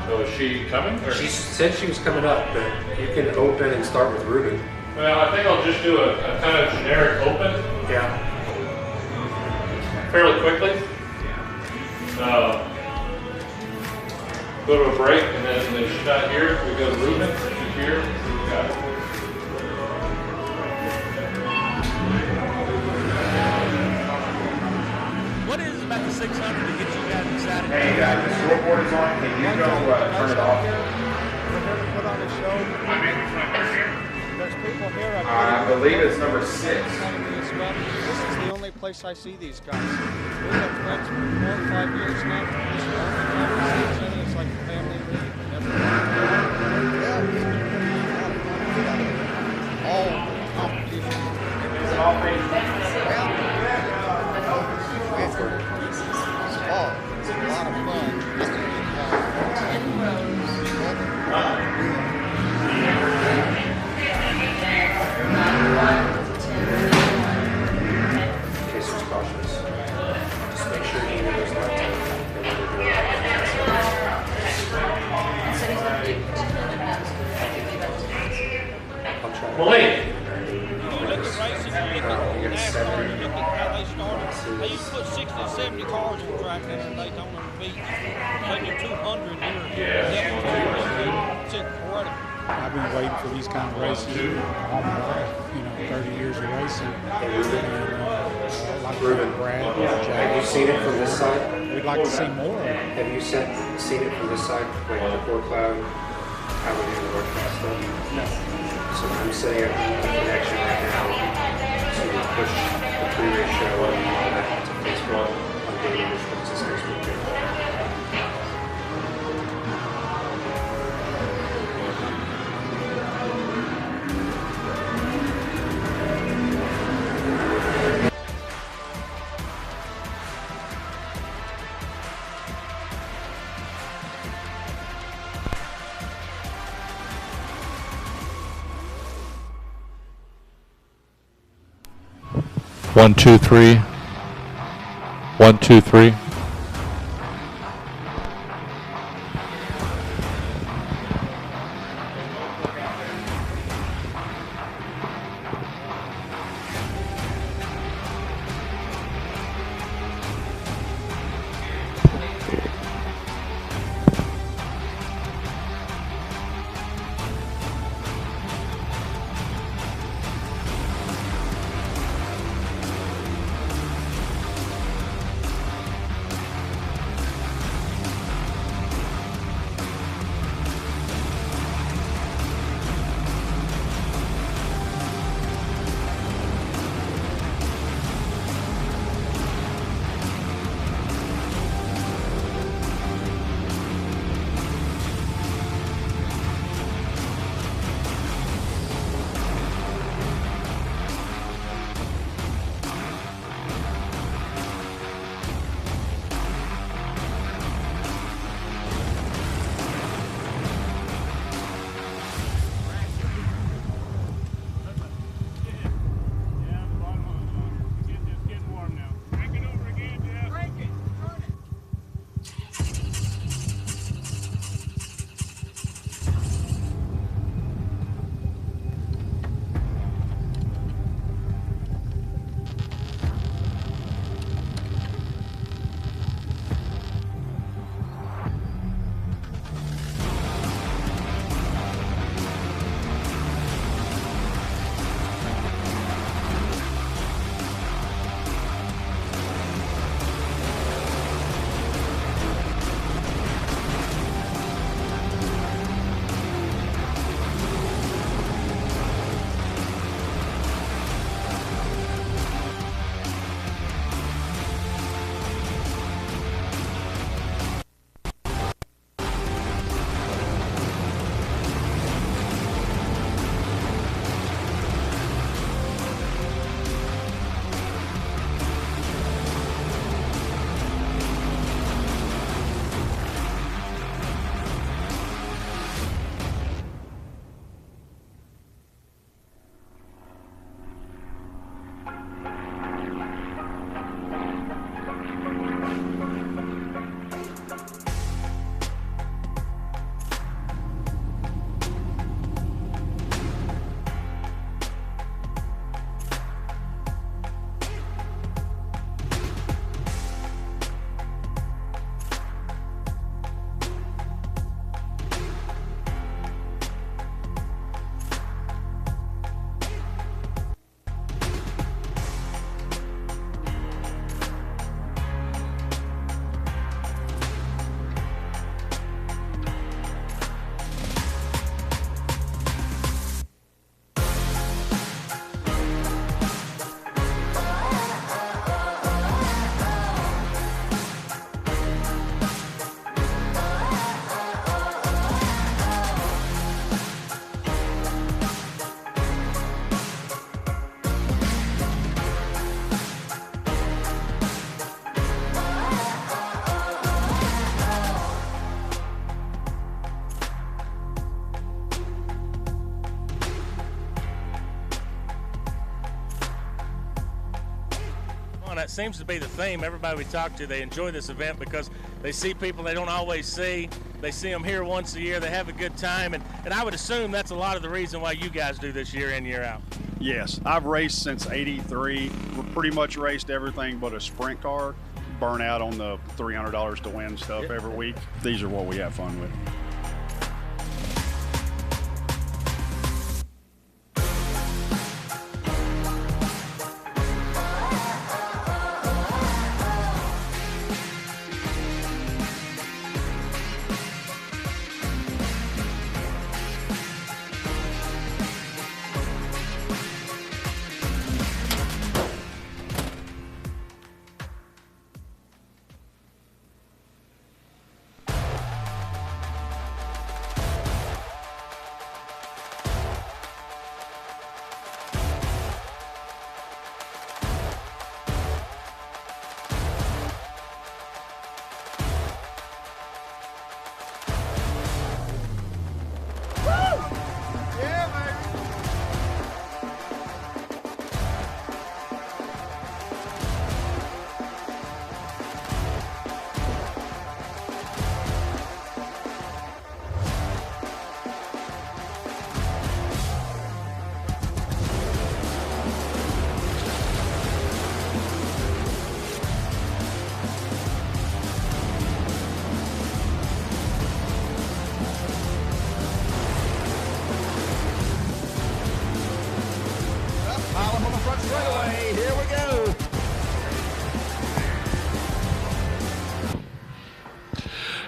So is she coming? Or? She said she was coming up, but you can open and start with Ruben. Well, I think I'll just do a kind of generic open. Yeah. Fairly quickly. Go to a break, and then if she's not here, we go to Ruben. If she's here, we got it. What is it about the 600 to get you guys excited? Hey, the scoreboard is on. Can you go turn it off? Put on a show. There's people here. I believe it's number 6. This is the only place I see these guys. We've been friends for 4 or 5 years now. This is the only time we see each other. It's like a family reunion. All competition. Is it all free? Oh, it's a lot of fun. Casey's cautious. Just make sure he knows not to. I'll try. Malik! You look at racing, you look at NASCAR, you look at how they started. They used to put 60 to 70 cars on track down in Daytona Beach. Making 200 here. It's incredible. I've been waiting for these kind of races all my life, 30 years of racing. Like Ruben, Brad, have you seen it from this side? we'd like to see more. Have you seen it from this side, like the core cloud, how we do the broadcast stuff? No. So I'm setting up a connection right now to push the pre-race show and all that to Facebook on Daily Responses Facebook page. One, two, three. 1, 2, 3. that seems to be the theme. Everybody we talk to, they enjoy this event because they see people they don't always see. They see them here once a year. They have a good time, and I would assume that's a lot of the reason why you guys do this year in, year out. Yes, I've raced since '83. We're pretty much raced everything but a sprint car. Burn out on the $300 to win stuff every week. These are what we have fun with.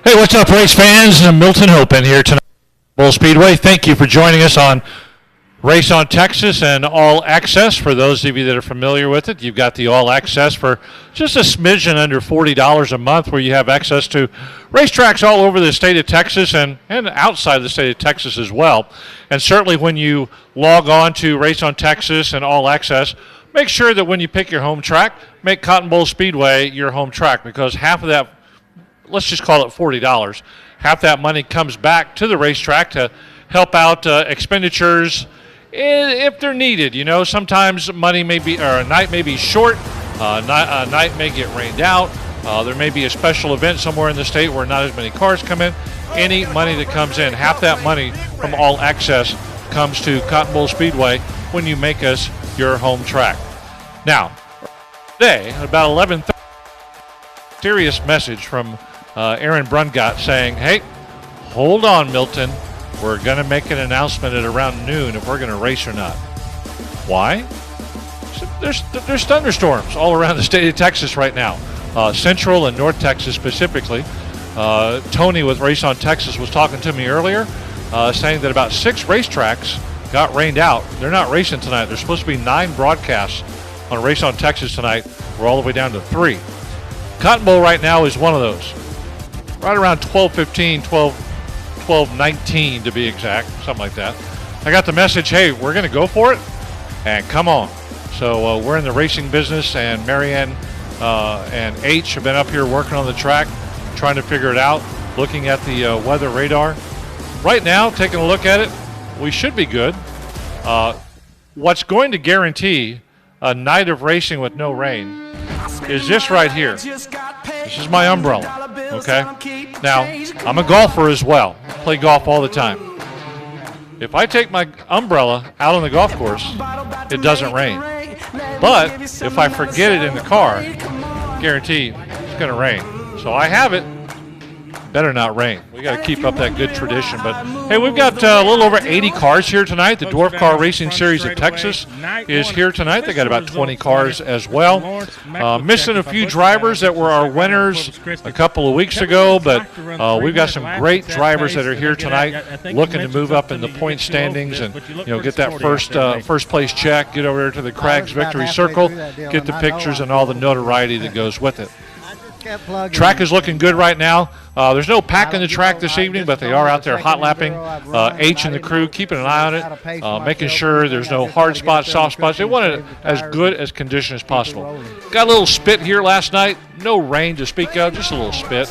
Hey, what's up, race fans? Milton Open here tonight at Bull Speedway. Thank you for joining us on Race on Texas and All Access. For those of you that are familiar with it, you've got the All Access for just a smidgen under $40 a month, where you have access to racetracks all over the state of Texas and outside the state of Texas as well. And certainly when you log on to Race on Texas and All Access, make sure that when you pick your home track, make Cotton Bowl Speedway your home track, because half of that, let's just call it $40, half that money comes back to the racetrack to help out expenditures if they're needed. You know, sometimes money may be, or a night may be short, a night may get rained out, there may be a special event somewhere in the state where not as many cars come in. Any money that comes in, half that money from All Access comes to Cotton Bowl Speedway when you make us your home track. Now, today, at about 11:30, serious message from Aaron Brungot saying, hey, hold on, Milton. We're going to make an announcement at around noon if we're going to race or not. Why? There's thunderstorms all around the state of Texas right now, Central and North Texas specifically. Tony with Race on Texas was talking to me earlier, saying that about 6 racetracks got rained out. They're not racing tonight. There's supposed to be 9 broadcasts on Race on Texas tonight. We're all the way down to 3. Cotton Bowl right now is one of those. Right around 12:15, 12:19 to be exact, something like that. I got the message, hey, we're going to go for it, and come on. So we're in the racing business, and Marianne and H have been up here working on the track, trying to figure it out, looking at the weather radar. Right now, taking a look at it, we should be good. What's going to guarantee a night of racing with no rain is this right here. This is my umbrella, okay? Now, I'm a golfer as well. I play golf all the time. If I take my umbrella out on the golf course, it doesn't rain. But if I forget it in the car, guarantee it's going to rain. So I have it. Better not rain. We got to keep up that good tradition. But hey, we've got a little over 80 cars here tonight. The Dwarf Car Racing Series of Texas is here tonight. They got about 20 cars as well. Missing a few drivers that were our winners a couple of weeks ago, but we've got some great drivers that are here tonight, looking to move up in the point standings and get that first place check. Get over there to the Crags Victory Circle, get the pictures and all the notoriety that goes with it. Track is looking good right now. There's no pack in the track this evening, but they are out there hot lapping. H and the crew keeping an eye on it, making sure there's no hard spots, soft spots. They want it as good as condition as possible. Got a little spit here last night. No rain to speak of, just a little spit.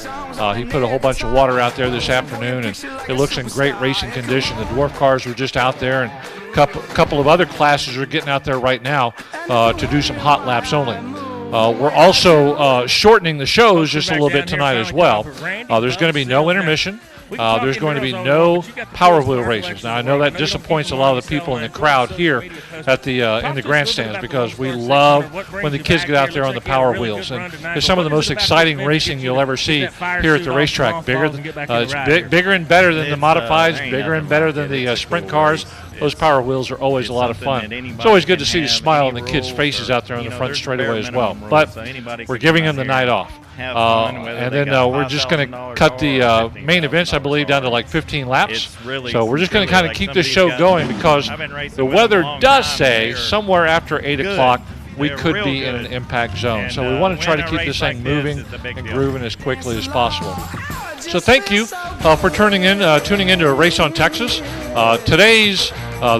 He put a whole bunch of water out there this afternoon, and it looks in great racing condition. The dwarf cars were just out there, and a couple of other classes are getting out there right now to do some hot laps only. We're also shortening the shows just a little bit tonight as well. There's going to be no intermission. There's going to be no Power Wheel races. Now, I know that disappoints a lot of the people in the crowd here at the in the grandstands because we love when the kids get out there on the Power Wheels. And it's some of the most exciting racing you'll ever see here at the racetrack. It's bigger and better than the modifieds, bigger and better than the sprint cars. Those Power Wheels are always a lot of fun. It's always good to see the smile on the kids' faces out there on the front straightaway as well. But we're giving them the night off. And then we're just going to cut the main events, I believe, down to like 15 laps. So we're just going to kind of keep this show going because the weather does say somewhere after 8 o'clock we could be in an impact zone. So we want to try to keep this thing moving and grooving as quickly as possible. So thank you for tuning into a Race on Texas.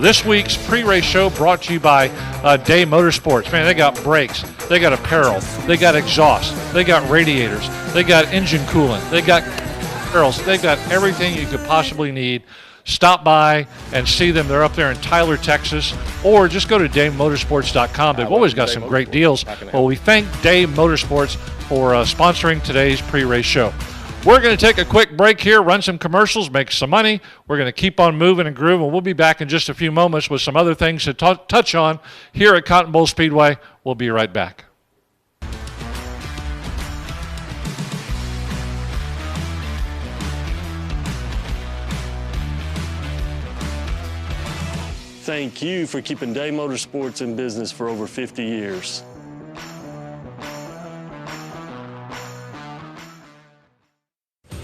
This week's pre-race show brought to you by Day Motorsports. Man, they got brakes, they got apparel, they got exhaust, they got radiators, they got engine coolant, they got barrels, they've got everything you could possibly need. Stop by and see them. They're up there in Tyler, Texas, or just go to DayMotorsports.com. They've always got some great deals. Well, we thank Day Motorsports for sponsoring today's pre-race show. We're going to take a quick break here, run some commercials, make some money. We're going to keep on moving and grooving. We'll be back in just a few moments with some other things to touch on here at Cotton Bowl Speedway. We'll be right back. Thank you for keeping Day Motorsports in business for over 50 years.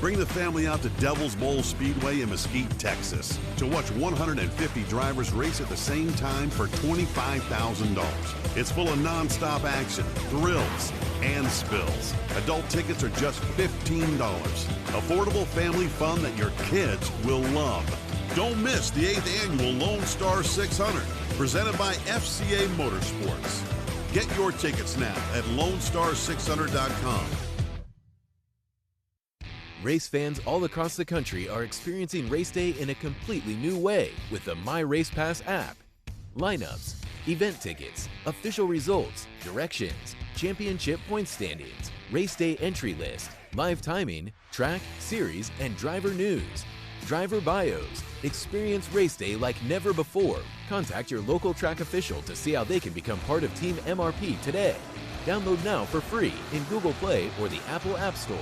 Bring the family out to Devil's Bowl Speedway in Mesquite, Texas to watch 150 drivers race at the same time for $25,000. It's full of non-stop action, thrills, and spills. Adult tickets are just $15. Affordable family fun that your kids will love. Don't miss the 8th annual Lone Star 600, presented by FCA Motorsports. Get your tickets now at LoneStar600.com. Race fans all across the country are experiencing race day in a completely new way with the My Race Pass app. Lineups, event tickets, official results, directions, championship point standings, race day entry list, live timing, track, series, and driver news. Driver bios. Experience race day like never before. Contact your local track official to see how they can become part of Team MRP today. Download now for free in Google Play or the Apple App Store.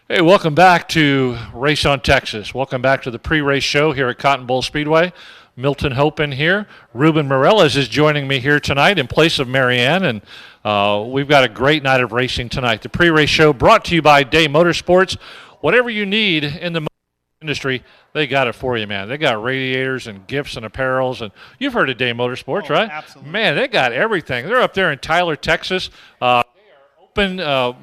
Hey, welcome back to Race on Texas. Welcome back to the pre-race show here at Cotton Bowl Speedway. Milton Hope in here. Ruben Morales is joining me here tonight in place of Marianne, and we've got a great night of racing tonight. The pre-race show brought to you by Day Motorsports. Whatever you need in the industry, they got it for you, man. They got radiators and gifts and apparels, and you've heard of Day Motorsports, right? Absolutely. Man, they got everything. They're up there in Tyler, Texas. Open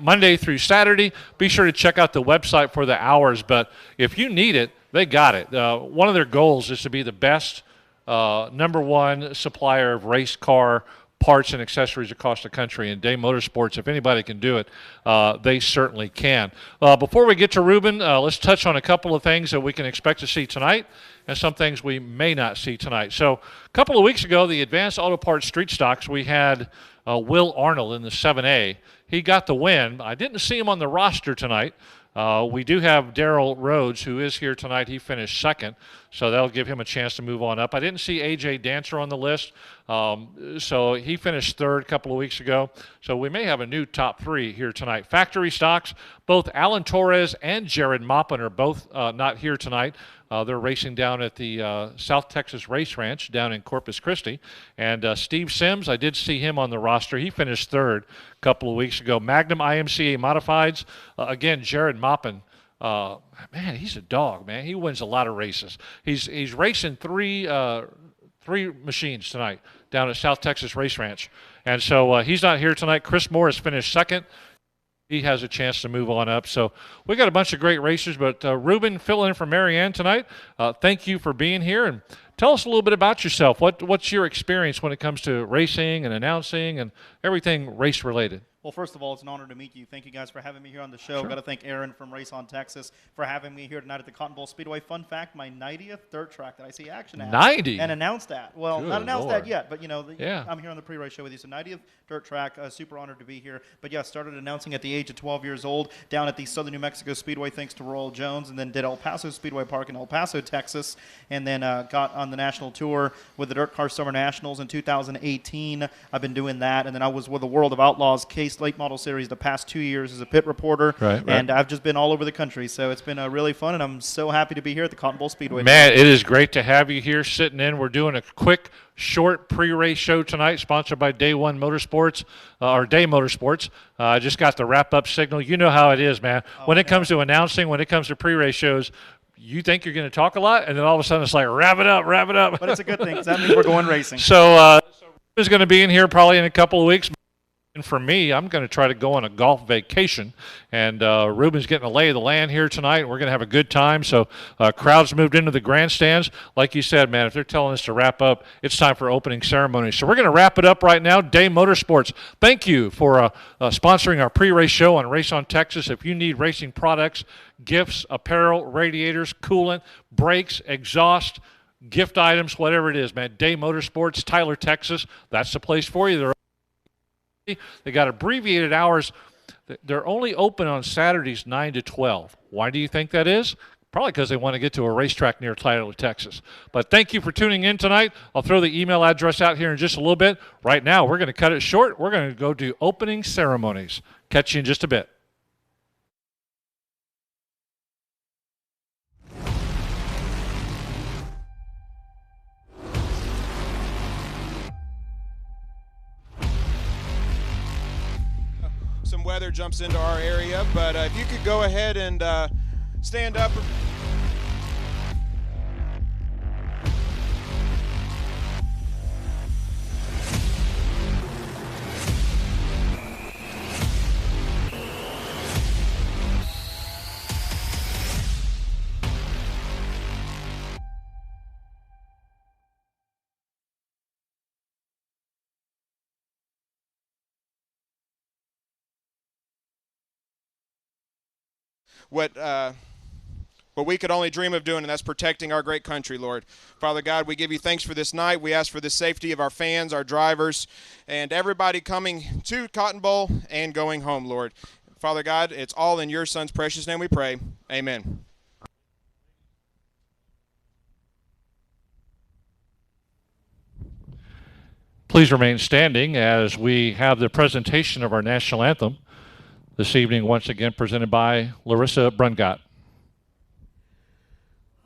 Monday through Saturday. Be sure to check out the website for the hours, but if you need it, they got it. One of their goals is to be the best #1 supplier of race car parts and accessories across the country, and Day Motorsports, if anybody can do it, they certainly can. Before we get to Ruben, let's touch on a couple of things that we can expect to see tonight and some things we may not see tonight. So a couple of weeks ago, the Advanced Auto Parts Street Stocks, we had Will Arnold in the 7A. He got the win. I didn't see him on the roster tonight. We do have Darrell Rhodes, who is here tonight. He finished second, so that'll give him a chance to move on up. I didn't see A.J. Dancer on the list, so he finished third a couple of weeks ago. So we may have a new top three here tonight. Factory stocks, both Alan Torres and Jared Maupin are both not here tonight. They're racing down at the South Texas Race Ranch down in Corpus Christi. And Steve Sims, I did see him on the roster. He finished third a couple of weeks ago. Magnum IMCA Modifieds, again, Jared Maupin. Man, he's a dog, man. He wins a lot of races. He's racing three machines tonight down at South Texas Race Ranch. And so he's not here tonight. Chris Moore has finished second. He has a chance to move on up. So we got a bunch of great racers, but Ruben filling in for Marianne tonight. Thank you for being here, and tell us a little bit about yourself. What's your experience when it comes to racing and announcing and everything race related? Well, first of all, it's an honor to meet you. Thank you guys for having me here on the show. Got to thank Aaron from Race on Texas for having me here tonight at the Cotton Bowl Speedway. Fun fact, my 90th dirt track that I see action at. 90? And announced at. Well, Good not announced Lord. at yet, but, you know, Yeah. I'm here on the pre-race show with you. So 90th dirt track, super honored to be here. But, yeah, started announcing at the age of 12 years old down at the Southern New Mexico Speedway thanks to Royal Jones, and then did El Paso Speedway Park in El Paso, Texas, and then got on the national tour with the Dirt Car Summer Nationals in 2018. I've been doing that, and then I was with the World of Outlaws Case Late Model Series the past 2 years as a pit reporter, and I've just been all over the country, so it's been really fun, and I'm so happy to be here at the Cotton Bowl Speedway. Man, it is great to have you here sitting in. We're doing a quick, short pre-race show tonight, sponsored by Day One Motorsports, or Day Motorsports. I just got the wrap-up signal. You know how it is, man. When it comes to announcing, when it comes to pre-race shows, you think you're going to talk a lot, and then all of a sudden it's like, wrap it up, wrap it up. But it's a good thing, because that means we're going racing. So Ruben's going to be in here probably in a couple of weeks. And for me, I'm going to try to go on a golf vacation, and Ruben's getting a lay of the land here tonight, and we're going to have a good time. So crowds moved into the grandstands. Like you said, man, if they're telling us to wrap up, it's time for opening ceremony. So we're going to wrap it up right now. Day Motorsports, thank you for sponsoring our pre-race show on Race on Texas. If you need racing products, gifts, apparel, radiators, coolant, brakes, exhaust, gift items, whatever it is, man, Day Motorsports, Tyler, Texas, that's the place for you. They got abbreviated hours. They're only open on Saturdays 9 to 12. Why do you think that is? Probably because they want to get to a racetrack near Tyler, Texas. But thank you for tuning in tonight. I'll throw the email address out here in just a little bit. Right now, we're going to cut it short. We're going to go do opening ceremonies. Catch you in just a bit. Some weather jumps into our area, but if you could go ahead and stand up. What we could only dream of doing, and that's protecting our great country, Lord. Father God, we give you thanks for this night. We ask for the safety of our fans, our drivers, and everybody coming to Cotton Bowl and going home, Lord. Father God, it's all in your Son's precious name we pray. Amen. Please remain standing as we have the presentation of our national anthem this evening, once again presented by Larissa Brungott.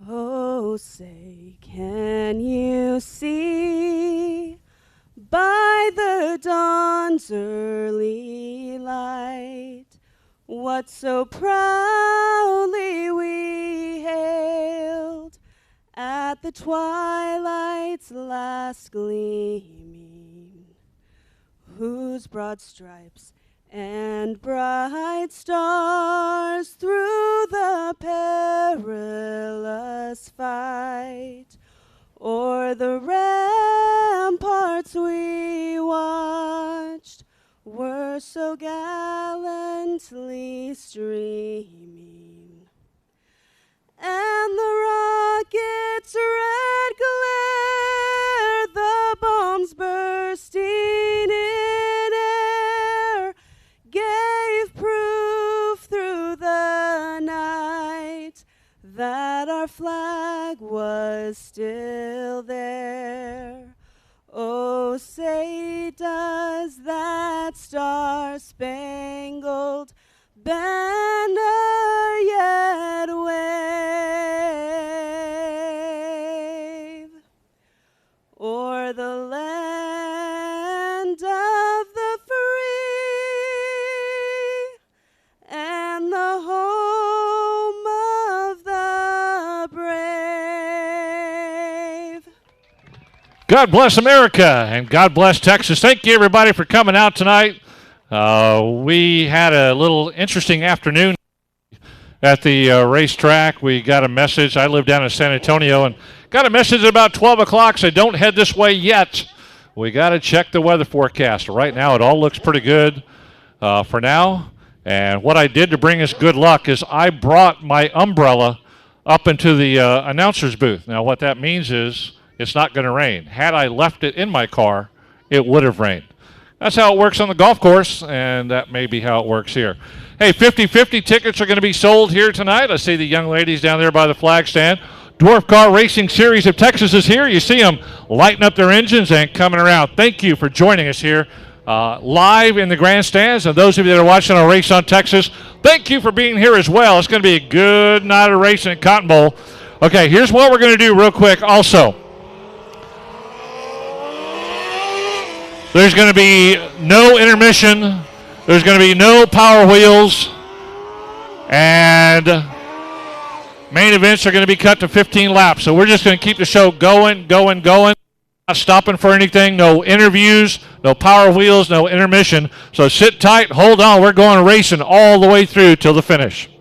Oh, say, can you see by the dawn's early light what so proudly we hailed at the twilight's last gleaming, whose broad stripes and bright stars through the perilous fight o'er the ramparts we watched were so gallantly streaming, and the rocket's red glare, the bombs bursting in air, gave proof through the is still there. Oh, say does that star-spangled banner yet wave o'er the land of the free and the home of the brave. God bless America and God bless Texas. Thank you, everybody, for coming out tonight. We had a little interesting afternoon at the racetrack. We got a message. I live down in San Antonio and got a message at about 12 o'clock. Say, don't head this way yet. We got to check the weather forecast. Right now, it all looks pretty good for now. And what I did to bring us good luck is I brought my umbrella up into the announcer's booth. Now, what that means is it's not going to rain. Had I left it in my car, it would have rained. That's how it works on the golf course, and that may be how it works here. Hey, 50-50 tickets are going to be sold here tonight. I see the young ladies down there by the flag stand. Dwarf Car Racing Series of Texas is here. You see them lighting up their engines and coming around. Thank you for joining us here live in the grandstands. And those of you that are watching our Race on Texas, thank you for being here as well. It's going to be a good night of racing at Cotton Bowl. Okay, here's what we're going to do real quick also. There's going to be no intermission. There's going to be no power wheels. And main events are going to be cut to 15 laps. So we're just going to keep the show going. Not stopping for anything. No interviews, no power wheels, no intermission. So sit tight, hold on. We're going racing all the way through till the finish.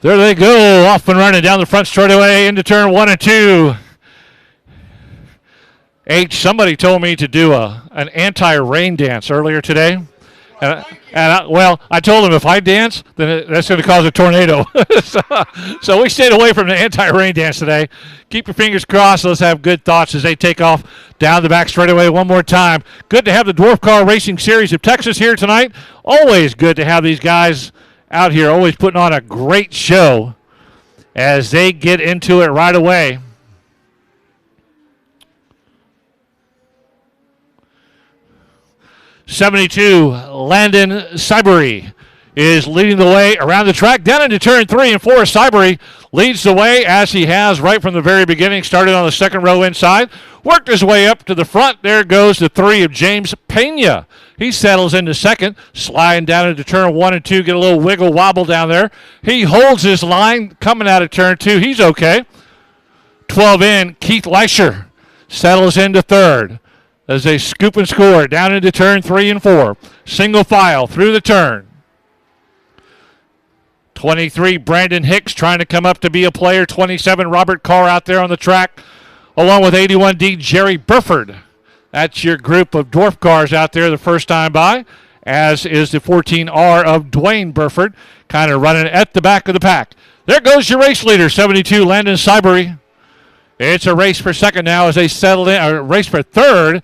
There they go, off and running down the front straightaway into turn 1 and 2. Somebody told me to do an anti-rain dance earlier today. Well, I told him if I dance, then that's going to cause a tornado. So we stayed away from the anti-rain dance today. Keep your fingers crossed. Let's have good thoughts as they take off down the back straightaway one more time. Good to have the Dwarf Car Racing Series of Texas here tonight. Always good to have these guys out here, always putting on a great show as they get into it right away. '72 Landon Cybery is leading the way around the track. Down into turn 3 and 4. Cybery leads the way as he has right from the very beginning. Started on the second row inside. Worked his way up to the front. There goes the 3 of James Pena. He settles into second, sliding down into turn 1 and 2. Get a little wiggle wobble down there. He holds his line coming out of turn 2. He's okay. 12 in, Keith Leisher settles into third as they scoop and score down into turn 3 and 4. Single file through the turn. 23, Brandon Hicks trying to come up to be a player. 27, Robert Carr out there on the track, along with 81D, Jerry Burford. That's your group of dwarf cars out there the first time by, as is the 14R of Dwayne Burford, kind of running at the back of the pack. There goes your race leader, 72, Landon Cybery. It's a race for second now as they settle in, a race for third.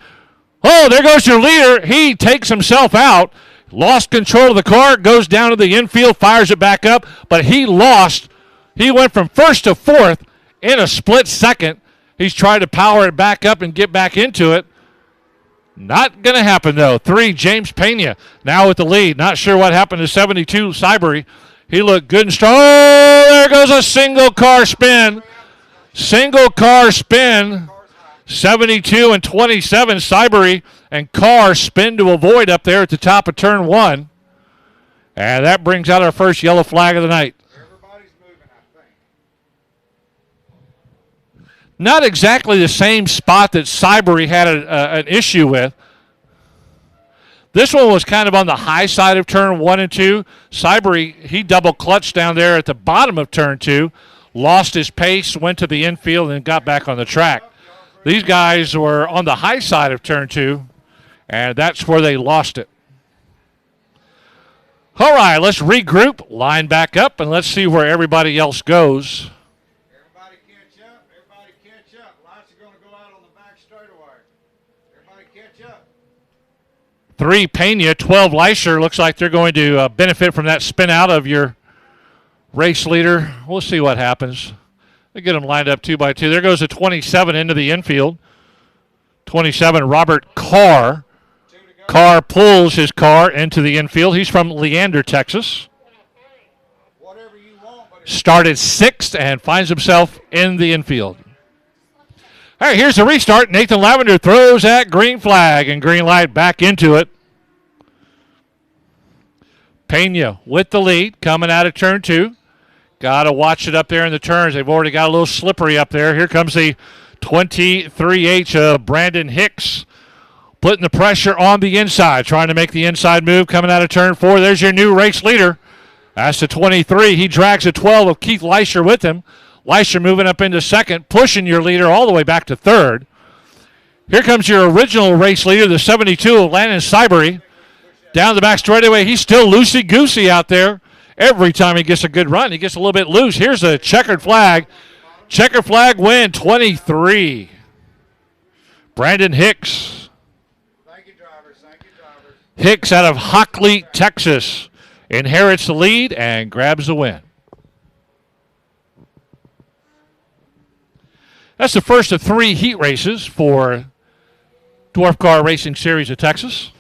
Oh, there goes your leader. He takes himself out. Lost control of the car, goes down to the infield, fires it back up, but he lost. He went from first to fourth in a split second. He's trying to power it back up and get back into it. Not going to happen, though. 3, James Pena now with the lead. Not sure what happened to 72, Cybery. He looked good and strong. Oh, there goes a single car spin. Single car spin. 72 and 27, Cybery and Carr spin to avoid up there at the top of turn 1. And that brings out our first yellow flag of the night. Everybody's moving, I think. Not exactly the same spot that Cybery had an issue with. This one was kind of on the high side of turn 1 and 2. Cybery, he double clutched down there at the bottom of turn 2, lost his pace, went to the infield, and got back on the track. These guys were on the high side of turn 2, and that's where they lost it. All right, let's regroup, line back up, and let's see where everybody else goes. Everybody catch up. Everybody catch up. Lights are going to go out on the back straightaway. Everybody catch up. 3 Pena, 12 Leisher. Looks like they're going to benefit from that spin out of your race leader. We'll see what happens. They get them lined up 2 by 2. There goes a 27 into the infield. 27, Robert Carr. Carr pulls his car into the infield. He's from Leander, Texas. Started 6th and finds himself in the infield. All right, here's the restart. Nathan Lavender throws that green flag and green light back into it. Pena with the lead coming out of turn 2. Got to watch it up there in the turns. They've already got a little slippery up there. Here comes the 23H of Brandon Hicks, putting the pressure on the inside, trying to make the inside move coming out of turn 4. There's your new race leader. That's the 23. He drags the 12 of Keith Leisher with him. Leisher moving up into 2nd, pushing your leader all the way back to 3rd. Here comes your original race leader, the 72 of Landon Cybery. Down the back straightaway, he's still loosey-goosey out there. Every time he gets a good run, he gets a little bit loose. Here's a checkered flag. Checkered flag win, 23. Brandon Hicks. Thank you, drivers. Thank you, drivers. Hicks out of Hockley, Texas, inherits the lead and grabs the win. That's the first of 3 heat races for Dwarf Car Racing Series of Texas.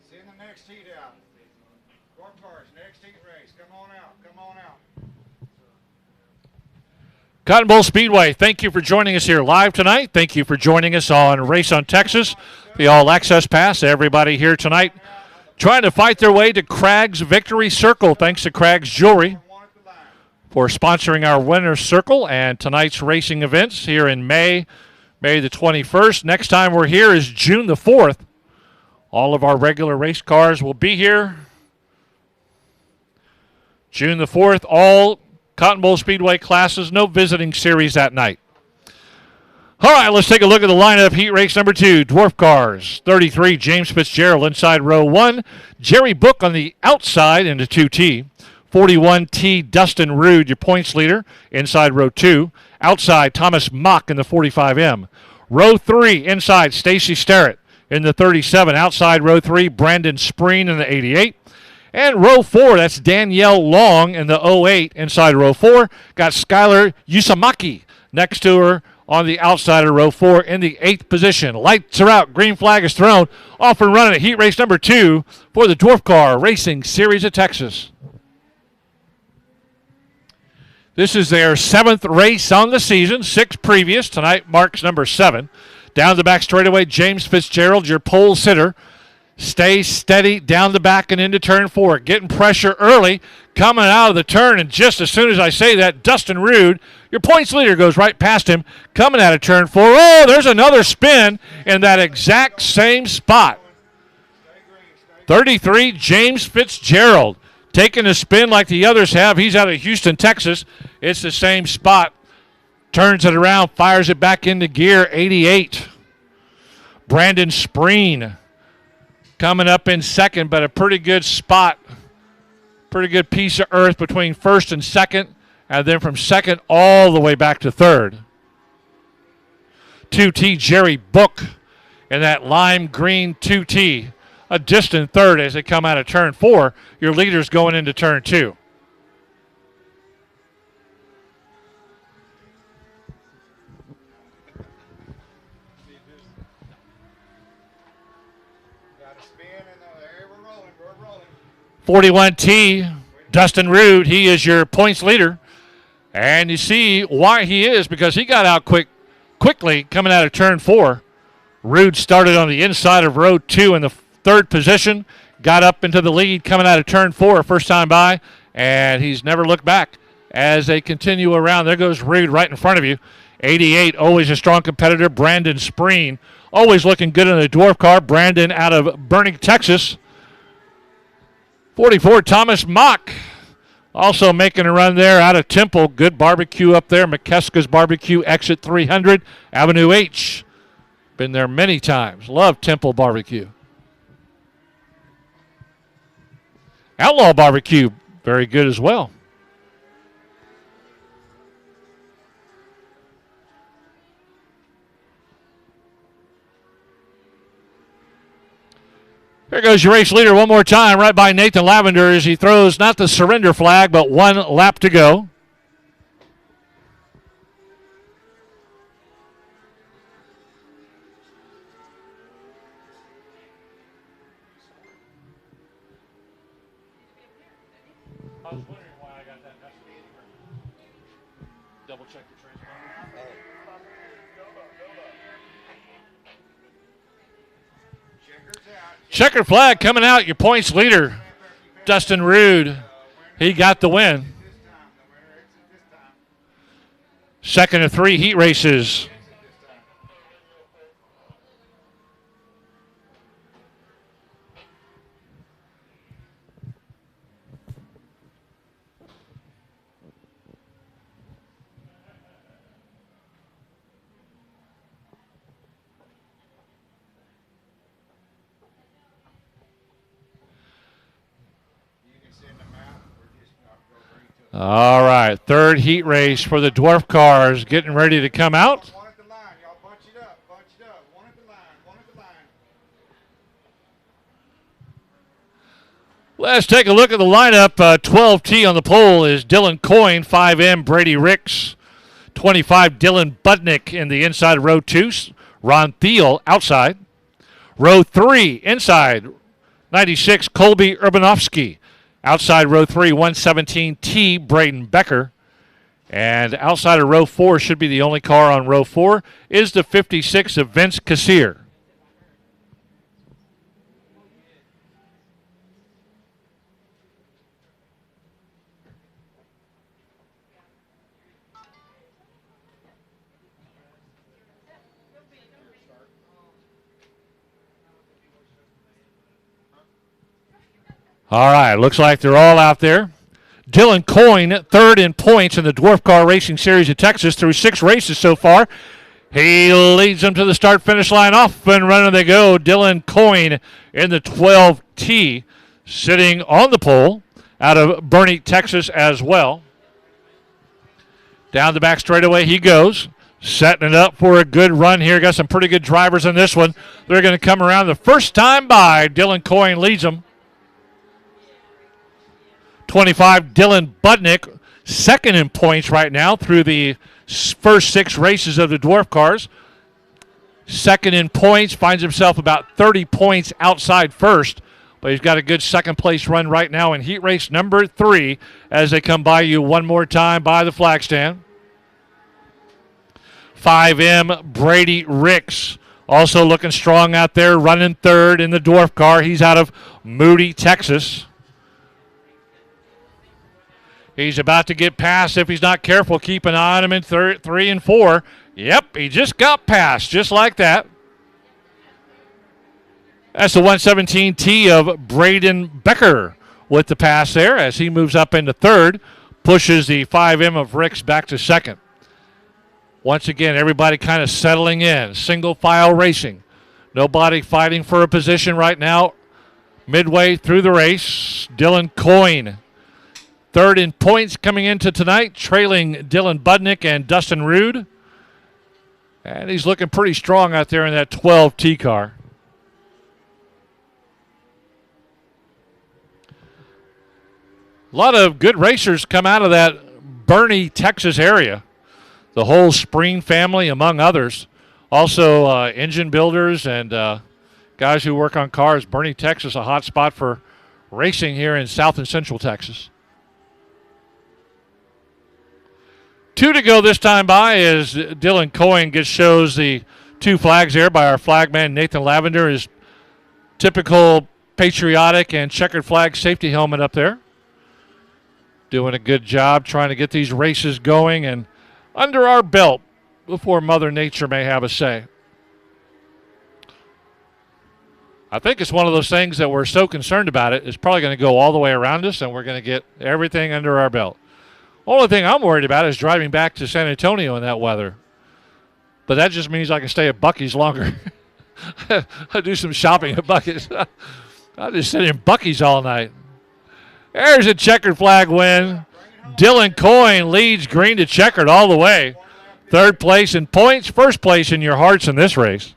Send the next heat out. Dwarf cars, next heat race. Come on out. Come on out. Cotton Bowl Speedway, thank you for joining us here live tonight. Thank you for joining us on Race on Texas, the All Access Pass. Everybody here tonight trying to fight their way to Craig's Victory Circle. Thanks to Craig's Jewelry for sponsoring our Winner's Circle and tonight's racing events here in May the 21st. Next time we're here is June the 4th. All of our regular race cars will be here. June the 4th, all Cotton Bowl Speedway classes, no visiting series that night. All right, let's take a look at the lineup. Heat race number 2, Dwarf Cars. 33, James Fitzgerald inside row 1. Jerry Book on the outside into 2T. 41T, Dustin Rude, your points leader, inside row 2. Outside, Thomas Mock in the 45M. Row 3, inside, Stacy Starrett in the 37. Outside row 3, Brandon Spreen in the 88. And row 4, that's Danielle Long in the 08. Inside row 4, got Skylar Yusamaki next to her on the outside of row 4 in the 8th position. Lights are out. Green flag is thrown. Off and running at heat race number 2 for the Dwarf Car Racing Series of Texas. This is their 7th race on the season, 6 previous. Tonight marks number 7. Down the back straightaway, James Fitzgerald, your pole sitter. Stay steady down the back and into turn 4. Getting pressure early, coming out of the turn, and just as soon as I say that, Dustin Rude, your points leader, goes right past him, coming out of turn 4. Oh, there's another spin in that exact same spot. 33, James Fitzgerald, taking a spin like the others have. He's out of Houston, Texas. It's the same spot. Turns it around, fires it back into gear, 88. Brandon Spreen coming up in 2nd, but a pretty good spot. Pretty good piece of earth between 1st and 2nd, and then from 2nd all the way back to 3rd. 2T, Jerry Book in that lime green 2T. A distant 3rd as they come out of turn 4. Your leader's going into turn 2. Got a spin and there we're rolling. We're rolling. 41T, Dustin Rude, he is your points leader. And you see why he is, because he got out quickly coming out of turn 4. Rude started on the inside of row 2 in the 3rd position, got up into the lead coming out of turn 4, first time by, and he's never looked back as they continue around. There goes Rude right in front of you. 88, always a strong competitor, Brandon Spreen, always looking good in the dwarf car. Brandon out of Burning, Texas. 44, Thomas Mock Also making a run there out of Temple. Good barbecue up there. McKeska's Barbecue, exit 300, Avenue H. Been there many times. Love Temple Barbecue. Outlaw Barbecue, very good as well. Here goes your race leader one more time, right by Nathan Lavender as he throws not the surrender flag, but one lap to go. I was wondering why I got that message. Double check the transponder. Checkered flag coming out. Your points leader, Dustin Rude. He got the win. Second of 3 heat races. All right, third heat race for the dwarf cars getting ready to come out. Let's take a look at the lineup. 12T on the pole is Dylan Coyne, 5M Brady Ricks, 25 Dylan Budnick in the inside of row 2, Ron Thiel outside. Row 3 inside, 96 Colby Urbanovsky. Outside row 3, 117T, Braden Becker. And outside of row 4, should be the only car on row 4, is the 56 of Vince Cassier. All right, looks like they're all out there. Dylan Coyne, third in points in the Dwarf Car Racing Series of Texas through 6 races so far. He leads them to the start-finish line. Off and running they go. Dylan Coyne in the 12T, sitting on the pole out of Bernie, Texas as well. Down the back straightaway he goes. Setting it up for a good run here. Got some pretty good drivers in this one. They're going to come around the first time by. Dylan Coyne leads them. 25, Dylan Budnick, second in points right now through the first 6 races of the dwarf cars. Second in points, finds himself about 30 points outside first, but he's got a good second place run right now in heat race number 3 as they come by you one more time by the flag stand. 5M Brady Ricks, also looking strong out there, running third in the dwarf car. He's out of Moody, Texas. He's about to get past if he's not careful. Keep an eye on him in 3 and 4. Yep, he just got past, just like that. That's the 117T of Braden Becker with the pass there as he moves up into third, pushes the 5M of Ricks back to second. Once again, everybody kind of settling in, single file racing. Nobody fighting for a position right now. Midway through the race, Dylan Coyne, third in points coming into tonight, trailing Dylan Budnick and Dustin Rude. And he's looking pretty strong out there in that 12T car. A lot of good racers come out of that Bernie, Texas area. The whole Spreen family, among others. Also engine builders and guys who work on cars. Bernie, Texas, a hot spot for racing here in South and Central Texas. 2 to go this time by as Dylan Coyne shows the 2 flags there by our flagman Nathan Lavender. His typical patriotic and checkered flag safety helmet up there. Doing a good job trying to get these races going and under our belt before Mother Nature may have a say. I think it's one of those things that we're so concerned about it's probably going to go all the way around us, and we're going to get everything under our belt. Only thing I'm worried about is driving back to San Antonio in that weather. But that just means I can stay at Buc-ee's longer. I'll do some shopping at Buc-ee's. I'll just sit in Buc-ee's all night. There's a checkered flag win. Dylan Coyne leads green to checkered all the way. Third place in points, first place in your hearts in this race.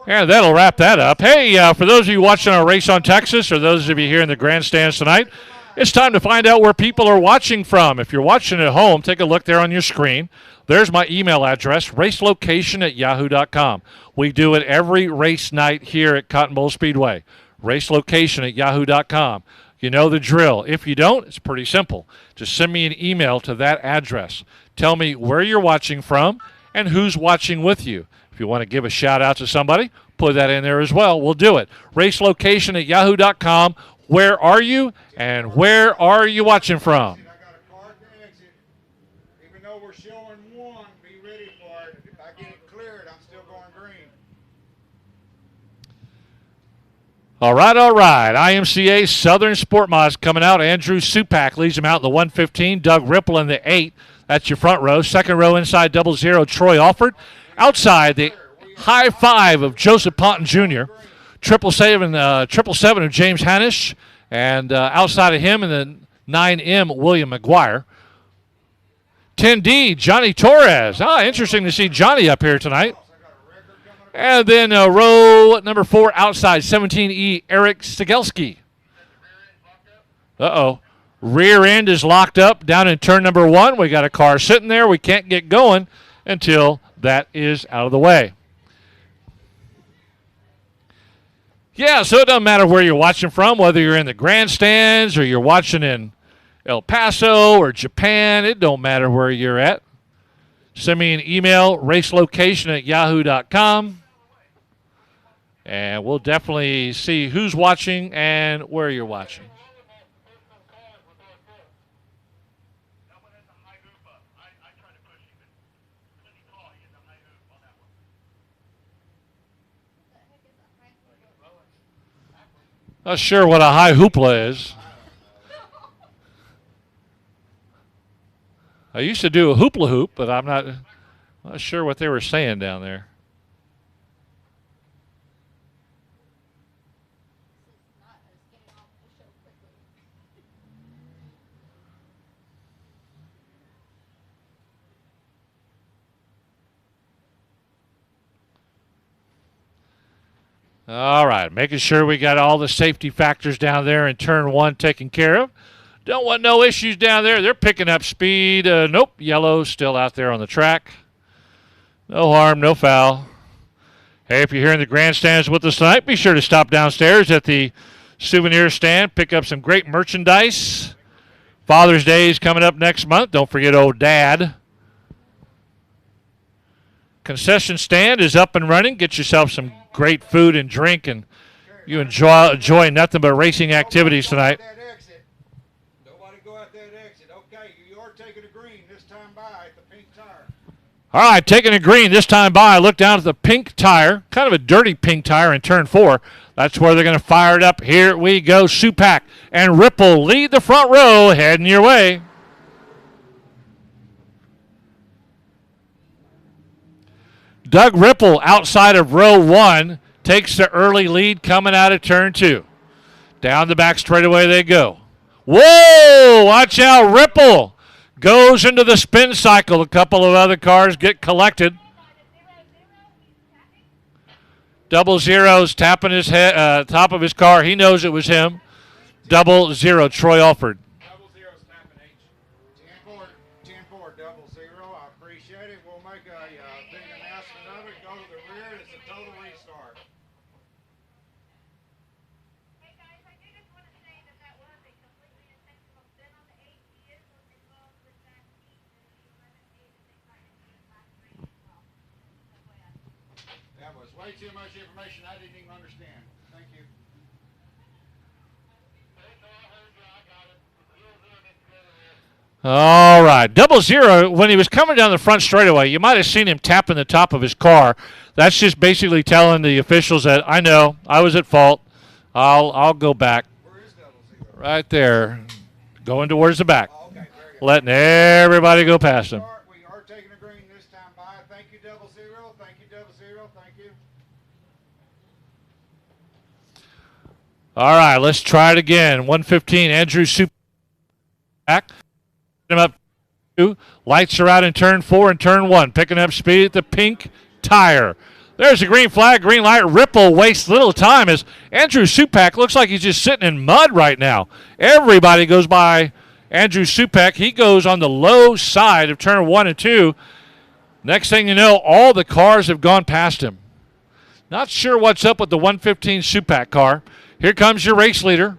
And that'll wrap that up. Hey, for those of you watching our Race on Texas, or those of you here in the grandstands tonight, it's time to find out where people are watching from. If you're watching at home, take a look there on your screen. There's my email address, racelocation@yahoo.com. We do it every race night here at Cotton Bowl Speedway. Racelocation@yahoo.com. You know the drill. If you don't, it's pretty simple. Just send me an email to that address. Tell me where you're watching from and who's watching with you. If you want to give a shout-out to somebody, put that in there as well. We'll do it. Racelocation@yahoo.com. Where are you, and where are you watching from? Even though we're showing one, be ready for it. If I get it cleared, I'm still going green. All right, all right. IMCA Southern Sport Mods coming out. Andrew Supak leads them out in the 115. Doug Ripple in the 8. That's your front row. Second row inside 00, Troy Alford. Outside, the high five of Joseph Ponton Jr., 777 of James Hanish, and outside of him in the 9M, William McGuire. 10D, Johnny Torres. Interesting to see Johnny up here tonight. And then row number 4 outside, 17E, Eric Stigelski. Uh-oh. Rear end is locked up down in turn number 1. We got a car sitting there. We can't get going until that is out of the way. Yeah, so it doesn't matter where you're watching from, whether you're in the grandstands or you're watching in El Paso or Japan. It don't matter where you're at. Send me an email, racelocation@yahoo.com, and we'll definitely see who's watching and where you're watching. Not sure what a high hoopla is. I used to do a hoopla hoop, but I'm not sure what they were saying down there. All right, making sure we got all the safety factors down there in turn 1 taken care of. Don't want no issues down there. They're picking up speed. Nope, yellow still out there on the track. No harm, no foul. Hey, if you're here in the grandstands with us tonight, be sure to stop downstairs at the souvenir stand. Pick up some great merchandise. Father's Day is coming up next month. Don't forget old Dad. Concession stand is up and running. Get yourself some great food and drink, and you enjoy nothing but racing activities tonight. Nobody go out that exit. Okay, you are taking a green this time by at the pink tire. All right, taking a green this time by. Look down at the pink tire, kind of a dirty pink tire in turn 4. That's where they're going to fire it up. Here we go. Supak and Ripple lead the front row, heading your way. Doug Ripple outside of row 1 takes the early lead coming out of turn 2. Down the back straightaway they go. Whoa! Watch out, Ripple goes into the spin cycle. A couple of other cars get collected. 00's tapping his head, top of his car. He knows it was him. 00, Troy Alford. 10-4, 00. I appreciate it. We'll make a big announcement of it. Go to the rear. It's a total restart. Hey guys, I do just want to say that was a completely intentional spin on the 8 gears was involved with that heat and the 11 8 and 6 last race as well. That was way too much information I didn't even understand. Thank you. All right, 00. When he was coming down the front straightaway, you might have seen him tapping the top of his car. That's just basically telling the officials that I know I was at fault. I'll go back. Where is 00? Right there, going towards the back, letting everybody go past him. We are taking a green this time by. Thank you, 00. Thank you, 00. Thank you. All right, let's try it again. 115, Andrew Super back. Him up two. Lights are out in turn 4 and turn 1. Picking up speed at the pink tire. There's a green flag, green light. Ripple wastes little time as Andrew Supak looks like he's just sitting in mud right now. Everybody goes by Andrew Supak. He goes on the low side of turn 1 and 2. Next thing you know, all the cars have gone past him. Not sure what's up with the 115 Supak car. Here comes your race leader.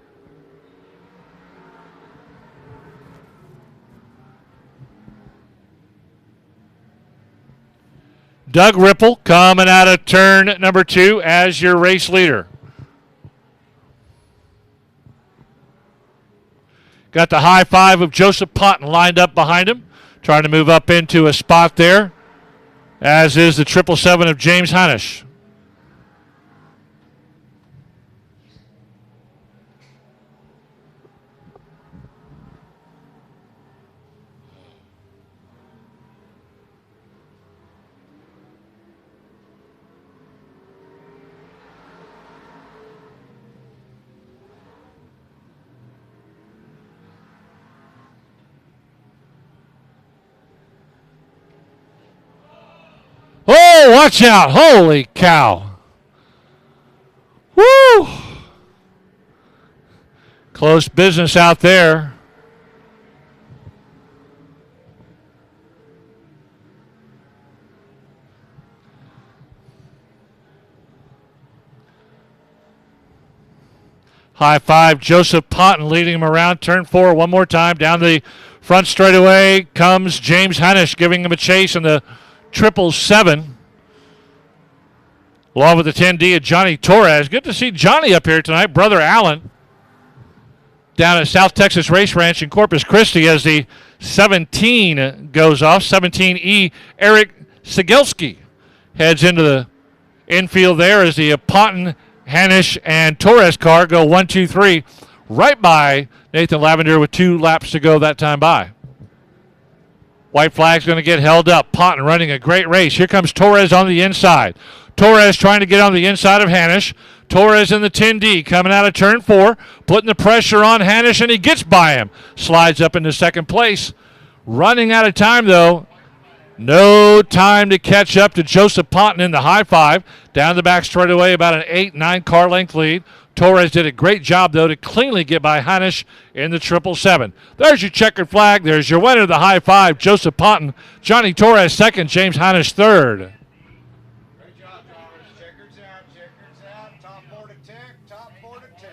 Doug Ripple coming out of turn number 2 as your race leader. Got the high five of Joseph Potton lined up behind him, trying to move up into a spot there, as is the 777 of James Hanish. Oh, watch out. Holy cow. Woo! Close business out there. High five, Joseph Potton leading him around turn 4 one more time. Down the front straightaway comes James Hanish giving him a chase in the 777. Along with the 10D of Johnny Torres. Good to see Johnny up here tonight. Brother Allen down at South Texas Race Ranch in Corpus Christi as the 17 goes off. 17E, Eric Sigelski heads into the infield there as the Ponton, Hanish, and Torres car go 1, 2, 3 right by Nathan Lavender with 2 laps to go that time by. White flag's going to get held up. Ponton running a great race. Here comes Torres on the inside. Torres trying to get on the inside of Hanish. Torres in the 10D coming out of turn 4, putting the pressure on Hanish, and he gets by him. Slides up into second place. Running out of time, though. No time to catch up to Joseph Ponton in the high five. Down the back straightaway, about an 8-9 car length lead. Torres did a great job, though, to cleanly get by Hanish in the 777. There's your checkered flag. There's your winner, the high five, Joseph Ponton. Johnny Torres second, James Hanish third. Great job, drivers. Checkers out, checkers out. Top 4 to tick, top 4 to tick.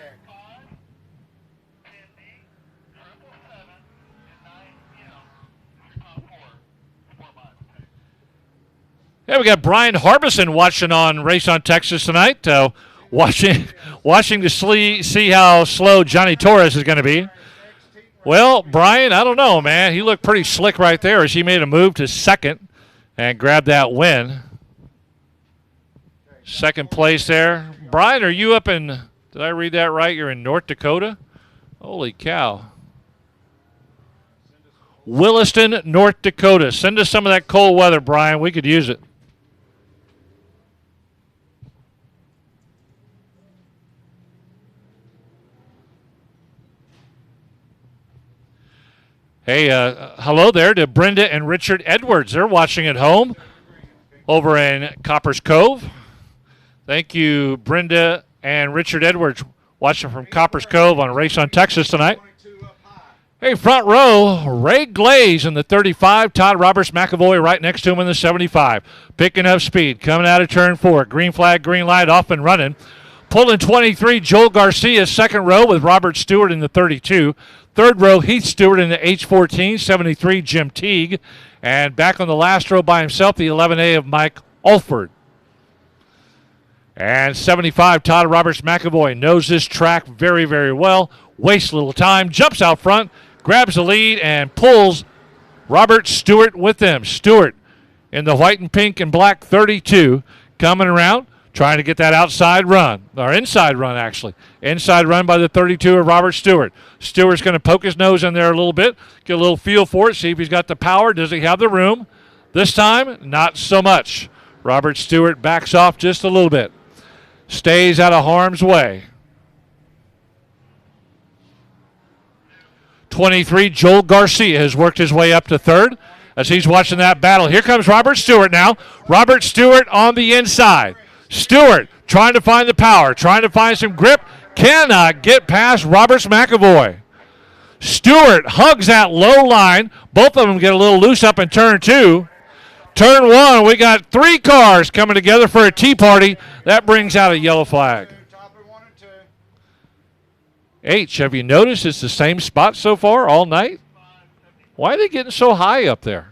Yeah, we got Brian Harbison watching on Race on Texas tonight. Watching to see how slow Johnny Torres is going to be. Well, Brian, I don't know, man. He looked pretty slick right there as he made a move to second and grabbed that win. Second place there. Brian, are you up in, did I read that right? You're in North Dakota? Holy cow. Williston, North Dakota. Send us some of that cold weather, Brian. We could use it. Hey, hello there to Brenda and Richard Edwards. They're watching at home over in Copper's Cove. Thank you, Brenda and Richard Edwards, watching from Copper's Cove on Race on Texas tonight. Hey, front row, Ray Glaze in the 35, Todd Roberts McAvoy right next to him in the 75. Picking up speed, coming out of turn 4. Green flag, green light, off and running. Pulling 23, Joel Garcia, second row with Robert Stewart in the 32. Third row, Heath Stewart in the H14, 73, Jim Teague. And back on the last row by himself, the 11A of Mike Alford. And 75, Todd Roberts McAvoy knows this track very, very well. Wastes little time, jumps out front, grabs the lead, and pulls Robert Stewart with them. Stewart in the white and pink and black 32 coming around, trying to get that outside run, or inside run, actually. Inside run by the 32 of Robert Stewart. Stewart's going to poke his nose in there a little bit, get a little feel for it, see if he's got the power. Does he have the room? This time, not so much. Robert Stewart backs off just a little bit. Stays out of harm's way. 23, Joel Garcia has worked his way up to third as he's watching that battle. Here comes Robert Stewart now. Robert Stewart on the inside. Stewart trying to find the power, trying to find some grip. Cannot get past Roberts McAvoy. Stewart hugs that low line. Both of them get a little loose up in turn 2. Turn 1, we got 3 cars coming together for a tea party. That brings out a yellow flag. H, have you noticed it's the same spot so far all night? Why are they getting so high up there?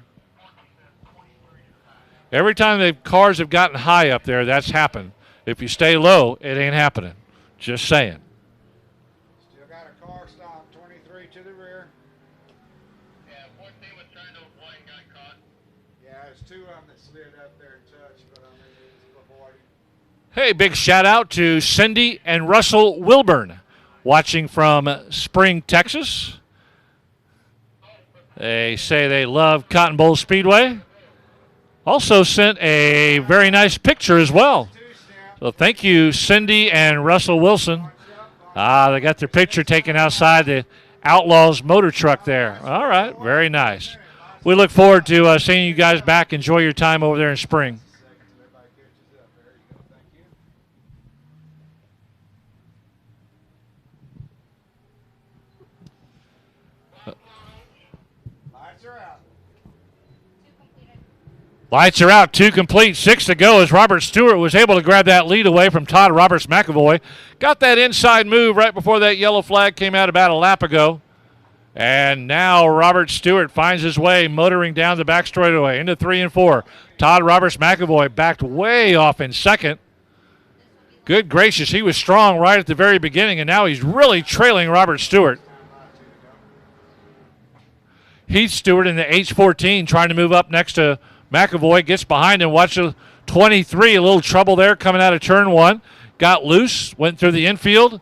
Every time the cars have gotten high up there, that's happened. If you stay low, it ain't happening. Just saying. Still got a car stopped, 23 to the rear. Yeah, 14 was trying to avoid and got caught. Yeah, there's 2 of them that slid up there and touched, but I mean, it was avoiding. Hey, big shout out to Cindy and Russell Wilburn watching from Spring, Texas. They say they love Cotton Bowl Speedway. Also sent a very nice picture as well. So thank you, Cindy and Russell Wilson. They got their picture taken outside the Outlaws motor truck there. All right, very nice. We look forward to seeing you guys back. Enjoy your time over there in Spring. Lights are out, 2 complete, 6 to go as Robert Stewart was able to grab that lead away from Todd Roberts McAvoy. Got that inside move right before that yellow flag came out about a lap ago. And now Robert Stewart finds his way motoring down the back straightaway into 3 and 4. Todd Roberts McAvoy backed way off in second. Good gracious, he was strong right at the very beginning, and now he's really trailing Robert Stewart. Heath Stewart in the H14 trying to move up next to McAvoy, gets behind him. Watch the 23, a little trouble there coming out of turn 1. Got loose, went through the infield.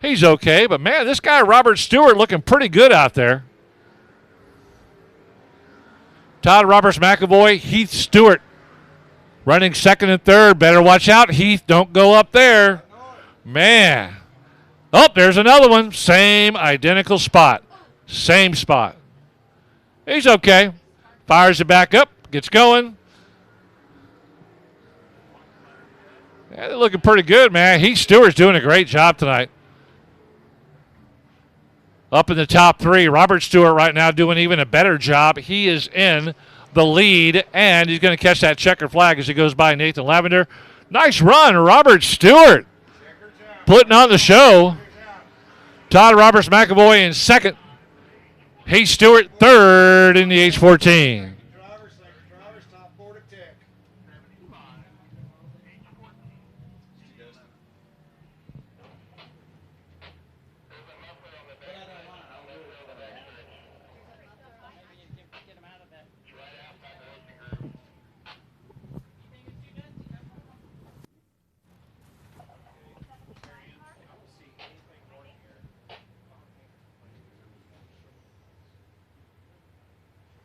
He's okay, but man, this guy Robert Stewart looking pretty good out there. Todd Roberts McAvoy, Heath Stewart running second and third. Better watch out, Heath. Don't go up there. Man. Oh, there's another one. Same identical spot. Same spot. He's okay. Fires it back up. Gets going. Yeah, they're looking pretty good, man. Heath Stewart's doing a great job tonight. Up in the top 3. Robert Stewart right now doing even a better job. He is in the lead, and he's going to catch that checker flag as he goes by Nathan Lavender. Nice run, Robert Stewart. Putting on the show. Todd Roberts McAvoy in second. Heath Stewart third in the H14.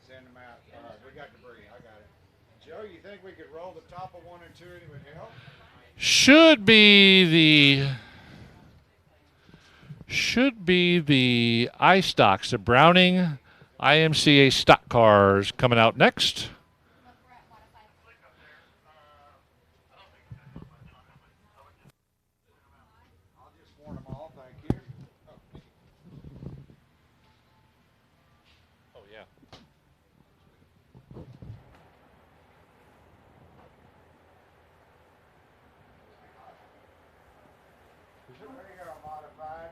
Send them out. All right, we got debris. I got it. Joe, you think we could roll the top of 1 and 2 and it would help? Should be the iStocks, the Browning IMCA stock cars coming out next. I'll just warn them all. Thank you. Oh, yeah. There you go, modified.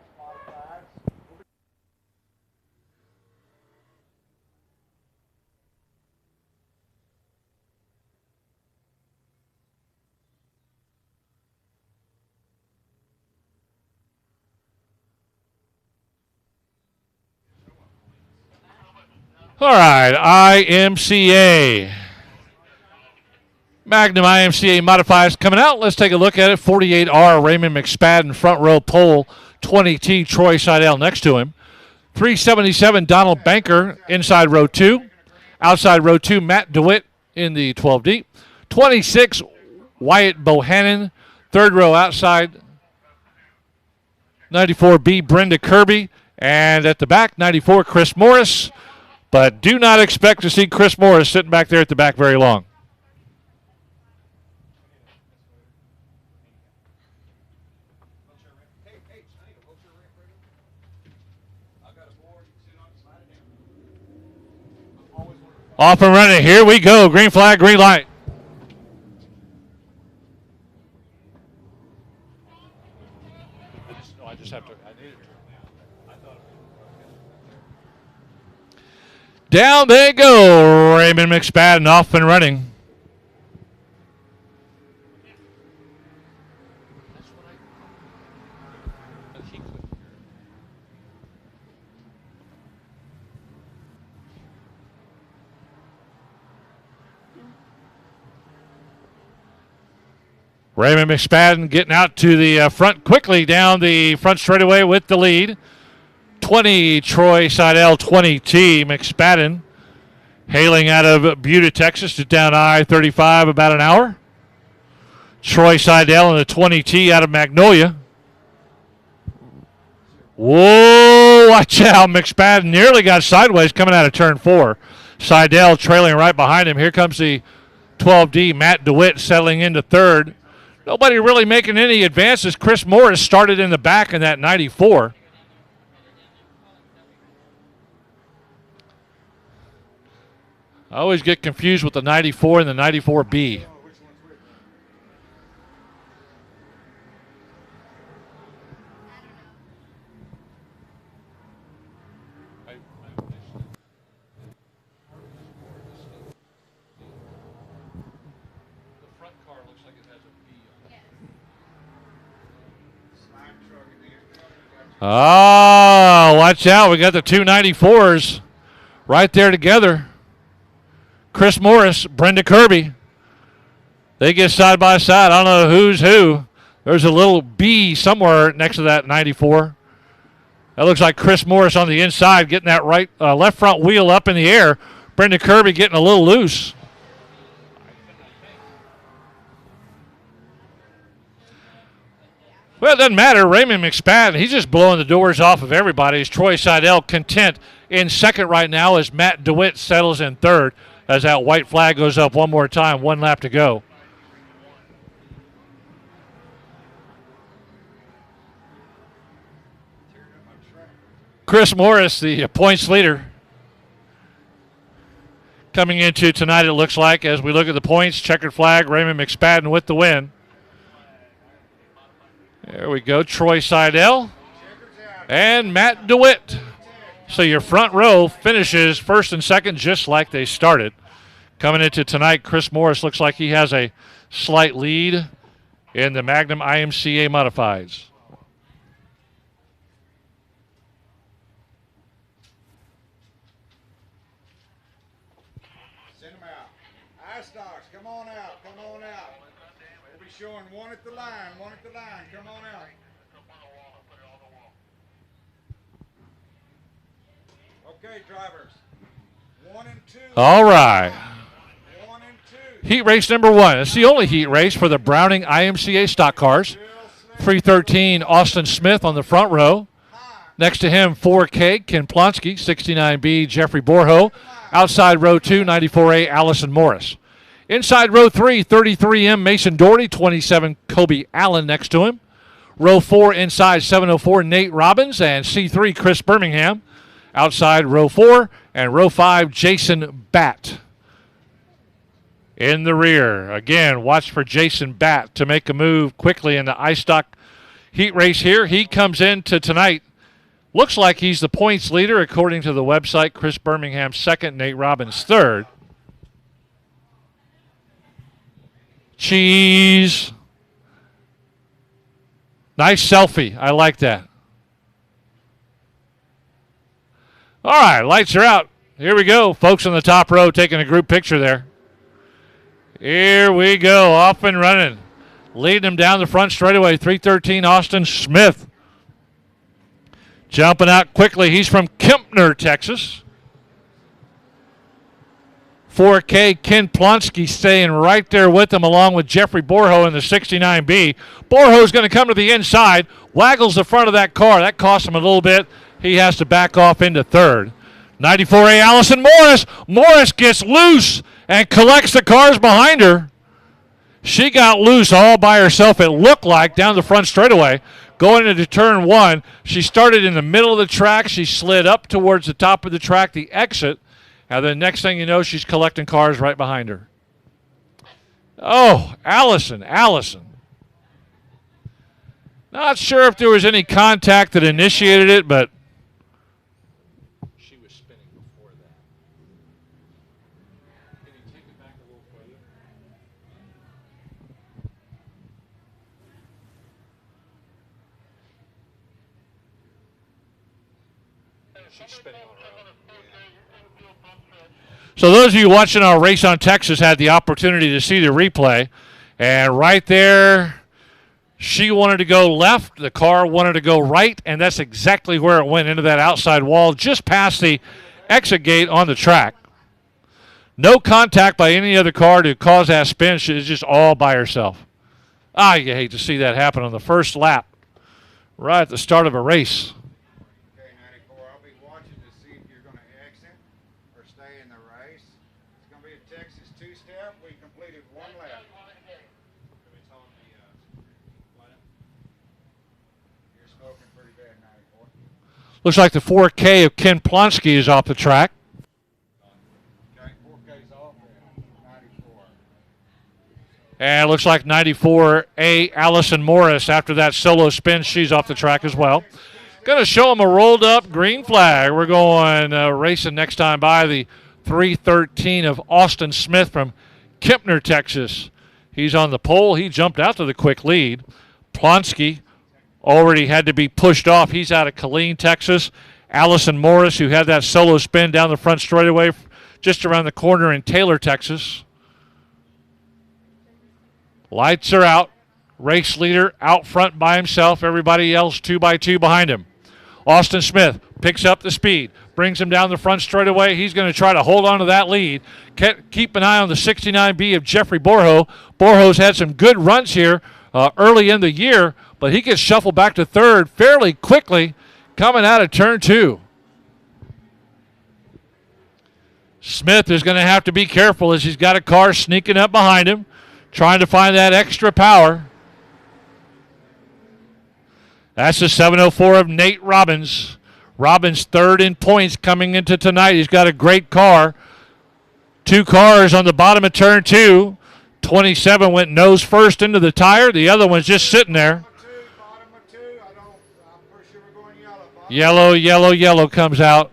All right, IMCA. Magnum IMCA modifiers coming out. Let's take a look at it. 48R, Raymond McSpadden, front row pole. 20T, Troy Seidel next to him. 377, Donald Banker, inside row 2. Outside row 2, Matt DeWitt in the 12D. 26, Wyatt Bohannon, third row outside. 94B, Brenda Kirby. And at the back, 94, Chris Morris. But do not expect to see Chris Morris sitting back there at the back very long. Off and running. Here we go. Green flag, green light. I just have to. I need it. Down they go. Raymond McSpadden off and running. Raymond McSpadden getting out to the front quickly down the front straightaway with the lead. 20, Troy Seidel, 20T, McSpadden. Hailing out of Buda, Texas to down I-35 about an hour. Troy Seidel in the 20T out of Magnolia. Whoa, watch out. McSpadden nearly got sideways coming out of turn 4. Seidel trailing right behind him. Here comes the 12D, Matt DeWitt settling into third. Nobody really making any advances. Chris Morris started in the back in that 94. I always get confused with the 94 and the 94B. Oh, watch out. We got the two 94s right there together. Chris Morris, Brenda Kirby. They get side by side. I don't know who's who. There's a little B somewhere next to that 94. That looks like Chris Morris on the inside getting that right left front wheel up in the air. Brenda Kirby getting a little loose. Well, it doesn't matter. Raymond McSpadden, he's just blowing the doors off of everybody. As Troy Seidel content in second right now as Matt DeWitt settles in third as that white flag goes up one more time. 1 lap to go. Chris Morris, the points leader, coming into tonight, it looks like, as we look at the points. Checkered flag, Raymond McSpadden with the win. There we go, Troy Seidel and Matt DeWitt. So your front row finishes first and second just like they started. Coming into tonight, Chris Morris looks like he has a slight lead in the Magnum IMCA Modifieds. Send them out. I-Stocks, come on out, come on out. We'll be showing one at the line, come on out. Okay, drivers. 1 and 2. All right. Heat race number 1. It's the only heat race for the Browning IMCA stock cars. 313, Austin Smith on the front row. Next to him, 4K, Ken Plonsky. 69B, Jeffrey Borho. Outside row 2, 94A, Allison Morris. Inside row 3, 33M, Mason Doherty. 27, Kobe Allen next to him. Row 4, inside 704, Nate Robbins. And C3, Chris Birmingham. Outside row 4 and row 5, Jason Batt. In the rear, again, watch for Jason Batt to make a move quickly in the iStock heat race here. He comes into tonight. Looks like he's the points leader according to the website. Chris Birmingham second, Nate Robbins third. Cheese. Nice selfie. I like that. All right, lights are out. Here we go. Folks on the top row taking a group picture there. Here we go. Off and running. Leading him down the front straightaway. 313 Austin Smith. Jumping out quickly. He's from Kempner, Texas. 4K Ken Plonsky staying right there with him along with Jeffrey Borho in the 69B. Borho's going to come to the inside. Waggles the front of that car. That cost him a little bit. He has to back off into third. 94A Allison Morris. Morris gets loose and collects the cars behind her. She got loose all by herself, it looked like, down the front straightaway. Going into turn one, she started in the middle of the track. She slid up towards the top of the track, the exit. And then next thing you know, she's collecting cars right behind her. Oh, Allison. Not sure if there was any contact that initiated it, but she was spinning before that. Can you take it back a little further? She's spinning on her own. So those of you watching our Race on Texas had the opportunity to see the replay. And right there, she wanted to go left. The car wanted to go right. And that's exactly where it went, into that outside wall, just past the exit gate on the track. No contact by any other car to cause that spin. She was just all by herself. You hate to see that happen on the first lap, right at the start of a race. Looks like the 4K of Ken Plonsky is off the track. And it looks like 94A Allison Morris, after that solo spin, she's off the track as well. Going to show them a rolled up green flag. We're going racing next time by the 313 of Austin Smith from Kempner, Texas. He's on the pole. He jumped out to the quick lead. Plonsky already had to be pushed off. He's out of Killeen, Texas. Allison Morris, who had that solo spin down the front straightaway just around the corner in Taylor, Texas. Lights are out. Race leader out front by himself. Everybody else 2 by 2 behind him. Austin Smith picks up the speed, brings him down the front straightaway. He's going to try to hold on to that lead. Keep an eye on the 69B of Jeffrey Borho. Borho's had some good runs here early in the year, but he gets shuffled back to third fairly quickly coming out of turn two. Smith is going to have to be careful as he's got a car sneaking up behind him, trying to find that extra power. That's the 704 of Nate Robbins. Robbins third in points coming into tonight. He's got a great car. 2 cars on the bottom of turn 2. 27 went nose first into the tire. The other one's just sitting there. Yellow comes out.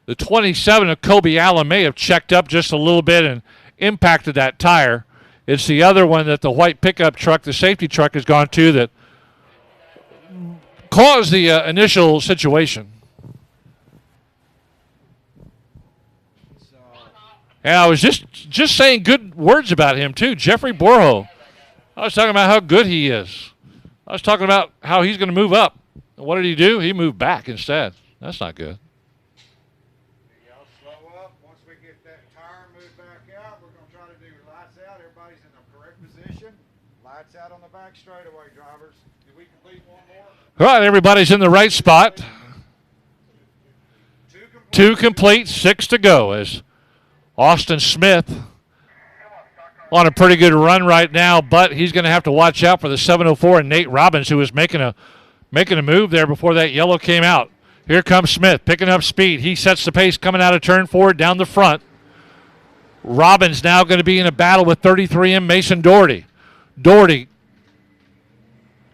The 27 of Kobe Allen may have checked up just a little bit and impacted that tire. It's the other one that the white pickup truck, the safety truck, has gone to that caused the initial situation. And I was just saying good words about him, too. Jeffrey Borho. I was talking about how good he is. I was talking about how he's going to move up. And what did he do? He moved back instead. That's not good. Lights out on the back straightaway, drivers. Did we complete one more? All right, everybody's in the right spot. 2 complete, 6 to go as Austin Smith on a pretty good run right now, but he's going to have to watch out for the 704 and Nate Robbins, who was making a move there before that yellow came out. Here comes Smith picking up speed. He sets the pace coming out of turn 4 down the front. Robbins now going to be in a battle with 33M Mason Doherty. Doherty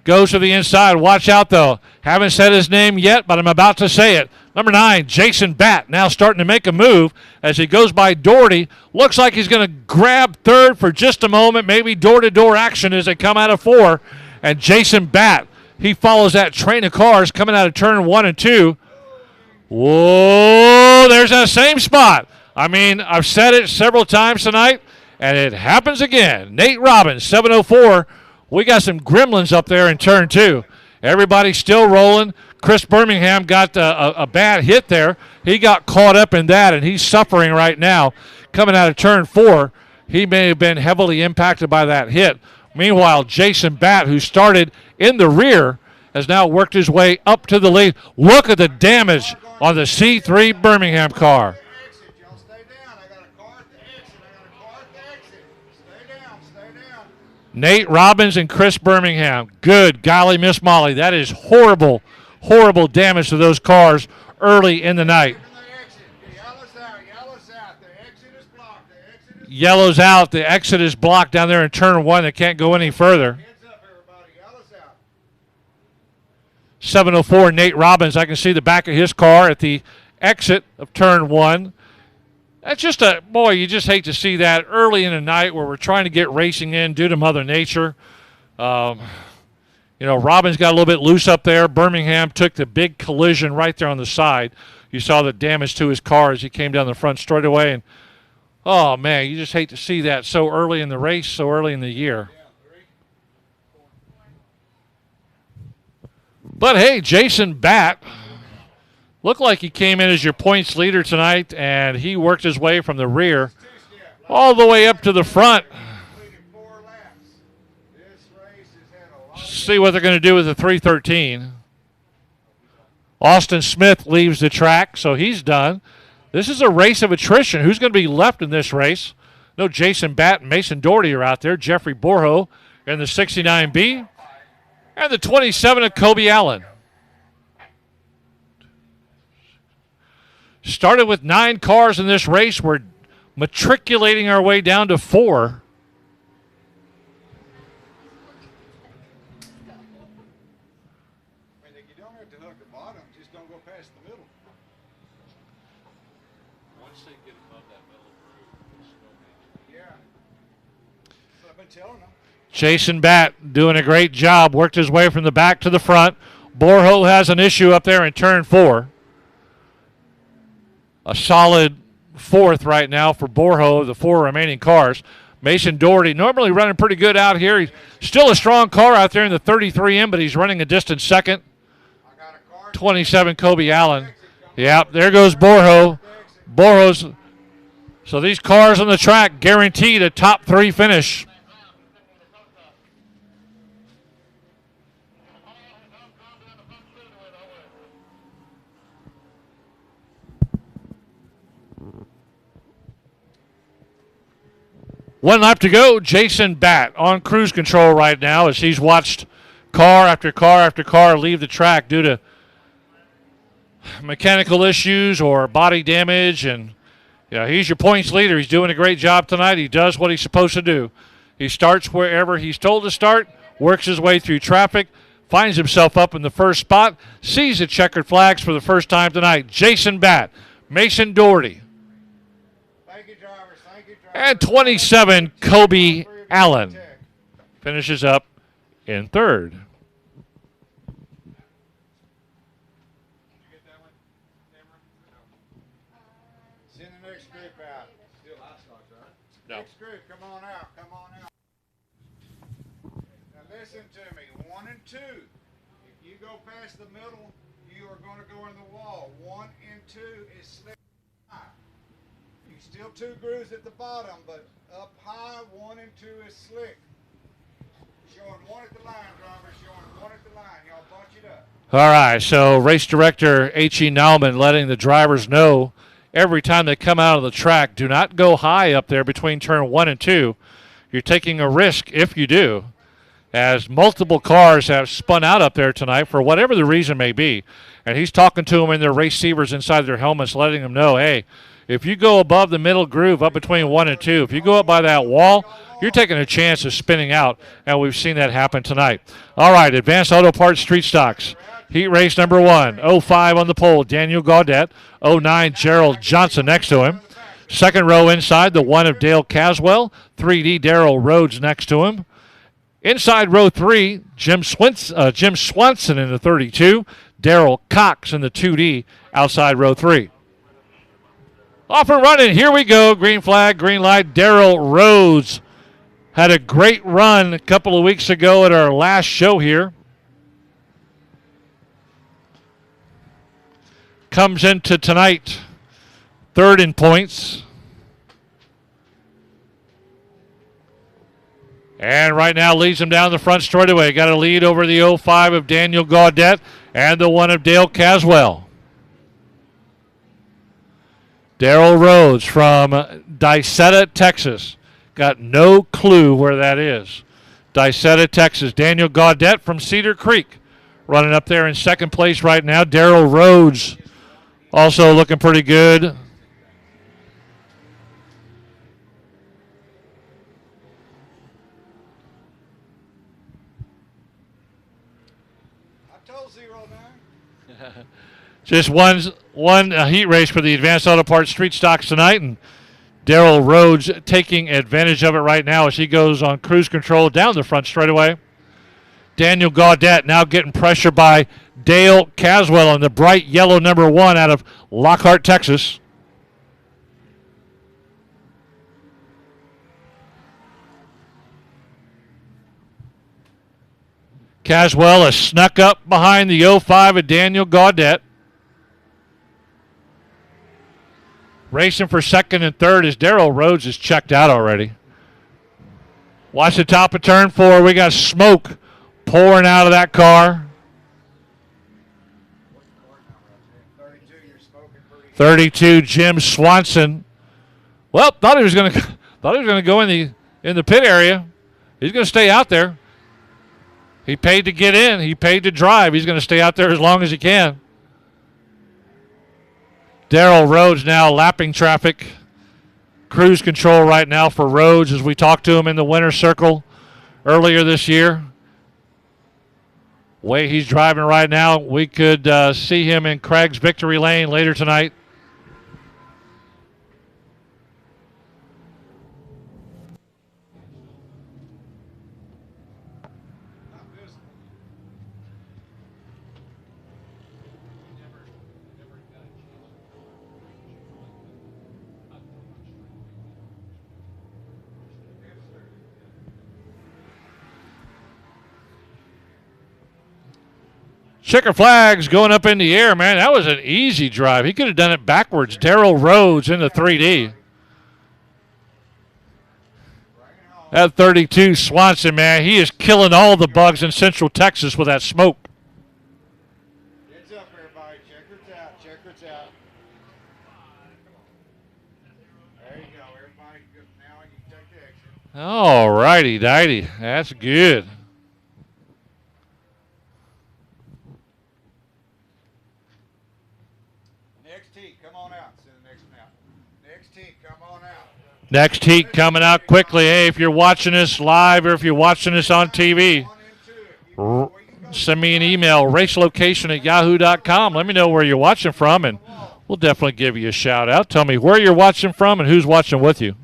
goes to the inside. Watch out, though. Haven't said his name yet, but I'm about to say it. Number 9, Jason Batt, now starting to make a move as he goes by Doherty. Looks like he's going to grab third for just a moment, maybe door-to-door action as they come out of 4. And Jason Batt, he follows that train of cars coming out of turn 1 and 2. Whoa, there's that same spot. I mean, I've said it several times tonight, and it happens again. Nate Robbins, 704. We got some gremlins up there in turn 2. Everybody's still rolling. Chris Birmingham got a bad hit there. He got caught up in that, and he's suffering right now. Coming out of turn 4, he may have been heavily impacted by that hit. Meanwhile, Jason Batt, who started in the rear, has now worked his way up to the lead. Look at the damage on the C3 Birmingham car. Nate Robbins and Chris Birmingham. Good golly, Miss Molly. That is horrible, horrible damage to those cars early in the night. Yellow's out. The exit is blocked down there in turn 1. They can't go any further. 704, Nate Robbins. I can see the back of his car at the exit of turn 1. That's just boy, you just hate to see that early in the night where we're trying to get racing in due to Mother Nature. You know, Robbins got a little bit loose up there. Birmingham took the big collision right there on the side. You saw the damage to his car as he came down the front straightaway. And, oh, man, you just hate to see that so early in the race, so early in the year. But, hey, Jason Batt looked like he came in as your points leader tonight, and he worked his way from the rear all the way up to the front. See what they're going to do with the 313. Austin Smith leaves the track, so he's done. This is a race of attrition. Who's going to be left in this race? No, Jason Batt and Mason Doherty are out there. Jeffrey Borho in the 69B. And the 27 of Kobe Allen. Started with 9 cars in this race. We're matriculating our way down to 4. You don't have to hook the bottom, just don't go past the middle. Once they get above that middle groove, yeah. That's what I've been telling them. Jason Batt doing a great job. Worked his way from the back to the front. Borho has an issue up there in turn 4. A solid 4th right now for Borho of the 4 remaining cars. Mason Doherty normally running pretty good out here. He's still a strong car out there in the 33M, but he's running a distant 2nd. 27 Kobe Allen. Yep, there goes Borho. Borho's. So these cars on the track guaranteed a top 3 finish. One lap to go. Jason Batt on cruise control right now as he's watched car after car after car leave the track due to mechanical issues or body damage. And yeah, he's your points leader. He's doing a great job tonight. He does what he's supposed to do. He starts wherever he's told to start, works his way through traffic, finds himself up in the first spot, sees the checkered flags for the first time tonight. Jason Batt, Mason Doherty. And 27, Kobe Allen finishes up in 3rd. Send the next group out. Still hot stocks, right? No. Next group, come on out, come on out. Now listen to me, 1 and 2. If you go past the middle, you are going to go in the wall. 1 and 2 is slick. Still 2 grooves at the bottom, but up high, 1 and 2 is slick. Showing 1 at the line, drivers. Showing 1 at the line. Y'all bunch it up. All right, so race director H.E. Nauman letting the drivers know every time they come out of the track, do not go high up there between turn 1 and 2. You're taking a risk if you do, as multiple cars have spun out up there tonight for whatever the reason may be. And he's talking to them in their receivers inside their helmets, letting them know, hey, if you go above the middle groove up between 1 and 2, if you go up by that wall, you're taking a chance of spinning out, and we've seen that happen tonight. All right, Advanced Auto Parts Street Stocks. Heat race number 1, 05 on the pole, Daniel Gaudette. 09, Gerald Johnson next to him. Second row inside, the 1 of Dale Caswell. 3D, Darrell Rhodes next to him. Inside row 3, Jim Swanson in the 32. Daryl Cox in the 2D outside row 3. Off and running. Here we go. Green flag, green light. Daryl Rhodes had a great run a couple of weeks ago at our last show here. Comes into tonight third in points. And right now leads him down the front straightaway. Got a lead over the 05 of Daniel Gaudette and the 1 of Dale Caswell. Daryl Rhodes from Dicetta, Texas. Got no clue where that is. Dicetta, Texas. Daniel Gaudette from Cedar Creek running up there in second place right now. Daryl Rhodes also looking pretty good. Just one heat race for the Advanced Auto Parts Street Stocks tonight, and Daryl Rhodes taking advantage of it right now as he goes on cruise control down the front straightaway. Daniel Gaudette now getting pressure by Dale Caswell on the bright yellow number 1 out of Lockhart, Texas. Caswell has snuck up behind the 05 of Daniel Gaudette. Racing for second and third as Daryl Rhodes is checked out already. Watch the top of turn 4. We got smoke pouring out of that car. 32, Jim Swanson. Well, thought he was going to go in the pit area. He's going to stay out there. He paid to get in. He paid to drive. He's going to stay out there as long as he can. Daryl Rhodes now lapping traffic. Cruise control right now for Rhodes as we talked to him in the winner's circle earlier this year. Way he's driving right now, we could see him in Craig's victory lane later tonight. Checker flags going up in the air, man. That was an easy drive. He could have done it backwards. Daryl Rhodes in the 3D. That 32 Swanson, man, he is killing all the bugs in Central Texas with that smoke. Heads up, everybody. Checkers out. Checkers out. There you go. Everybody, now you can take the exit. All righty, dighty. That's good. Next heat coming out quickly. Hey, if you're watching us live or if you're watching us on TV, send me an email, racelocation@yahoo.com. Let me know where you're watching from, and we'll definitely give you a shout out. Tell me where you're watching from and who's watching with you.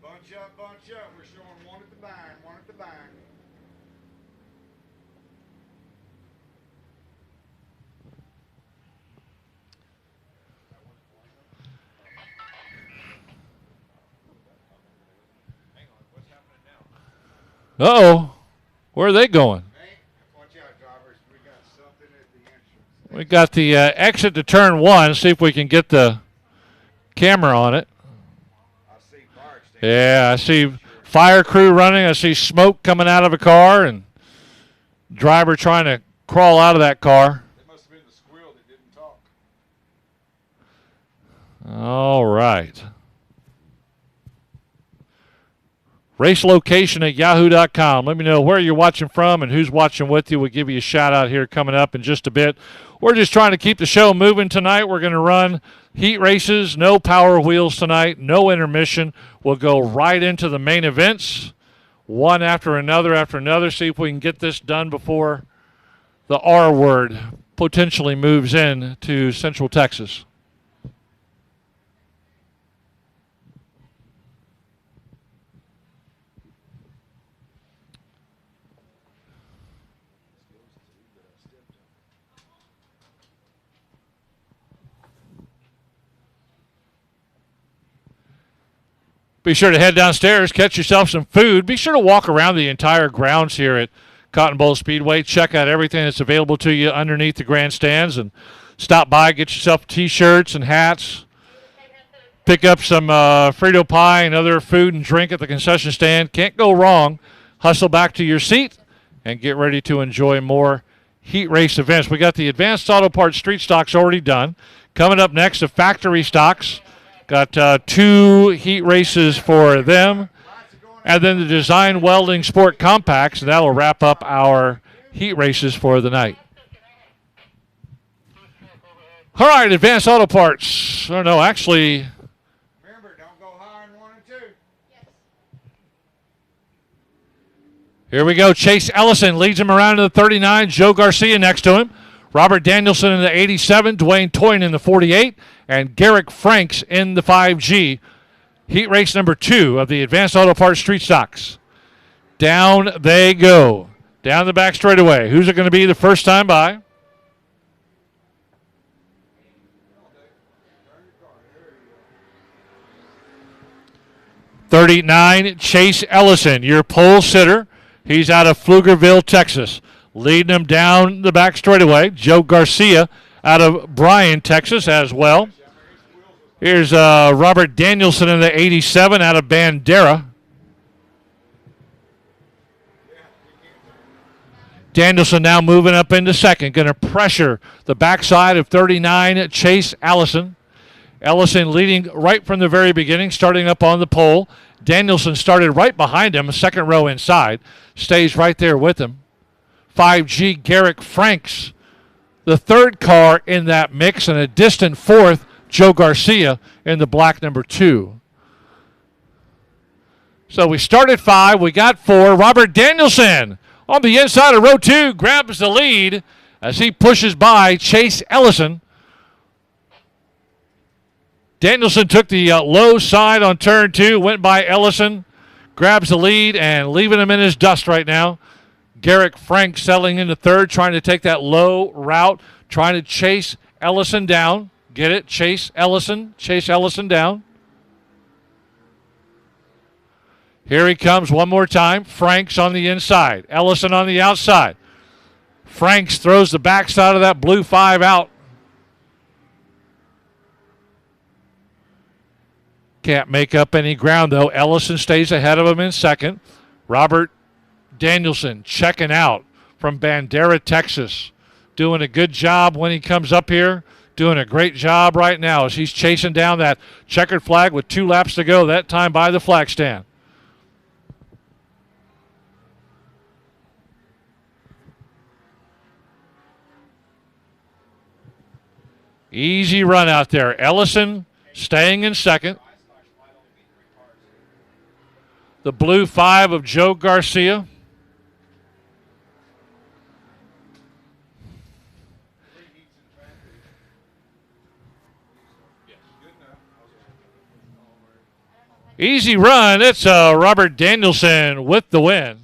Bunch up. We're showing one at the back, one at the back. Uh-oh. Where are they going? We got the exit to turn 1. See if we can get the camera on it. Yeah, I see fire crew running. I see smoke coming out of a car and driver trying to crawl out of that car. Must have been the squirrel that didn't talk. All right. Racelocation@yahoo.com. Let me know where you're watching from and who's watching with you. We'll give you a shout out here coming up in just a bit. We're just trying to keep the show moving tonight. We're going to run heat races, no power wheels tonight, no intermission. We'll go right into the main events, one after another, see if we can get this done before the R word potentially moves in to Central Texas. Be sure to head downstairs, catch yourself some food. Be sure to walk around the entire grounds here at Cotton Bowl Speedway. Check out everything that's available to you underneath the grandstands and stop by, get yourself T-shirts and hats. Pick up some Frito pie and other food and drink at the concession stand. Can't go wrong. Hustle back to your seat and get ready to enjoy more heat race events. We got the Advanced Auto Parts Street Stocks already done. Coming up next, the Factory Stocks. Got 2 heat races for them. And then the Design Welding Sport Compacts, and that'll wrap up our heat races for the night. All right, Advanced Auto Parts. Oh, no, actually... Here we go. Chase Ellison leads him around in the 39. Joe Garcia next to him. Robert Danielson in the 87. Dwayne Toyin in the 48. And Garrick Franks in the 5G. Heat race number 2 of the Advanced Auto Parts Street Stocks. Down they go. Down the back straightaway. Who's it going to be the first time by? '39, Chase Ellison, your pole sitter. He's out of Pflugerville, Texas. Leading him down the back straightaway. Joe Garcia out of Bryan, Texas as well. Here's Robert Danielson in the 87 out of Bandera. Danielson now moving up into second. Going to pressure the backside of 39, Chase Ellison. Ellison leading right from the very beginning, starting up on the pole. Danielson started right behind him, second row inside. Stays right there with him. 5G Garrick Franks, the third car in that mix, and a distant fourth, Joe Garcia in the black number 2. So we started 5, we got 4. Robert Danielson on the inside of row 2 grabs the lead as he pushes by Chase Ellison. Danielson took the low side on turn 2, went by Ellison, grabs the lead, and leaving him in his dust right now. Garrick Frank settling into third, trying to take that low route, trying to chase Ellison down. Get it? Chase Ellison down. Here he comes one more time. Franks on the inside, Ellison on the outside. Franks throws the backside of that blue 5 out. Can't make up any ground, though. Ellison stays ahead of him in second. Robert Danielson checking out from Bandera, Texas. Doing a good job when he comes up here. Doing a great job right now as he's chasing down that checkered flag with 2 laps to go, that time by the flag stand. Easy run out there. Ellison staying in second. The blue 5 of Joe Garcia. Easy run. It's Robert Danielson with the win.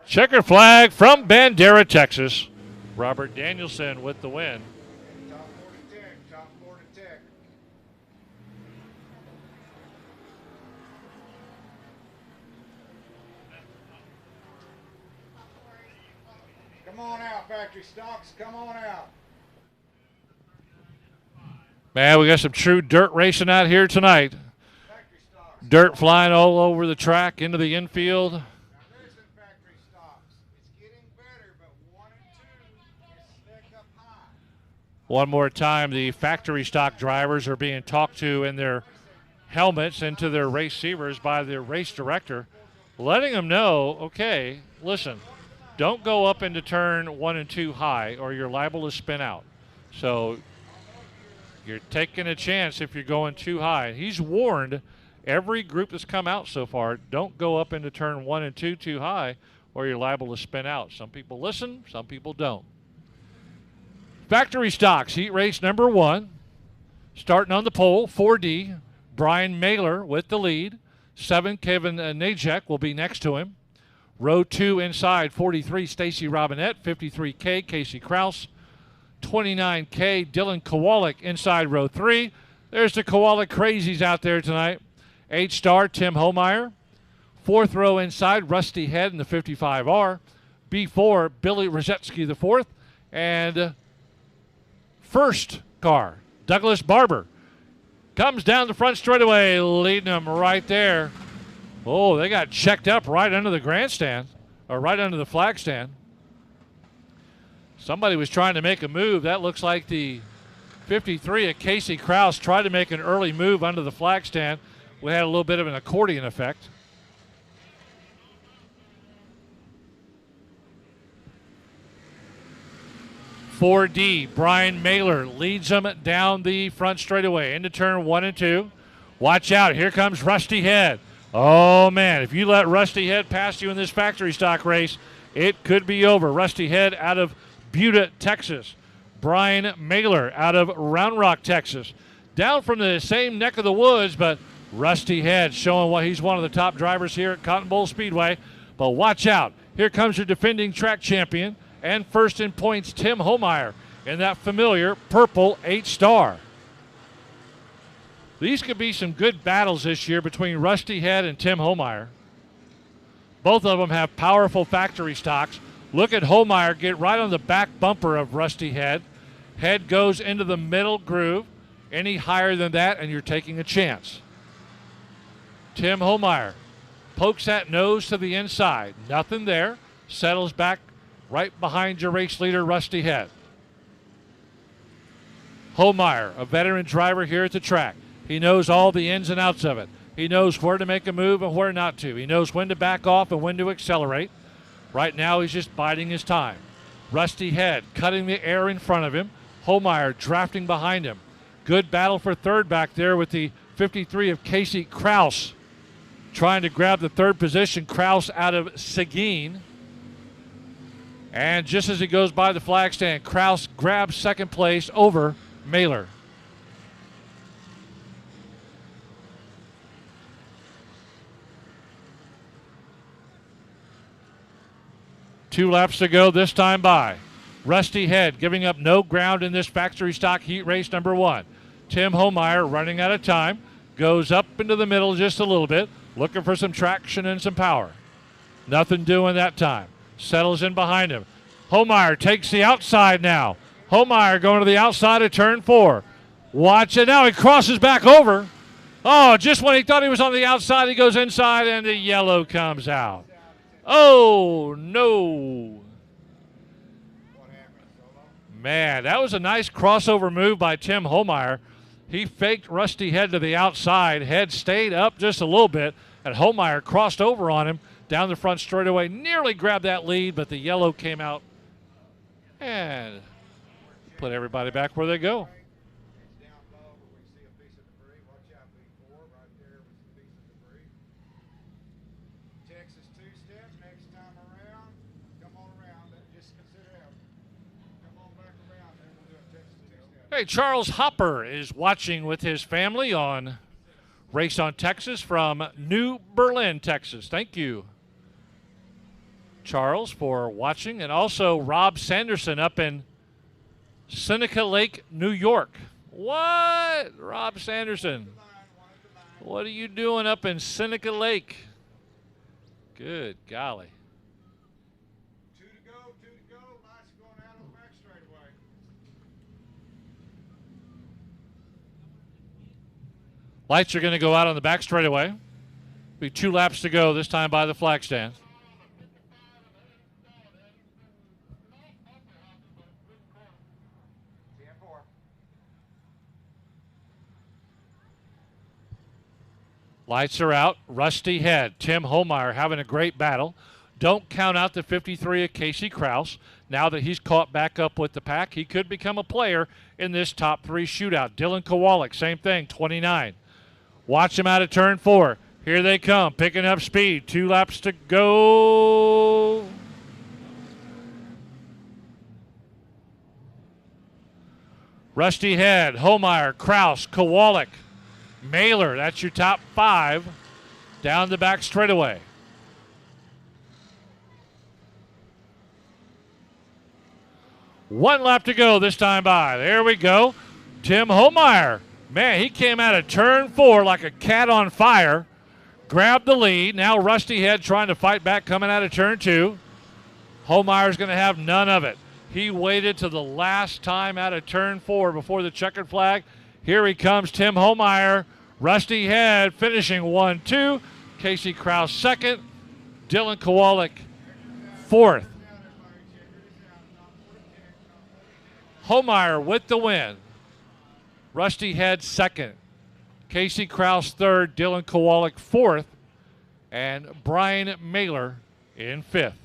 Checker flag from Bandera, Texas. Robert Danielson with the win. Come on out, Factory Stocks. Come on out. Man, we got some true dirt racing out here tonight. Dirt flying all over the track into the infield. One more time, the factory stock drivers are being talked to in their helmets into their race receivers by the race director, letting them know, okay, listen, don't go up into turn 1 and 2 high or you're liable to spin out. So you're taking a chance if you're going too high. He's warned every group that's come out so far, don't go up into turn 1 and 2 too high or you're liable to spin out. Some people listen, some people don't. Factory stocks, heat race number 1. Starting on the pole, 4D, Brian Mailer with the lead. 7, Kevin Najek will be next to him. Row 2 inside, 43, Stacy Robinette. 53K, Casey Kraus. 29K, Dylan Kowalik inside row 3. There's the Koala Crazies out there tonight. 8-star Tim Homeyer. 4th row inside, Rusty Head in the 55R. B4, Billy Rozetsky the 4th. And first car, Douglas Barber. Comes down the front straightaway, leading them right there. Oh, they got checked up right under the grandstand, or right under the flag stand. Somebody was trying to make a move. That looks like the 53 of Casey Kraus tried to make an early move under the flag stand. We had a little bit of an accordion effect. .4D, Brian Mailer leads them down the front straightaway into turn 1 and 2. Watch out, here comes Rusty Head. Oh man, if you let Rusty Head pass you in this factory stock race, it could be over. Rusty Head out of Buda, Texas. Brian Mailer out of Round Rock, Texas. Down from the same neck of the woods, but Rusty Head showing why he's one of the top drivers here at Cotton Bowl Speedway. But watch out, here comes your defending track champion and first in points, Tim Homeyer, in that familiar purple 8-star. These could be some good battles this year between Rusty Head and Tim Homeyer. Both of them have powerful factory stocks. Look at Homeyer get right on the back bumper of Rusty Head. Head goes into the middle groove. Any higher than that, and you're taking a chance. Tim Homeyer pokes that nose to the inside. Nothing there. Settles back right behind your race leader, Rusty Head. Homeyer, a veteran driver here at the track. He knows all the ins and outs of it. He knows where to make a move and where not to. He knows when to back off and when to accelerate. Right now, he's just biding his time. Rusty Head cutting the air in front of him. Homeyer drafting behind him. Good battle for third back there with the 53 of Casey Kraus trying to grab the third position. Kraus out of Seguin. And just as he goes by the flag stand, Kraus grabs second place over Mailer. Two laps to go this time by. Rusty Head giving up no ground in this factory stock heat race number 1. Tim Homeyer running out of time. Goes up into the middle just a little bit, looking for some traction and some power. Nothing doing that time. Settles in behind him. Homeyer takes the outside now. Homeyer going to the outside of turn 4. Watch it now. He crosses back over. Oh, just when he thought he was on the outside, he goes inside and the yellow comes out. Oh, no. Man, that was a nice crossover move by Tim Homeyer. He faked Rusty Head to the outside. Head stayed up just a little bit, and Homeyer crossed over on him down the front straightaway. Nearly grabbed that lead, but the yellow came out and put everybody back where they go. Hey, Charles Hopper is watching with his family on Race on Texas from New Berlin, Texas. Thank you, Charles, for watching. And also Rob Sanderson up in Seneca Lake, New York. What? Rob Sanderson. What are you doing up in Seneca Lake? Good golly. Lights are going to go out on the back straightaway. Be 2 laps to go, this time by the flag stand. Lights are out. Rusty Head. Tim Homeyer having a great battle. Don't count out the 53 of Casey Kraus. Now that he's caught back up with the pack, he could become a player in this top 3 shootout. Dylan Kowalik, same thing, 29. Watch him out of turn 4. Here they come, picking up speed. 2 laps to go. Rusty Head, Homeyer, Kraus, Kowalik, Mailer. That's your top 5 down the back straightaway. One lap to go this time by. There we go. Tim Homeyer Man, he came out of turn 4 like a cat on fire, grabbed the lead. Now Rusty Head trying to fight back coming out of turn 2. Holmeyer's going to have none of it. He waited to the last time out of turn 4 before the checkered flag. Here he comes, Tim Holmeyer. Rusty Head finishing 1-2. Casey Kraus second. Dylan Kowalik fourth. Holmeyer with the win. Rusty Head second. Casey Kraus third. Dylan Kowalik fourth. And Brian Mailer in fifth.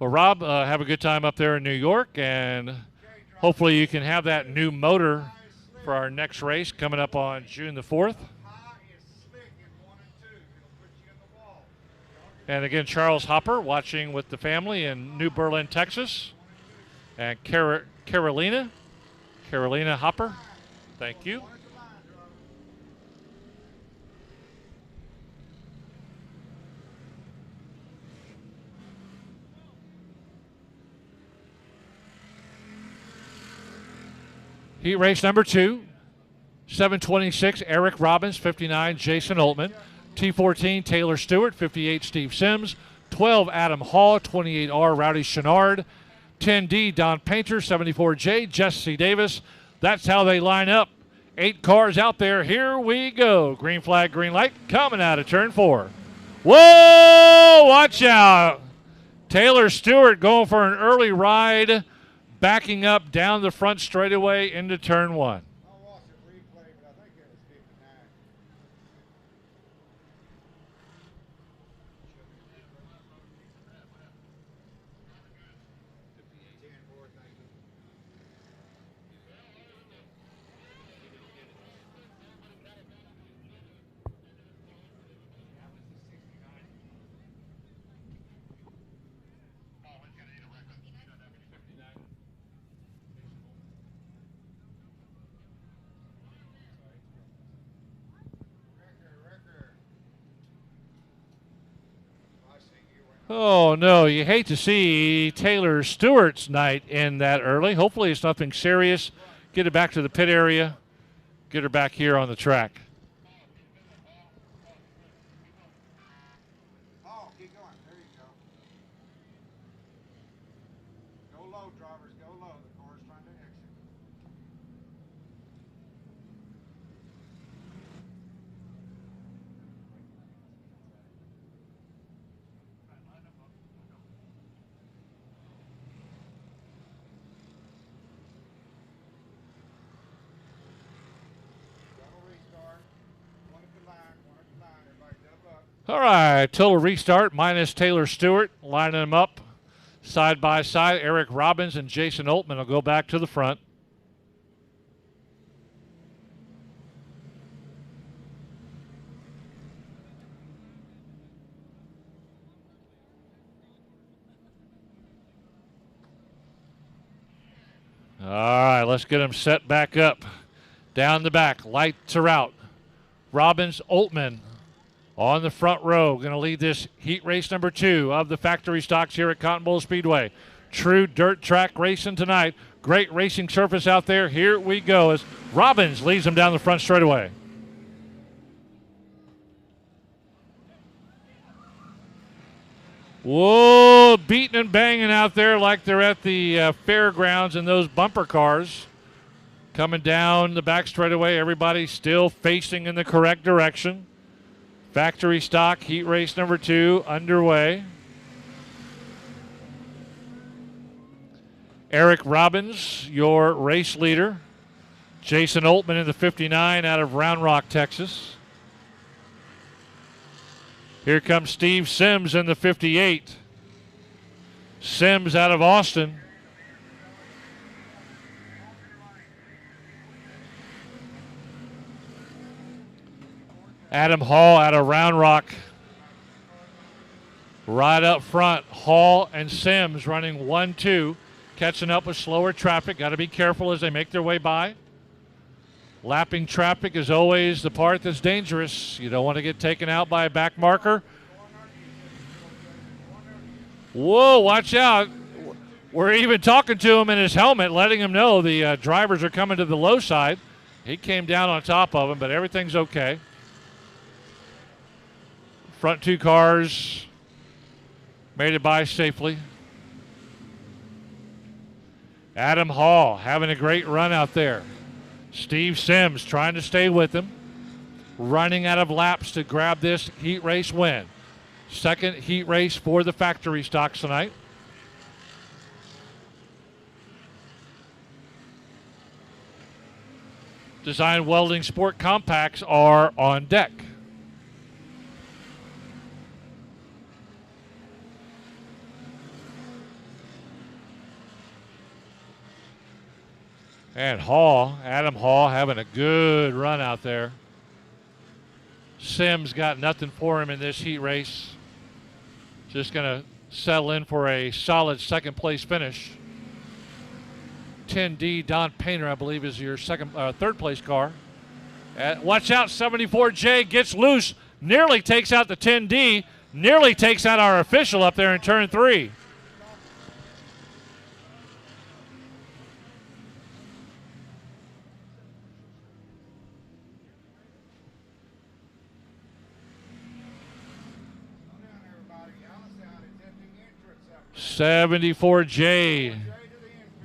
Well, Rob, have a good time up there in New York, and hopefully you can have that new motor for our next race coming up on June the 4th. And again, Charles Hopper watching with the family in New Berlin, Texas. And Carolina Hopper, thank you. Heat race number 2, 726, Eric Robbins, 59, Jason Altman. T14, Taylor Stewart, 58, Steve Sims. 12, Adam Hall, 28R, Rowdy Chenard. 10D, Don Painter, 74J, Jesse Davis. That's how they line up. 8 cars out there. Here we go. Green flag, green light, coming out of turn 4. Whoa, watch out. Taylor Stewart going for an early ride, backing up down the front straightaway into turn 1. Oh, no, you hate to see Taylor Stewart's night end that early. Hopefully it's nothing serious. Get her back to the pit area. Get her back here on the track. Oh, keep going. There you go. Go low, drivers. Go low. The car's trying to exit. All right, total restart minus Taylor Stewart, lining them up side by side. Eric Robbins and Jason Altman will go back to the front. All right, let's get them set back up. Down the back, lights are out. Robbins, Altman on the front row, going to lead this heat race number 2 of the factory stocks here at Cotton Bowl Speedway. True dirt track racing tonight. Great racing surface out there. Here we go as Robbins leads them down the front straightaway. Whoa, beating and banging out there like they're at the fairgrounds in those bumper cars. Coming down the back straightaway, everybody still facing in the correct direction. Factory stock heat race number 2 underway. Eric Robbins, your race leader. Jason Altman in the 59 out of Round Rock, Texas. Here comes Steve Sims in the 58. Sims out of Austin. Adam Hall out of Round Rock. Right up front, Hall and Sims running 1-2, catching up with slower traffic. Got to be careful as they make their way by. Lapping traffic is always the part that's dangerous. You don't want to get taken out by a back marker. Whoa, watch out. We're even talking to him in his helmet, letting him know the drivers are coming to the low side. He came down on top of him, but everything's okay. Front two cars made it by safely. Adam Hall having a great run out there. Steve Sims trying to stay with him. Running out of laps to grab this heat race win. Second heat race for the factory stocks tonight. Design Welding Sport Compacts are on deck. And Hall, Adam Hall, having a good run out there. Sims got nothing for him in this heat race. Just going to settle in for a solid second place finish. 10D Don Painter, I believe, is your third place car. Watch out, 74J gets loose, nearly takes out the 10D, nearly takes out our official up there in turn 3. '74J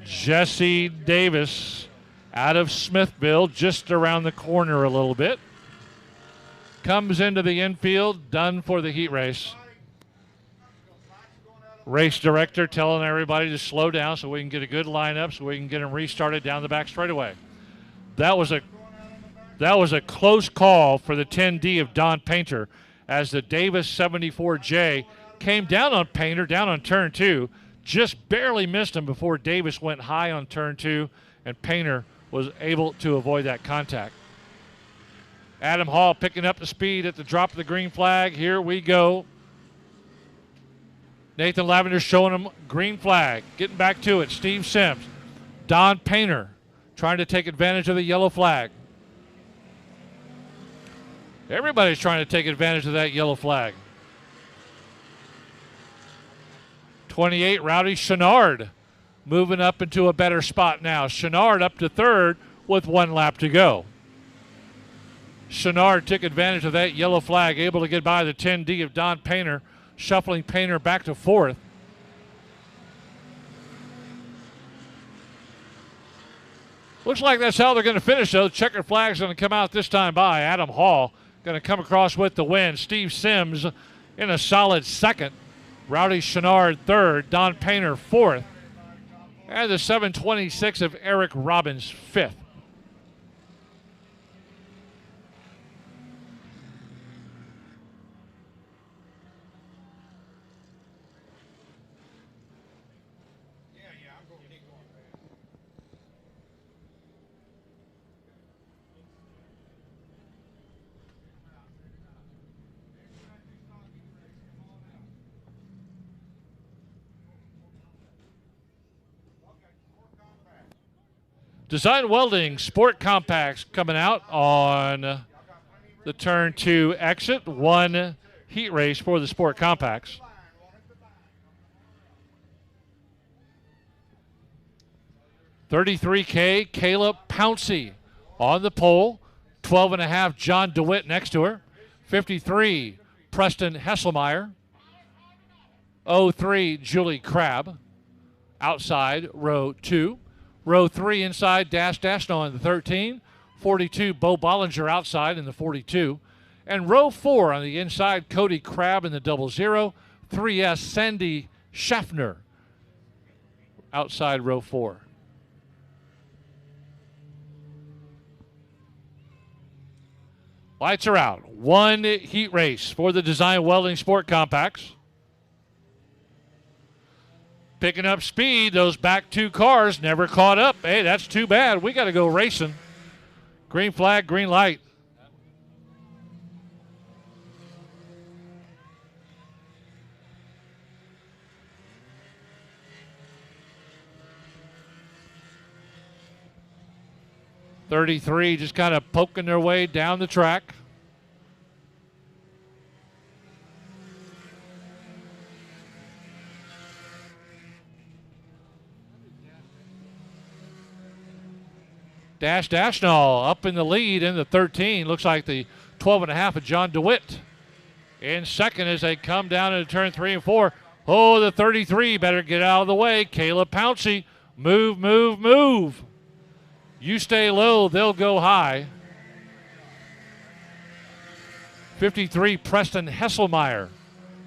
Jesse Davis out of Smithville, just around the corner a little bit. Comes into the infield, done for the heat race. Race director telling everybody to slow down so we can get a good lineup, so we can get them restarted down the back straightaway. That was a close call for the 10D of Don Painter, as the Davis 74J came down on Painter, down on turn 2, just barely missed him before Davis went high on turn 2, and Painter was able to avoid that contact. Adam Hall picking up the speed at the drop of the green flag. Here we go. Nathan Lavender showing him green flag. Getting back to it. Steve Sims. Don Painter trying to take advantage of the yellow flag. Everybody's trying to take advantage of that yellow flag. 28, Rowdy Chenard moving up into a better spot now. Chenard up to third with 1 lap to go. Chenard took advantage of that yellow flag, able to get by the 10D of Don Painter, shuffling Painter back to 4th. Looks like that's how they're going to finish, though. Checkered flag's going to come out this time by Adam Hall. Going to come across with the win. Steve Sims in a solid second. Rowdy Chenard third. Don Painter 4th. And the 726 of Eric Robbins 5th. Design Welding Sport Compacts coming out on the turn 2 exit. 1 heat race for the Sport Compacts. $33K, Caleb Pouncey on the pole. 12.5, John DeWitt next to her. 53, Preston Hesselmeyer. 03, Julie Crabb. Outside, row 2. Row 3 inside, Dash Dashno in the 13. 42, Bo Bollinger outside in the 42. And row 4 on the inside, Cody Crabb in the 00. 3S, Sandy Schaffner outside row 4. Lights are out. 1 heat race for the Design Welding Sport Compacts. Picking up speed, those back 2 cars never caught up. Hey, that's too bad. We got to go racing. Green flag, green light. 33 just kind of poking their way down the track. Dash Dashnall up in the lead in the 13. Looks like the 12.5 of John DeWitt. In second as they come down into turn 3 and 4. Oh, the 33 better get out of the way. Caleb Pouncey, move, move, move. You stay low, they'll go high. 53, Preston Hesselmeyer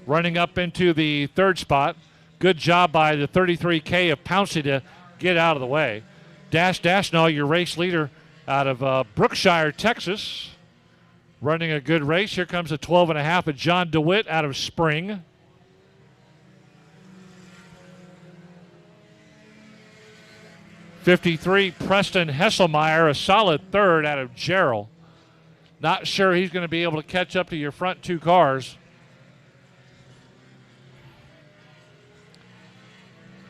running up into the third spot. Good job by the 33K of Pouncey to get out of the way. Dash Dashnall, your race leader out of Brookshire, Texas, running a good race. Here comes the 12.5 of John DeWitt out of Spring. '53, Preston Hesselmeyer, a solid third out of Gerald. Not sure he's going to be able to catch up to your front two cars.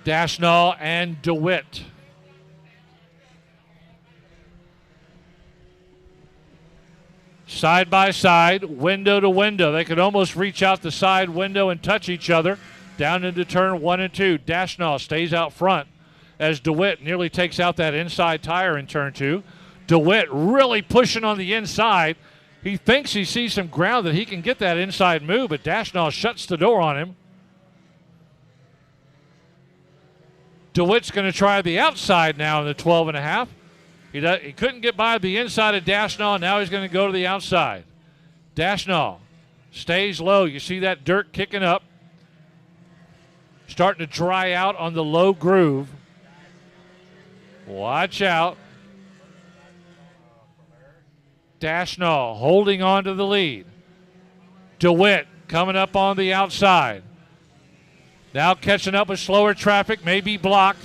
Dashnall and DeWitt. Side by side, window to window. They could almost reach out the side window and touch each other. Down into turn 1 and 2. Dashnall stays out front as DeWitt nearly takes out that inside tire in turn 2. DeWitt really pushing on the inside. He thinks he sees some ground that he can get that inside move, but Dashnall shuts the door on him. DeWitt's going to try the outside now in the 12.5. He couldn't get by the inside of Dashnall. Now he's going to go to the outside. Dashnall stays low. You see that dirt kicking up. Starting to dry out on the low groove. Watch out. Dashnall holding on to the lead. DeWitt coming up on the outside. Now catching up with slower traffic, may be blocked.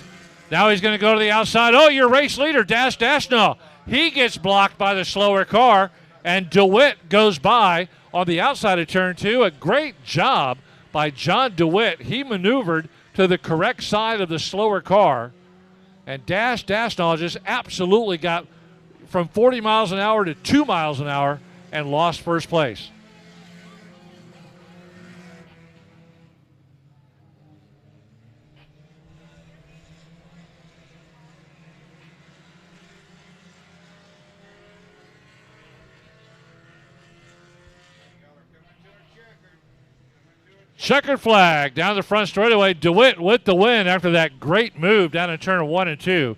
Now he's going to go to the outside. Oh, your race leader, Dash Dashnall. He gets blocked by the slower car, and DeWitt goes by on the outside of turn 2. A great job by John DeWitt. He maneuvered to the correct side of the slower car, and Dash Dashnall just absolutely got from 40 miles an hour to 2 miles an hour and lost first place. Checkered flag down the front straightaway. DeWitt with the win after that great move down in turn 1 and 2.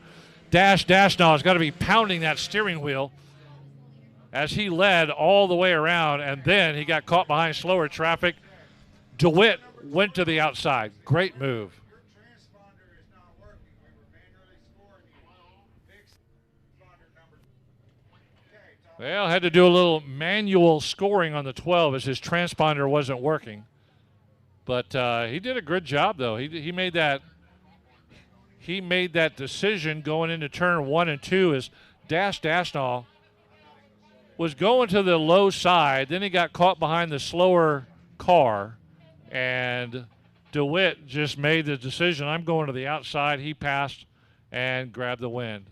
Dash Dashnall has got to be pounding that steering wheel as he led all the way around, and then he got caught behind slower traffic. DeWitt went to the outside. Great move. Well, had to do a little manual scoring on the 12 as his transponder wasn't working. But he did a good job, though. He made that decision going into turn 1 and 2 as Dash Dashnall was going to the low side. Then he got caught behind the slower car, and DeWitt just made the decision. I'm going to the outside. He passed and grabbed the win.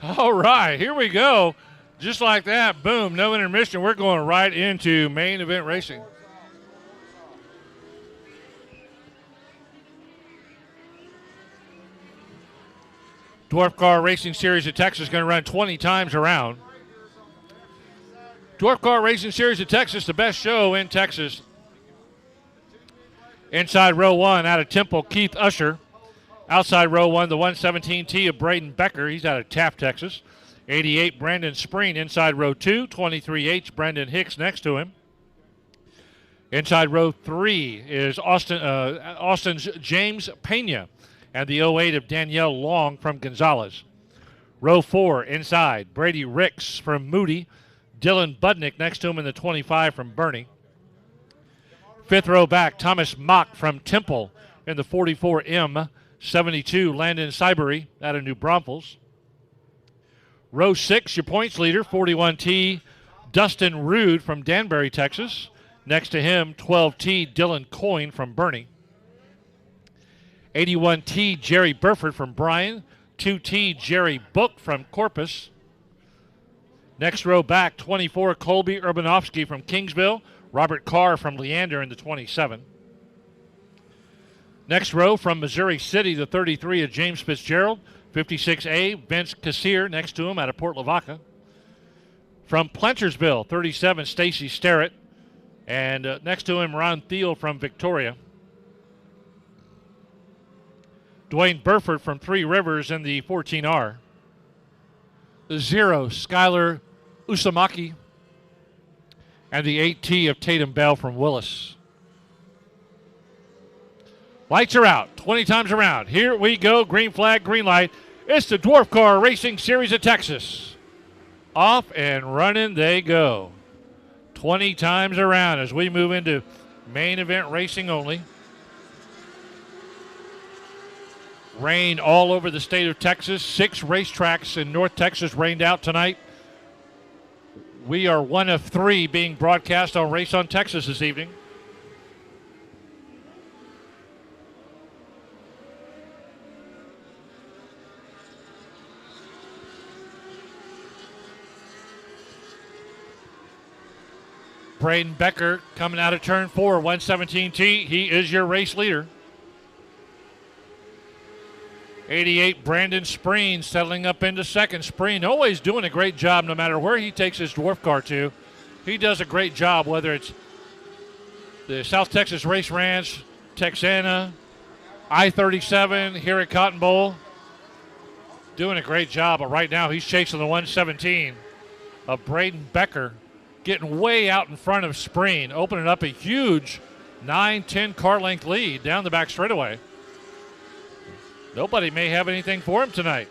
All right, here we go. Just like that, boom, no intermission. We're going right into main event racing. Dwarf Car Racing Series of Texas is going to run 20 times around. Dwarf Car Racing Series of Texas, the best show in Texas. Inside row 1 out of Temple, Keith Usher. Outside row 1, the 117T of Braden Becker. He's out of Taft, Texas. 88, Brandon Spreen. Inside row 2, 23H, Brendan Hicks next to him. Inside row 3 is Austin's James Pena and the 08 of Danielle Long from Gonzales. Row 4 inside, Brady Ricks from Moody. Dylan Budnick next to him in the 25 from Bernie. Fifth row back, Thomas Mock from Temple in the 44M. 72, Landon Cybery out of New Braunfels. Row 6, your points leader, 41T, Dustin Rude from Danbury, Texas. Next to him, 12T, Dylan Coyne from Bernie. 81T, Jerry Burford from Bryan. 2T, Jerry Book from Corpus. Next row back, 24, Colby Urbanovsky from Kingsville. Robert Carr from Leander in the 27. Next row from Missouri City, the 33 of James Fitzgerald. 56A, Vince Cassier next to him out of Port Lavaca. From Plantersville, 37, Stacy Sterrett. And next to him, Ron Thiel from Victoria. Dwayne Burford from Three Rivers in the 14R. The 0, Skylar Usamaki. And the 8T of Tatum Bell from Willis. Lights are out, 20 times around. Here we go, green flag, green light. It's the Dwarf Car Racing Series of Texas. Off and running they go. 20 times around as we move into main event racing only. Rain all over the state of Texas. 6 racetracks in North Texas rained out tonight. We are one of 3 being broadcast on Race on Texas this evening. Braden Becker coming out of turn 4, 117T. He is your race leader. 88, Brandon Spreen settling up into second. Spreen always doing a great job no matter where he takes his dwarf car to. He does a great job, whether it's the South Texas Race Ranch, Texana, I-37 here at Cotton Bowl. Doing a great job, but right now he's chasing the 117 of Braden Becker. Getting way out in front of Spreen, opening up a huge 9-10 car length lead down the back straightaway. Nobody may have anything for him tonight.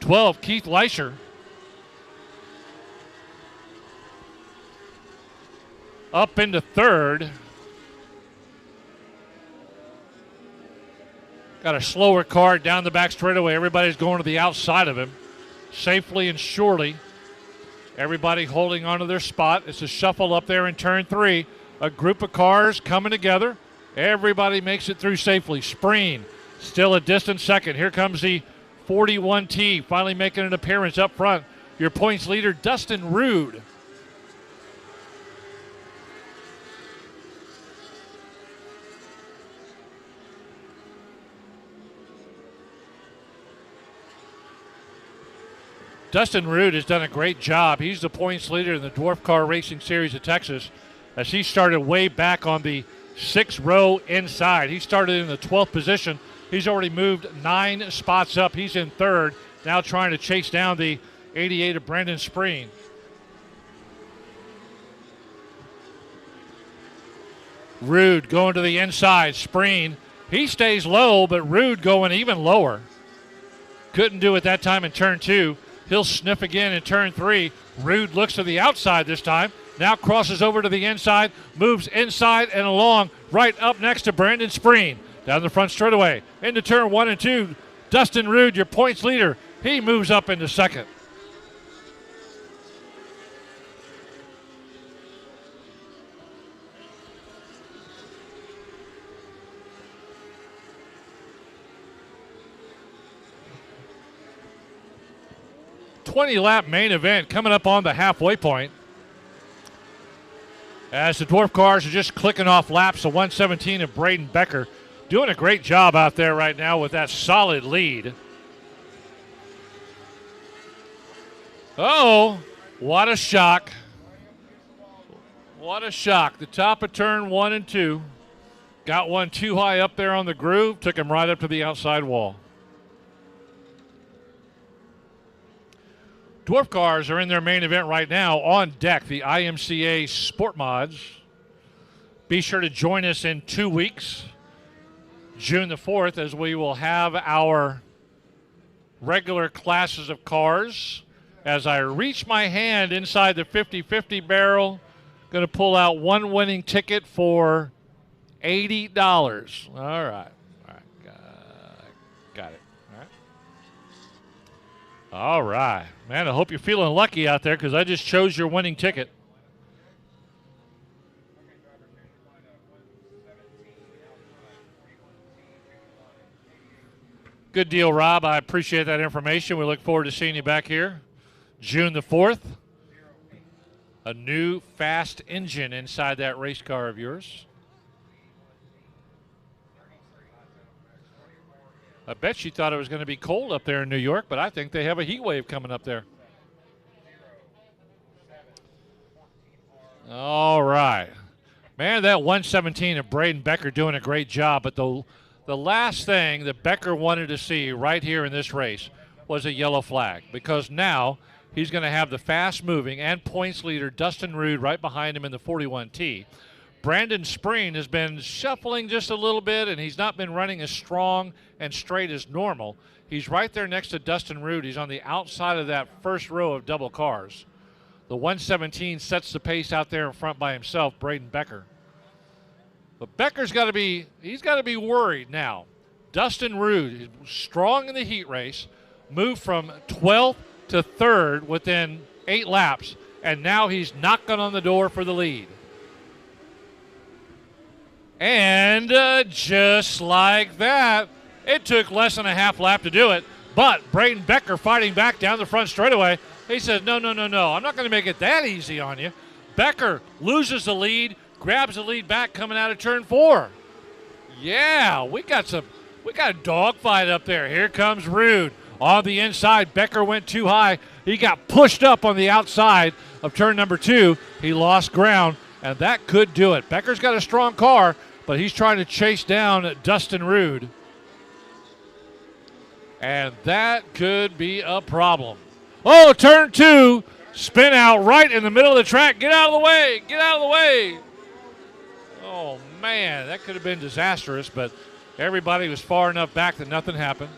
12, Keith Leischer. Up into third. Got a slower car down the back straightaway. Everybody's going to the outside of him. Safely and surely. Everybody holding onto their spot. It's a shuffle up there in turn 3. A group of cars coming together. Everybody makes it through safely. Spreen still a distant second. Here comes the 41T finally making an appearance up front. Your points leader, Dustin Rude. Dustin Rude has done a great job. He's the points leader in the Dwarf Car Racing Series of Texas as he started way back on the 6th row inside. He started in the 12th position. He's already moved 9 spots up. He's in third, now trying to chase down the 88 of Brandon Spreen. Rude going to the inside. Spreen, he stays low, but Rude going even lower. Couldn't do it that time in turn 2. He'll sniff again in turn 3. Rude looks to the outside this time. Now crosses over to the inside, moves inside and along, right up next to Brandon Spreen. Down the front straightaway, into turn 1 and 2. Dustin Rude, your points leader. He moves up into second. 20-lap main event coming up on the halfway point. As the dwarf cars are just clicking off laps, the 117 of Braden Becker doing a great job out there right now with that solid lead. Oh, what a shock. What a shock. The top of turn 1 and 2. Got one too high up there on the groove, took him right up to the outside wall. Dwarf cars are in their main event right now. On deck, the IMCA Sport Mods. Be sure to join us in 2 weeks, June the 4th, as we will have our regular classes of cars. As I reach my hand inside the 50-50 barrel, going to pull out one winning ticket for $80. All right. Got it. All right. Man, I hope you're feeling lucky out there because I just chose your winning ticket. Good deal, Rob. I appreciate that information. We look forward to seeing you back here June the 4th. A new fast engine inside that race car of yours. I bet you thought it was going to be cold up there in New York, but I think they have a heat wave coming up there. All right. Man, that 117 of Braden Becker doing a great job, but the last thing that Becker wanted to see right here in this race was a yellow flag, because now he's going to have the fast-moving and points leader Dustin Rude right behind him in the 41T. Brandon Spreen has been shuffling just a little bit, and he's not been running as strong and straight as normal. He's right there next to Dustin Rude. He's on the outside of that first row of double cars. The 117 sets the pace out there in front by himself, Braden Becker. But Becker's got to be worried now. Dustin Rude, strong in the heat race, moved from 12th to 3rd within 8 laps, and now he's knocking on the door for the lead. And just like that, it took less than a half lap to do it. But Braden Becker fighting back down the front straightaway. He says, no. I'm not going to make it that easy on you. Becker loses the lead, grabs the lead back coming out of turn 4. Yeah, we got a dogfight up there. Here comes Rude. On the inside, Becker went too high. He got pushed up on the outside of turn number 2. He lost ground, and that could do it. Becker's got a strong car, but he's trying to chase down Dustin Rude. And that could be a problem. Oh, turn 2, spin out right in the middle of the track. Get out of the way. Get out of the way. Oh, man, that could have been disastrous, but everybody was far enough back that nothing happened.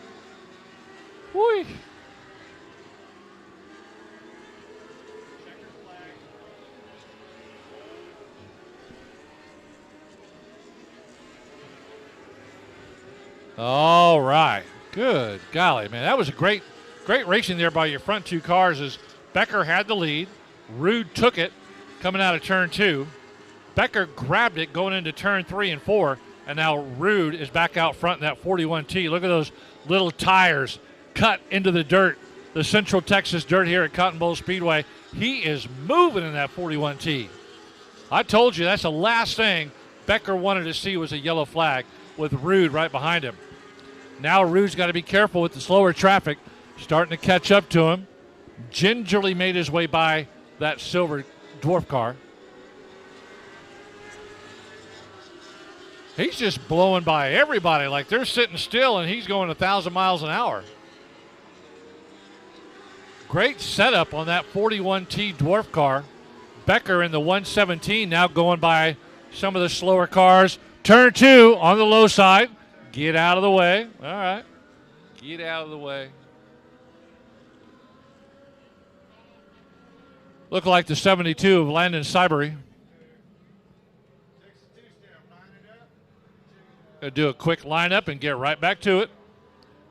Whee. All right. Good golly, man. That was a great racing there by your front 2 cars as Becker had the lead. Rude took it coming out of turn 2. Becker grabbed it going into turn 3 and 4, and now Rude is back out front in that 41T. Look at those little tires cut into the dirt, the Central Texas dirt here at Cotton Bowl Speedway. He is moving in that 41T. I told you that's the last thing Becker wanted to see was a yellow flag with Rude right behind him. Now Rude's got to be careful with the slower traffic, starting to catch up to him. Gingerly made his way by that silver dwarf car. He's just blowing by everybody like they're sitting still and he's going 1,000 miles an hour. Great setup on that 41T dwarf car. Becker in the 117 now going by some of the slower cars. Turn 2 on the low side. Get out of the way. All right. Get out of the way. Look like the 72 of Landon Cybery. Gonna do a quick lineup and get right back to it.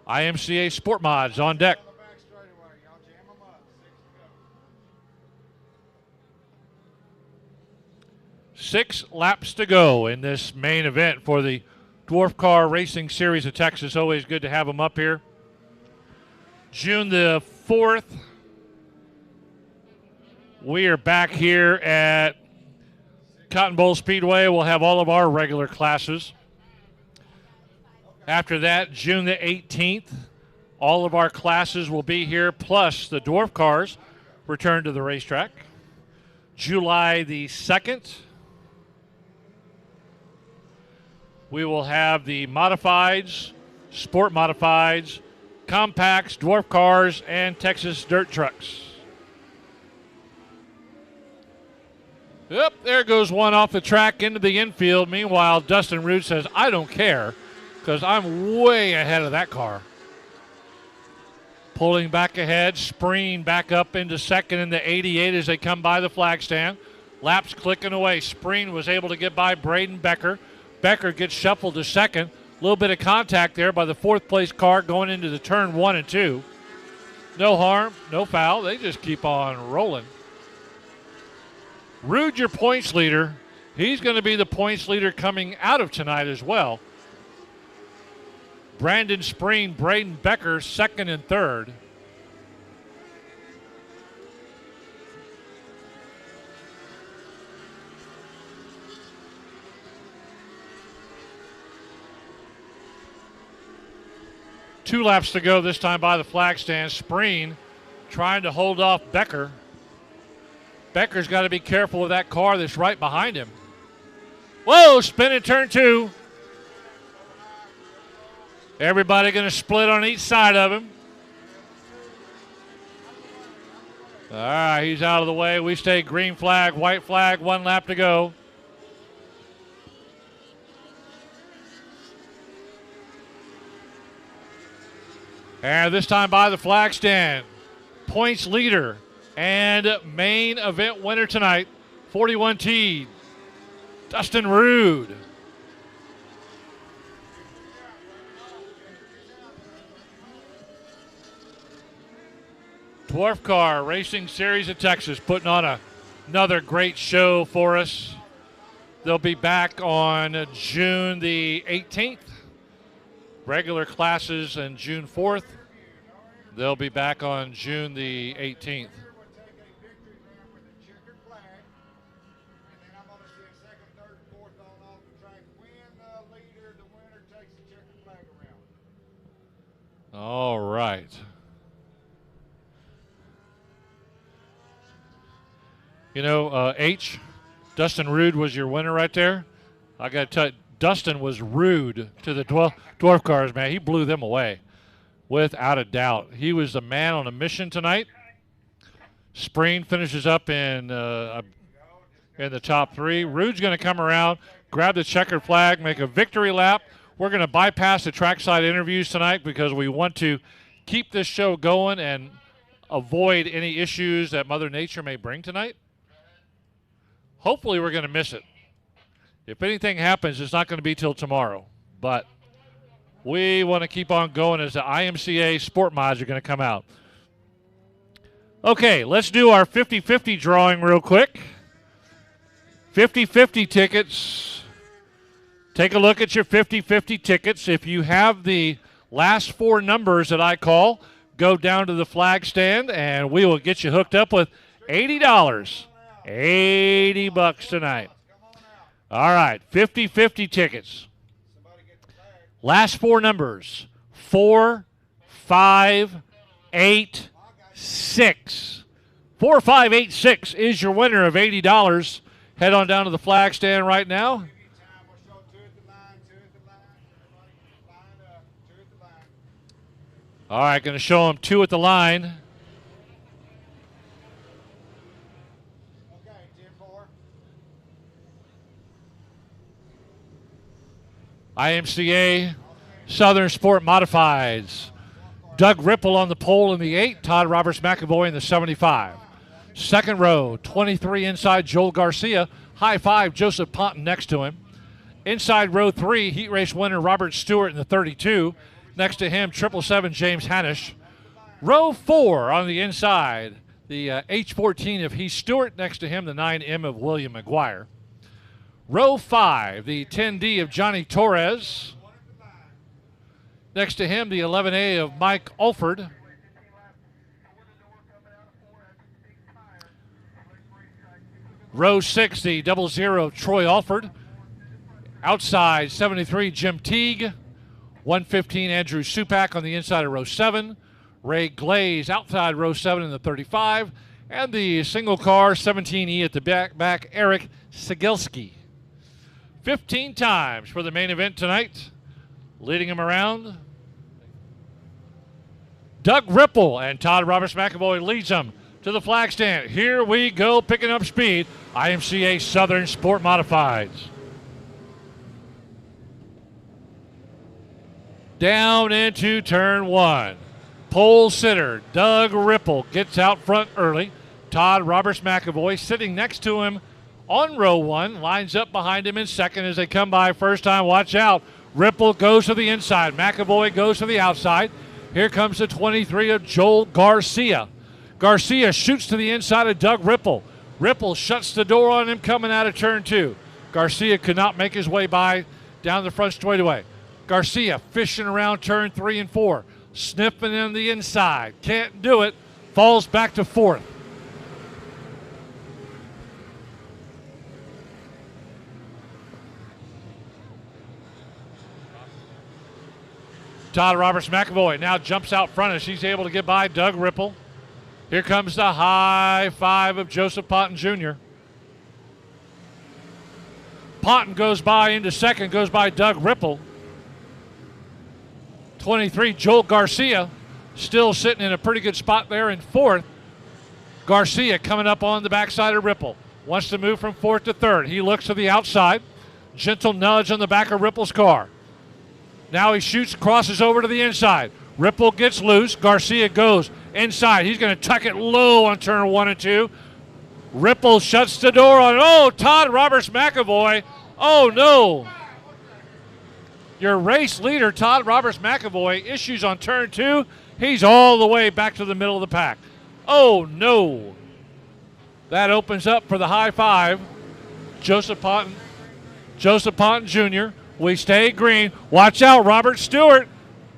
IMCA Sport Mods on deck. 6 laps to go in this main event for the Dwarf Car Racing Series of Texas. Always good to have them up here. June the 4th, We are back here at Cotton Bowl Speedway. We'll have all of our regular classes. After that, June the 18th, all of our classes will be here, plus the dwarf cars return to the racetrack. July the 2nd, we will have the modifieds, sport modifieds, compacts, dwarf cars, and Texas dirt trucks. Yep, there goes one off the track into the infield. Meanwhile, Dustin Root says, I don't care, because I'm way ahead of that car. Pulling back ahead, Spreen back up into second in the 88 as they come by the flag stand. Laps clicking away. Spreen was able to get by Braden Becker. Becker gets shuffled to second. A little bit of contact there by the fourth place car going into the turn 1 and 2. No harm, no foul. They just keep on rolling. Rude, your points leader. He's going to be the points leader coming out of tonight as well. Brandon Spreen, Braden Becker, second and third. Two laps to go this time by the flag stand. Spreen trying to hold off Becker. Becker's got to be careful of that car that's right behind him. Whoa, spin in turn 2. Everybody going to split on each side of him. All right, he's out of the way. We stay green flag, white flag, 1 lap to go. And this time by the flag stand, points leader and main event winner tonight, 41T, Dustin Rude. Dwarf Car Racing Series of Texas putting on another great show for us. They'll be back on June the 18th. Regular classes on June 4th. They'll be back on June the 18th. All right. You know, Dustin Rude was your winner right there. I got to tell you, Dustin was rude to the dwarf cars, man. He blew them away, without a doubt. He was the man on a mission tonight. Spreen finishes up in the top 3. Rude's going to come around, grab the checkered flag, make a victory lap. We're going to bypass the trackside interviews tonight because we want to keep this show going and avoid any issues that Mother Nature may bring tonight. Hopefully we're going to miss it. If anything happens, it's not going to be till tomorrow. But we want to keep on going as the IMCA Sport Mods are going to come out. Okay, let's do our 50-50 drawing real quick. 50-50 tickets. Take a look at your 50-50 tickets. If you have the last 4 numbers that I call, go down to the flag stand, and we will get you hooked up with $80. $80 tonight. All right, 50-50 tickets. Last 4 numbers, 4, 5, 8, 6. 4, 5, 8, 6 is your winner of $80. Head on down to the flag stand right now. All right, going to show them 2 at the line. IMCA Southern Sport Modifieds. Doug Ripple on the pole in the 8, Todd Roberts McAvoy in the 75. Second row, 23 inside, Joel Garcia. High 5, Joseph Ponton next to him. Inside row 3, heat race winner Robert Stewart in the 32. Next to him, 777 James Hanish. Row 4 on the inside, the H14 of Heath Stewart. Next to him, the 9M of William McGuire. Row 5, the 10D of Johnny Torres. Next to him, the 11A of Mike Alford. Row 6, the 00 Troy Alford. Outside, 73 Jim Teague. 115 Andrew Supak on the inside of row 7. Ray Glaze outside row 7 in the 35. And the single car, 17E at the back Eric Sigelski. 15 times for the main event tonight. Leading him around, Doug Ripple, and Todd Roberts McAvoy leads them to the flag stand. Here we go, picking up speed. IMCA Southern Sport Modifieds. Down into turn 1. Pole sitter Doug Ripple gets out front early. Todd Roberts McAvoy sitting next to him on row 1, lines up behind him in second as they come by first time. Watch out. Ripple goes to the inside. McAvoy goes to the outside. Here comes the 23 of Joel Garcia. Garcia shoots to the inside of Doug Ripple. Ripple shuts the door on him coming out of turn 2. Garcia could not make his way by down the front straightaway. Garcia fishing around turn 3 and 4. Sniffing in the inside. Can't do it. Falls back to 4th. Todd Roberts McAvoy now jumps out front as he's able to get by Doug Ripple. Here comes the high five of Joseph Ponton Jr. Ponton goes by into second, goes by Doug Ripple. 23, Joel Garcia, still sitting in a pretty good spot there in 4th. Garcia coming up on the backside of Ripple. Wants to move from 4th to 3rd. He looks to the outside. Gentle nudge on the back of Ripple's car. Now he shoots, crosses over to the inside. Ripple gets loose. Garcia goes inside. He's going to tuck it low on turn 1 and 2. Ripple shuts the door on it. Oh, Todd Roberts McAvoy. Oh, no. Your race leader, Todd Roberts McAvoy, issues on turn 2. He's all the way back to the middle of the pack. Oh, no. That opens up for the high five. Joseph Ponton Jr. We stay green. Watch out, Robert Stewart.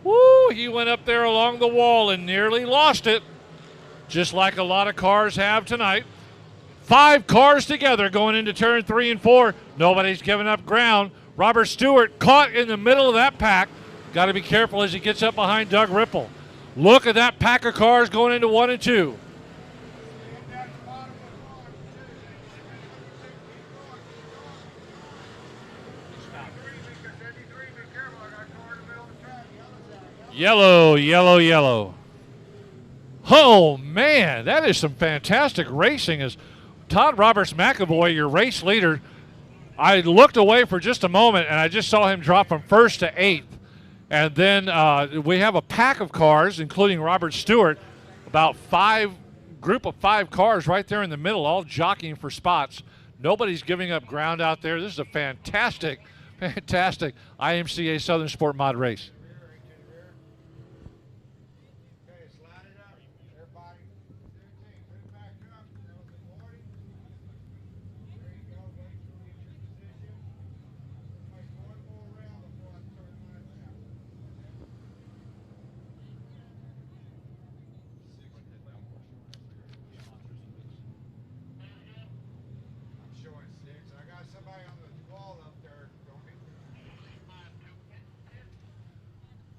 Woo, he went up there along the wall and nearly lost it, just like a lot of cars have tonight. 5 cars together going into turn 3 and 4. Nobody's giving up ground. Robert Stewart caught in the middle of that pack. Got to be careful as he gets up behind Doug Ripple. Look at that pack of cars going into 1 and 2. Yellow, yellow, yellow. Oh, man, that is some fantastic racing. As Todd Roberts McAvoy, your race leader, I looked away for just a moment, and I just saw him drop from 1st to 8th. And then we have a pack of cars, including Robert Stewart, about group of 5 cars right there in the middle, all jockeying for spots. Nobody's giving up ground out there. This is a fantastic, fantastic IMCA Southern Sport Mod race.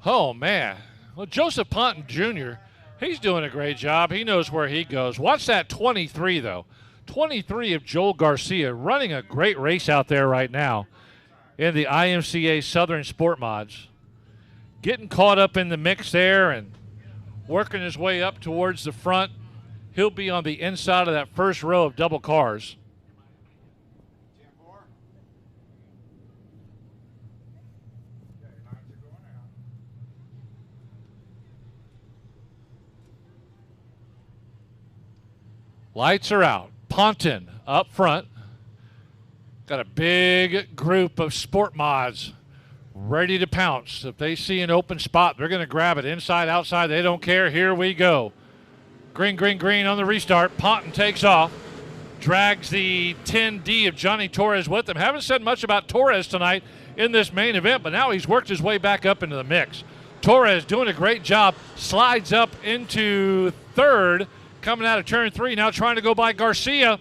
Oh, man. Well, Joseph Ponton Jr., he's doing a great job. He knows where he goes. Watch that 23, though. 23 of Joel Garcia running a great race out there right now in the IMCA Southern Sport Mods. Getting caught up in the mix there and working his way up towards the front. He'll be on the inside of that first row of double cars. Lights are out. Ponton up front. Got a big group of sport mods ready to pounce. If they see an open spot, they're going to grab it inside, outside. They don't care. Here we go. Green, green, green on the restart. Ponton takes off. Drags the 10D of Johnny Torres with him. Haven't said much about Torres tonight in this main event, but now he's worked his way back up into the mix. Torres doing a great job. Slides up into 3rd. Coming out of turn 3, now trying to go by Garcia.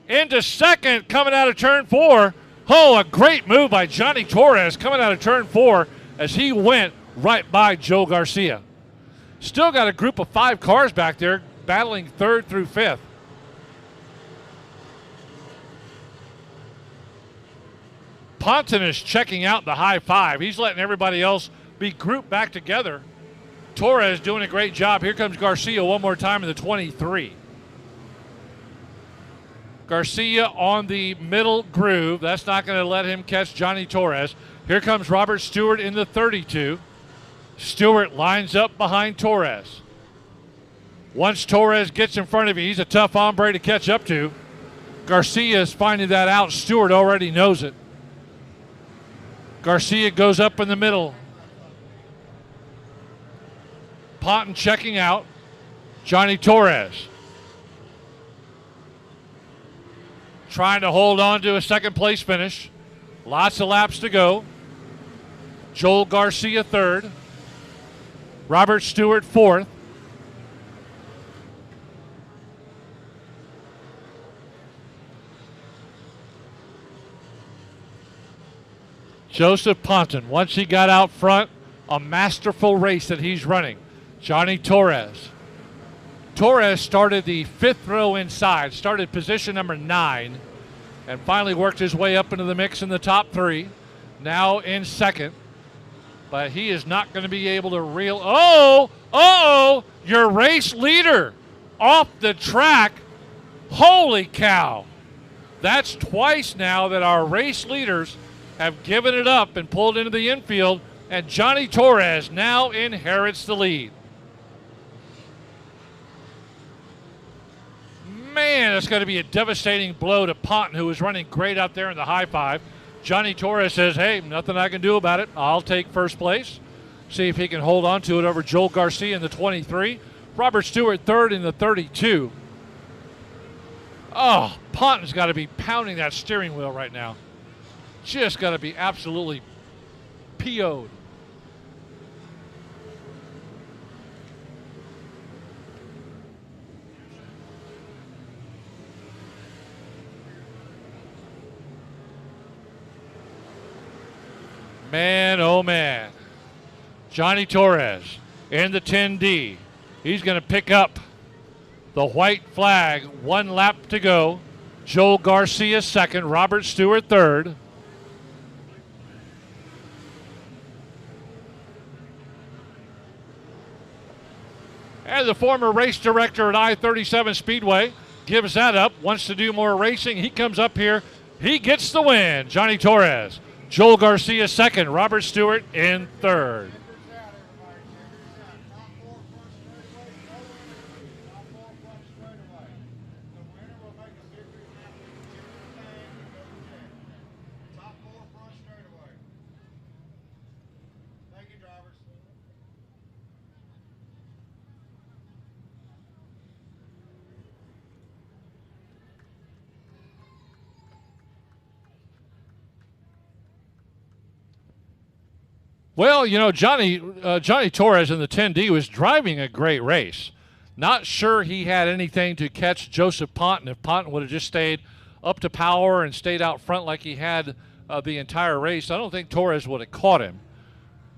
into second coming out of turn 4. Oh, a great move by Johnny Torres coming out of turn 4 as he went right by Joe Garcia. Still got a group of 5 cars back there battling 3rd through 5th. Ponton is checking out the high 5. He's letting everybody else be grouped back together. Torres doing a great job. Here comes Garcia one more time in the 23. Garcia on the middle groove. That's not going to let him catch Johnny Torres. Here comes Robert Stewart in the 32. Stewart lines up behind Torres. Once Torres gets in front of you, he's a tough hombre to catch up to. Garcia is finding that out. Stewart already knows it. Garcia goes up in the middle. Ponton checking out. Johnny Torres trying to hold on to a second place finish. Lots of laps to go. Joel Garcia 3rd. Robert Stewart 4th. Joseph Ponton, once he got out front, a masterful race that he's running. Johnny Torres. Torres started the 5th row inside, started position number 9, and finally worked his way up into the mix in the top 3. Now in second. But he is not going to be able to reel. Oh, your race leader off the track. Holy cow. That's twice now that our race leaders have given it up and pulled into the infield, and Johnny Torres now inherits the lead. Man, that's going to be a devastating blow to Ponton, who was running great out there in the high 5. Johnny Torres says, hey, nothing I can do about it. I'll take first place. See if he can hold on to it over Joel Garcia in the 23. Robert Stewart 3rd in the 32. Oh, Ponton's got to be pounding that steering wheel right now. Just got to be absolutely PO'd. Man, oh man. Johnny Torres in the 10D. He's going to pick up the white flag. 1 lap to go. Joel Garcia 2nd. Robert Stewart 3rd. And the former race director at I-37 Speedway gives that up, wants to do more racing. He comes up here. He gets the win. Johnny Torres. Joel Garcia 2nd. Robert Stewart in 3rd. Well, you know, Johnny Torres in the 10D was driving a great race. Not sure he had anything to catch Joseph Ponton. If Ponton would have just stayed up to power and stayed out front like he had the entire race, I don't think Torres would have caught him.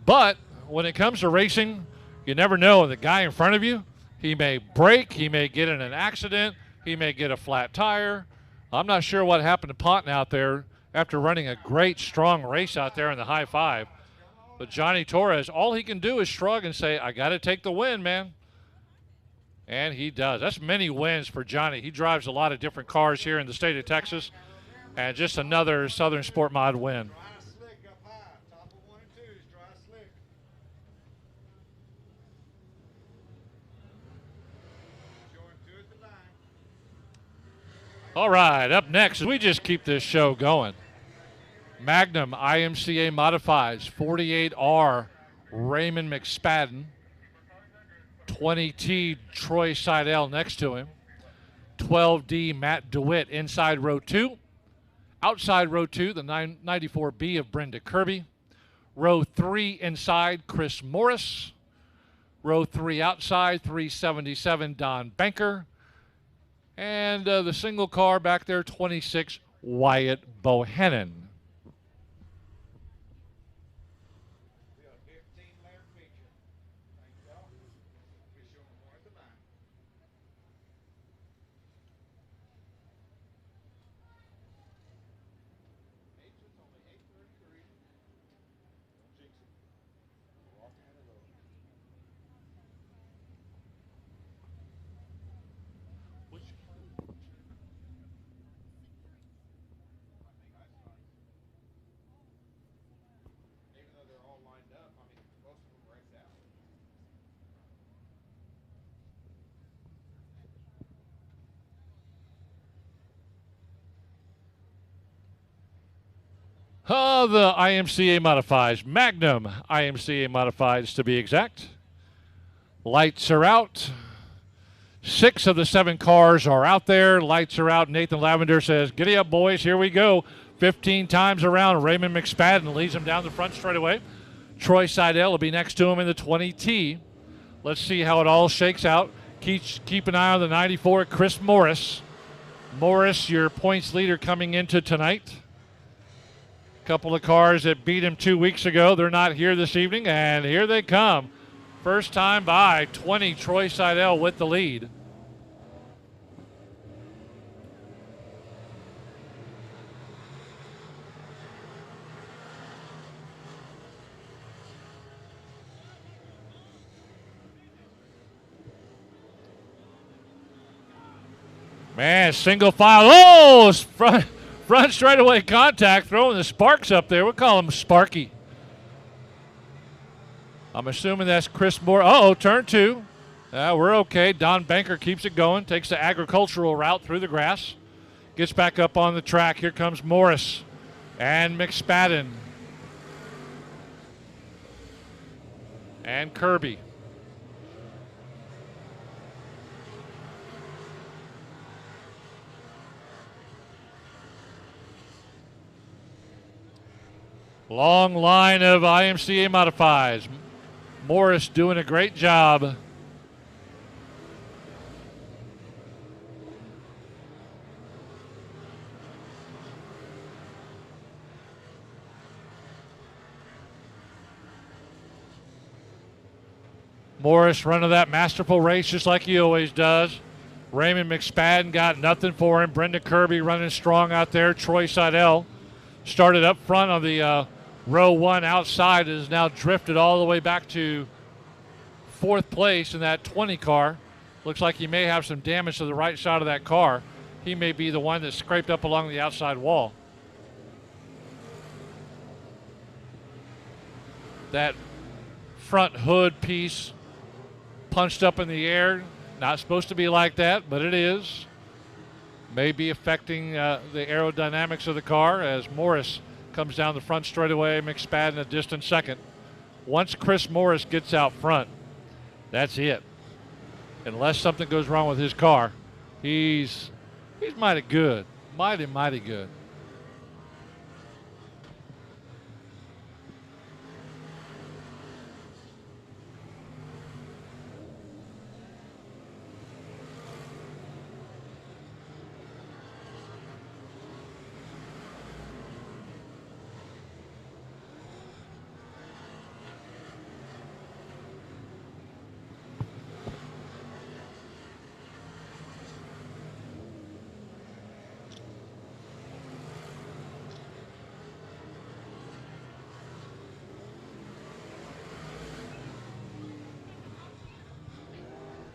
But when it comes to racing, you never know. The guy in front of you, he may break, he may get in an accident, he may get a flat tire. I'm not sure what happened to Ponton out there after running a great, strong race out there in the high 5. But Johnny Torres, all he can do is shrug and say, I got to take the win, man. And he does. That's many wins for Johnny. He drives a lot of different cars here in the state of Texas. And just another Southern Sport Mod win. All right, up next, we just keep this show going. Magnum IMCA Modifieds, 48R Raymond McSpadden, 20T Troy Seidel next to him, 12D Matt DeWitt inside row 2, outside row 2 the 994B of Brenda Kirby, row 3 inside Chris Morris, row 3 outside 377 Don Banker, And the single car back there, 26, Wyatt Bohannon. The IMCA Modifieds, Magnum IMCA Modifieds to be exact. Lights are out. 6 of the 7 cars are out there. Lights are out. Nathan Lavender says, "Giddy up, boys. Here we go." 15 times around. Raymond McSpadden leads him down the front straightaway. Troy Seidel will be next to him in the 20T. Let's see how it all shakes out. Keep an eye on the 94, Chris Morris. Morris, your points leader coming into tonight. Couple of cars that beat him 2 weeks ago. They're not here this evening, and here they come. First time by 20, Troy Seidel with the lead. Man, single file. Oh, front straightaway contact, throwing the sparks up there. We'll call him Sparky. I'm assuming that's Chris Moore. Uh-oh, turn 2. We're okay. Don Banker keeps it going, takes the agricultural route through the grass, gets back up on the track. Here comes Morris and McSpadden and Kirby. Long line of IMCA Modifieds. Morris doing a great job. Morris running that masterful race just like he always does. Raymond McSpadden got nothing for him. Brenda Kirby running strong out there. Troy Seidel started up front on the row 1 outside, is now drifted all the way back to 4th place in that 20 car. Looks like he may have some damage to the right side of that car. He may be the one that scraped up along the outside wall. That front hood piece punched up in the air. Not supposed to be like that, but it is. May be affecting the aerodynamics of the car as Morris comes down the front straightaway. McSpadden a distant second. Once Chris Morris gets out front, that's it. Unless something goes wrong with his car, he's mighty good. Mighty good.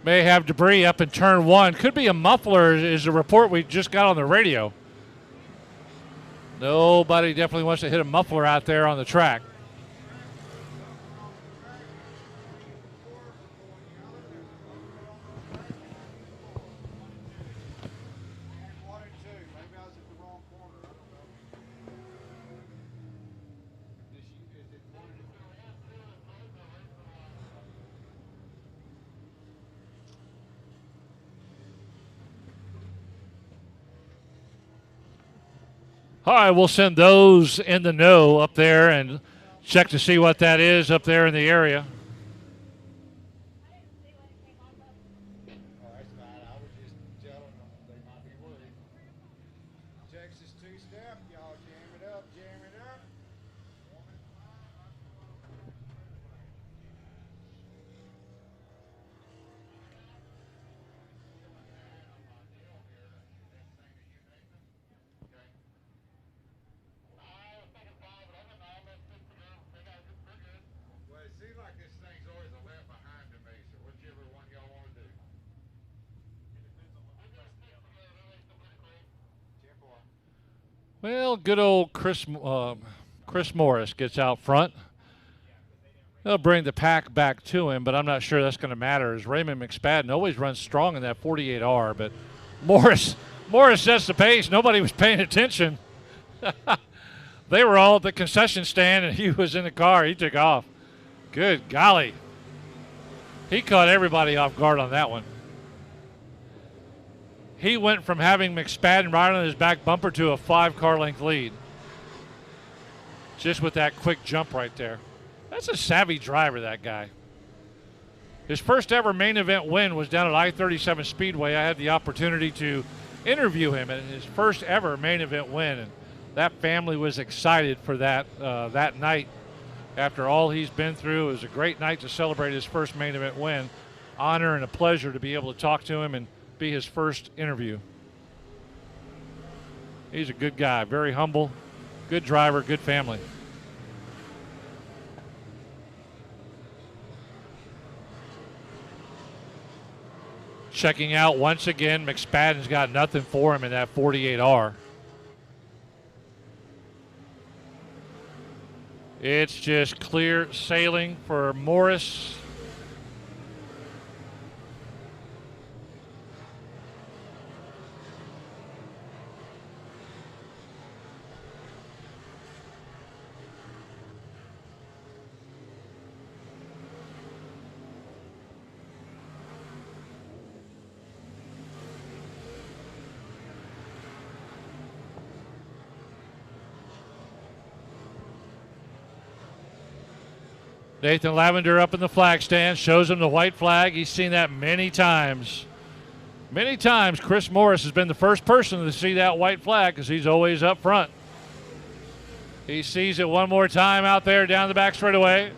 May have debris up in turn 1. Could be a muffler is a report we just got on the radio. Nobody definitely wants to hit a muffler out there on the track. All right, we'll send those in the know up there and check to see what that is up there in the area. Well, good old Chris Morris gets out front. They'll bring the pack back to him, but I'm not sure that's going to matter, as Raymond McSpadden always runs strong in that 48R, but Morris sets the pace. Nobody was paying attention. They were all at the concession stand, and he was in the car. He took off. Good golly. He caught everybody off guard on that one. He went from having McSpadden right on his back bumper to a 5-car length lead. Just with that quick jump right there. That's a savvy driver, that guy. His first ever main event win was down at I-37 Speedway. I had the opportunity to interview him at his first ever main event win, and that family was excited for that that night. After all he's been through, it was a great night to celebrate his first main event win. Honor and a pleasure to be able to talk to him and be his first interview. He's a good guy, very humble, good driver, good family. Checking out once again, McSpadden's got nothing for him in that 48R. It's just clear sailing for Morris. Nathan Lavender up in the flag stand, shows him the white flag. He's seen that many times. Many times Chris Morris has been the first person to see that white flag because he's always up front. He sees it one more time out there down the back straightaway.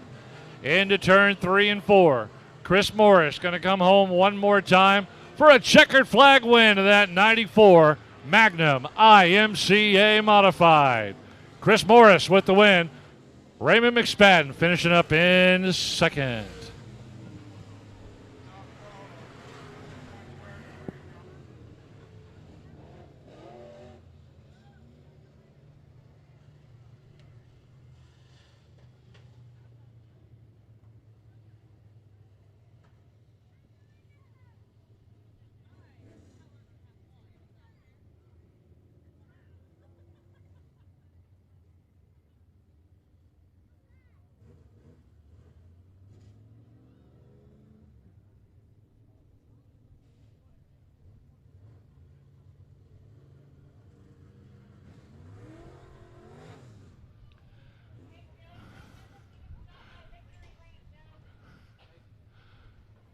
Into turn 3 and 4. Chris Morris going to come home one more time for a checkered flag win of that 94 Magnum IMCA Modified. Chris Morris with the win. Raymond McSpadden finishing up in second.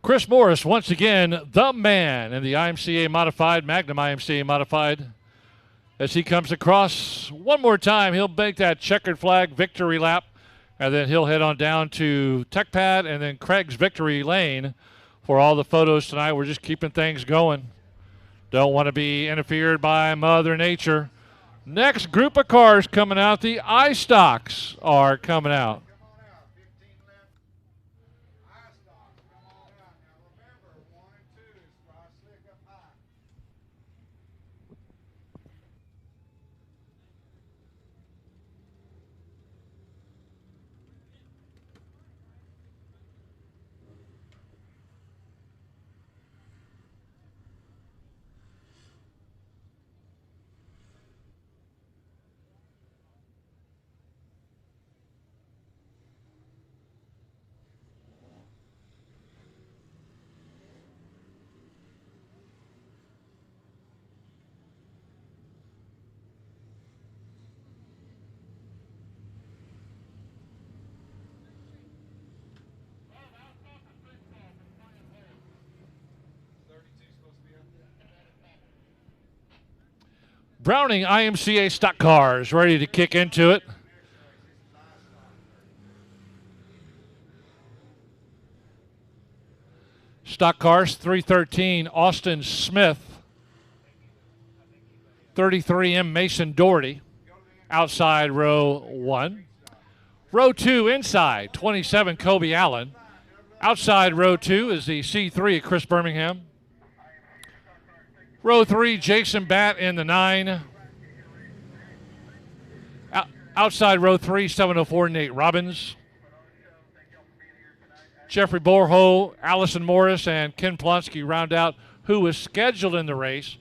Chris Morris, once again, the man in the IMCA Modified, Magnum IMCA Modified. As he comes across one more time, he'll make that checkered flag victory lap, and then he'll head on down to Tech Pad and then Craig's Victory Lane for all the photos tonight. We're just keeping things going. Don't want to be interfered by Mother Nature. Next group of cars coming out, the iStocks are coming out. Browning IMCA stock cars ready to kick into it. Stock cars 313 Austin Smith, 33M Mason Doherty, outside row 1. Row 2 inside 27 Kobe Allen. Outside row 2 is the C3 Chris Birmingham. Row 3, Jason Batt in the 9. Outside row 3, 704, Nate Robbins. Jeffrey Borho, Allison Morris, and Ken Plonsky round out who was scheduled in the race.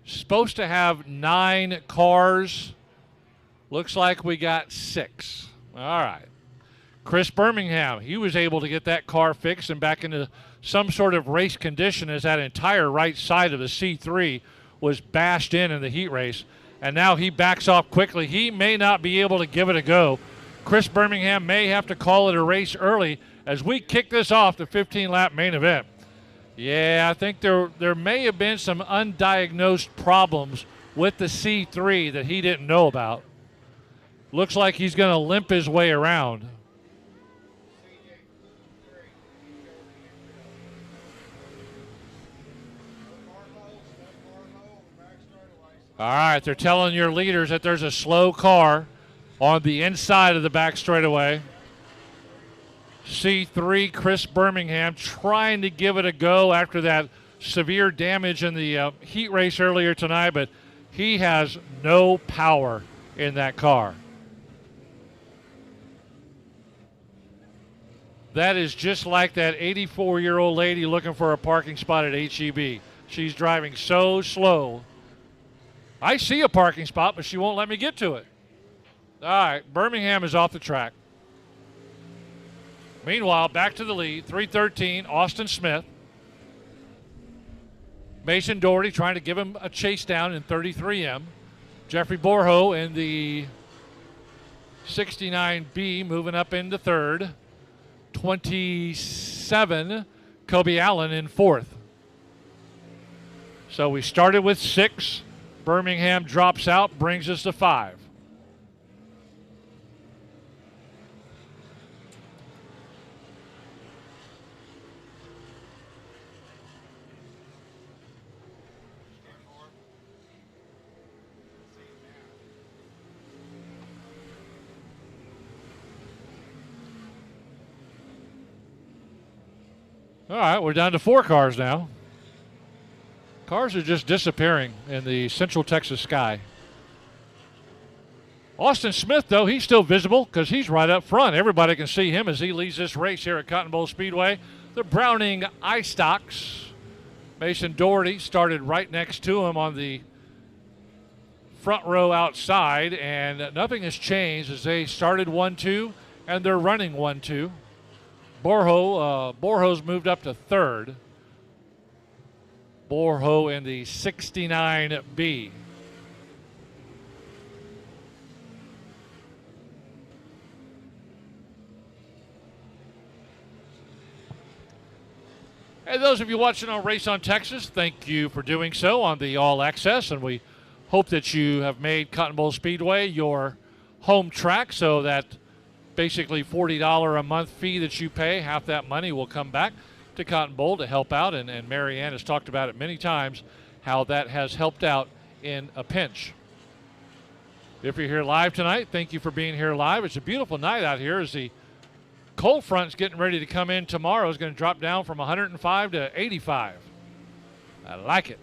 Supposed to have 9 cars. Looks like we got 6. All right. Chris Birmingham, he was able to get that car fixed and back into some sort of race condition as that entire right side of the C3 was bashed in the heat race. And now he backs off quickly. He may not be able to give it a go. Chris Birmingham may have to call it a race early as we kick this off the 15-lap main event. Yeah, I think there may have been some undiagnosed problems with the C3 that he didn't know about. Looks like he's going to limp his way around. All right, they're telling your leaders that there's a slow car on the inside of the back straightaway. C3, Chris Birmingham, trying to give it a go after that severe damage in the heat race earlier tonight, but he has no power in that car. That is just like that 84-year-old lady looking for a parking spot at HEB. She's driving so slow. I see a parking spot, but she won't let me get to it. All right, Birmingham is off the track. Meanwhile, back to the lead, 313, Austin Smith. Mason Doherty trying to give him a chase down in 33M. Jeffrey Borho in the 69B moving up into third. 27, Kobe Allen in fourth. So we started with 6. Birmingham drops out, brings us to 5. All right, we're down to 4 cars now. Cars are just disappearing in the central Texas sky. Austin Smith, though, he's still visible because he's right up front. Everybody can see him as he leads this race here at Cotton Bowl Speedway. The Browning iStocks. Mason Doherty started right next to him on the front row outside, and nothing has changed as they started 1-2, and they're running 1-2. Borho's moved up to third. Borho in the 69B. Hey, those of you watching on Race on Texas, thank you for doing so on the All Access, and we hope that you have made Cotton Bowl Speedway your home track so that basically $40 a month fee that you pay, half that money will come back to Cotton Bowl to help out, and Mary Ann has talked about it many times, how that has helped out in a pinch. If you're here live tonight, thank you for being here live. It's a beautiful night out here as the cold front's getting ready to come in tomorrow. It's going to drop down from 105 to 85. I like it.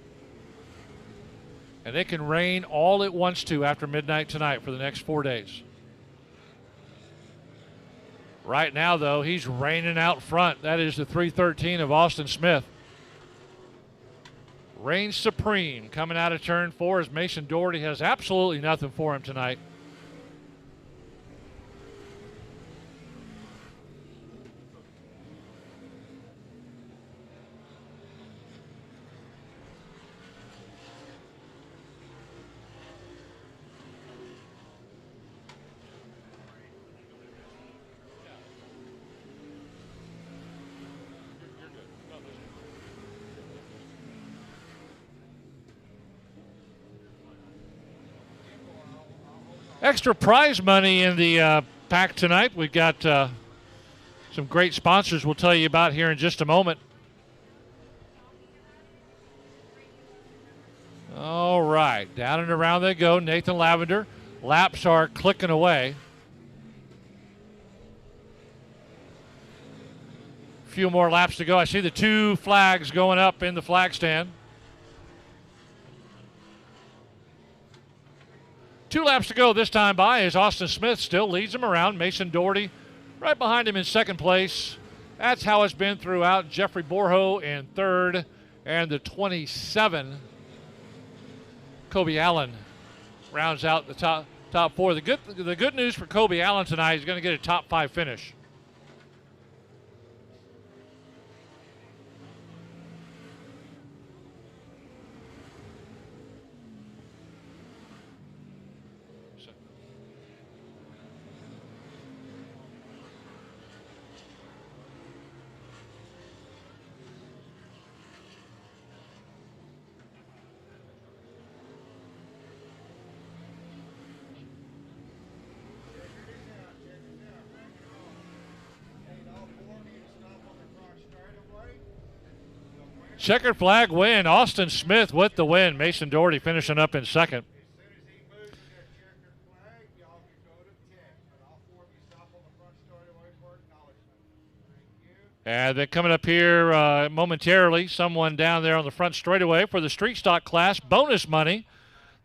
And it can rain all it wants to after midnight tonight for the next 4 days. Right now, though, he's raining out front. That is the 313 of Austin Smith. Reigns supreme coming out of turn 4 as Mason Doherty has absolutely nothing for him tonight. Extra prize money in the pack tonight. We've got some great sponsors we'll tell you about here in just a moment. All right, down and around they go. Nathan Lavender. Laps are clicking away. A few more laps to go. I see the 2 flags going up in the flag stand. 2 laps to go this time by as Austin Smith still leads him around. Mason Doherty right behind him in second place. That's how it's been throughout. Jeffrey Borho in third, and the 27, Kobe Allen, rounds out the top 4. The good news for Kobe Allen tonight, he's going to get a top 5 finish. Checkered flag win. Austin Smith with the win. Mason Doherty finishing up in second. And then coming up here momentarily, someone down there on the front straightaway for the street stock class. Bonus money.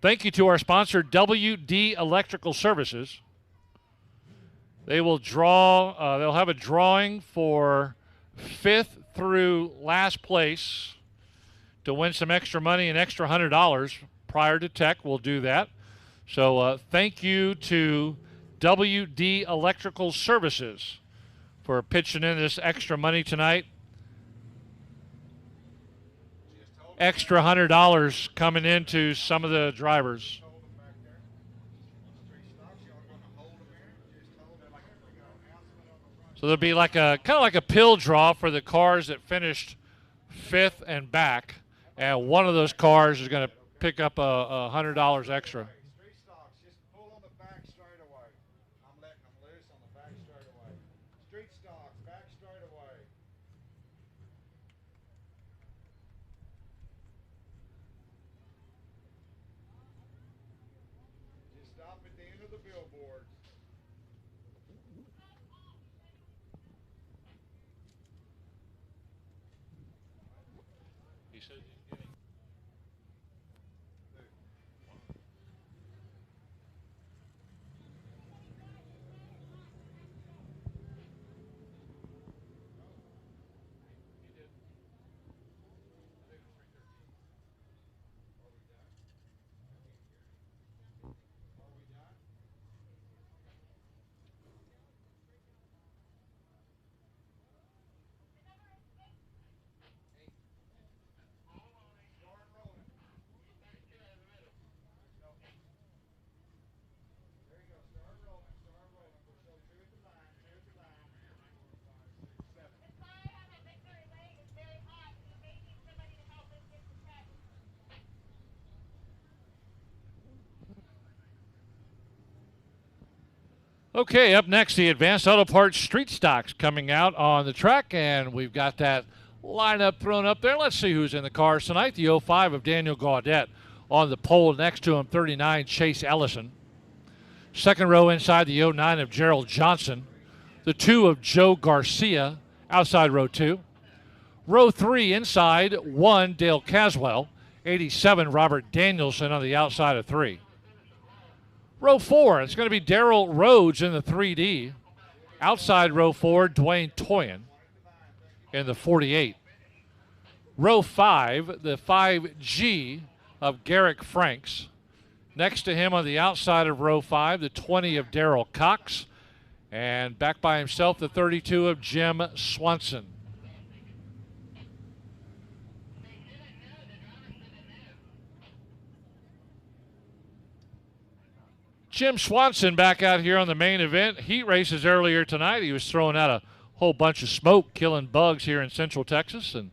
Thank you to our sponsor, WD Electrical Services. They will draw, they'll have a drawing for 5th through last place to win some extra money, an extra $100 prior to Tech. We'll do that. So thank you to WD Electrical Services for pitching in this extra money tonight. Extra $100 coming into some of the drivers. So there'll be like a kind of like a pill draw for the cars that finished 5th and back, and one of those cars is going to pick up $100 extra. Okay, up next, the Advanced Auto Parts Street Stocks coming out on the track, and we've got that lineup thrown up there. Let's see who's in the cars tonight. The 05 of Daniel Gaudette on the pole next to him, 39, Chase Ellison. Second row inside, the 09 of Gerald Johnson. The 2 of Joe Garcia, outside row 2. Row 3 inside, 1, Dale Caswell. 87, Robert Danielson on the outside of 3. Row 4, it's going to be Darrell Rhodes in the 3D. Outside row 4, Dwayne Toyin in the 48. Row 5, the 5G of Garrick Franks. Next to him on the outside of row 5, the 20 of Darrell Cox. And back by himself, the 32 of Jim Swanson. Jim Swanson back out here on the main event. Heat races earlier tonight. He was throwing out a whole bunch of smoke, killing bugs here in Central Texas, and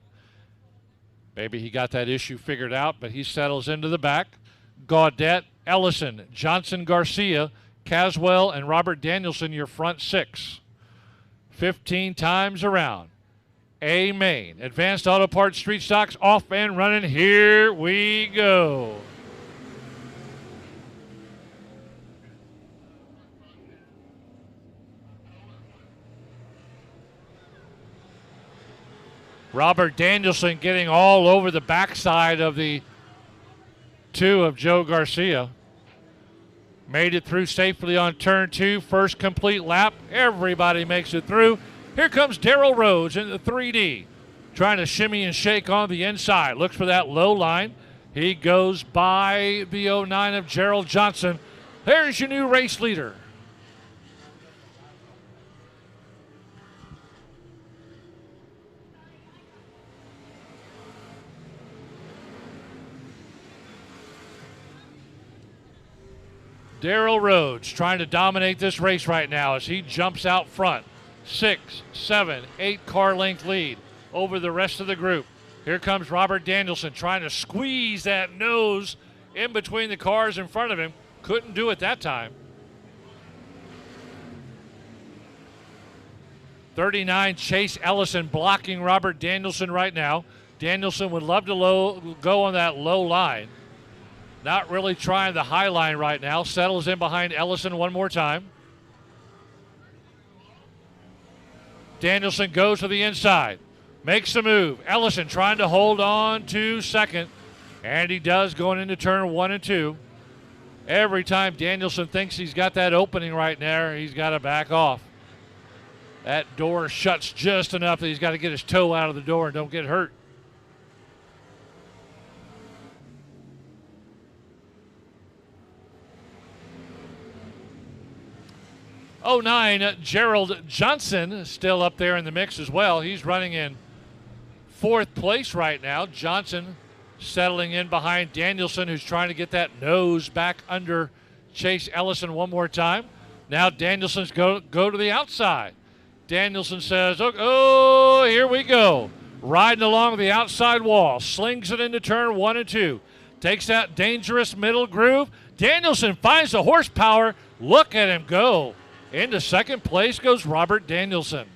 maybe he got that issue figured out, but he settles into the back. Gaudette, Ellison, Johnson, Garcia, Caswell, and Robert Danielson, your front 6. 15 times around. A main. Advanced Auto Parts Street Stocks off and running. Here we go. Robert Danielson getting all over the backside of the 2 of Joe Garcia. Made it through safely on turn 2. First complete lap. Everybody makes it through. Here comes Darrell Rhodes in the 3D. Trying to shimmy and shake on the inside. Looks for that low line. He goes by the 09 of Gerald Johnson. There's your new race leader. Darrell Rhodes trying to dominate this race right now as he jumps out front. 6, 7, 8 car length lead over the rest of the group. Here comes Robert Danielson trying to squeeze that nose in between the cars in front of him. Couldn't do it that time. 39, Chase Ellison blocking Robert Danielson right now. Danielson would love to go on that low line. Not really trying the high line right now. Settles in behind Ellison one more time. Danielson goes to the inside. Makes the move. Ellison trying to hold on to second. And he does going into turn 1 and 2. Every time Danielson thinks he's got that opening right there, he's got to back off. That door shuts just enough that he's got to get his toe out of the door and don't get hurt. '09, Gerald Johnson still up there in the mix as well. He's running in 4th place right now. Johnson settling in behind Danielson, who's trying to get that nose back under Chase Ellison one more time. Now Danielson's go to the outside. Danielson says, oh, here we go. Riding along the outside wall. Slings it into turn 1 and 2. Takes that dangerous middle groove. Danielson finds the horsepower. Look at him go. Into 2nd place goes Robert Danielson.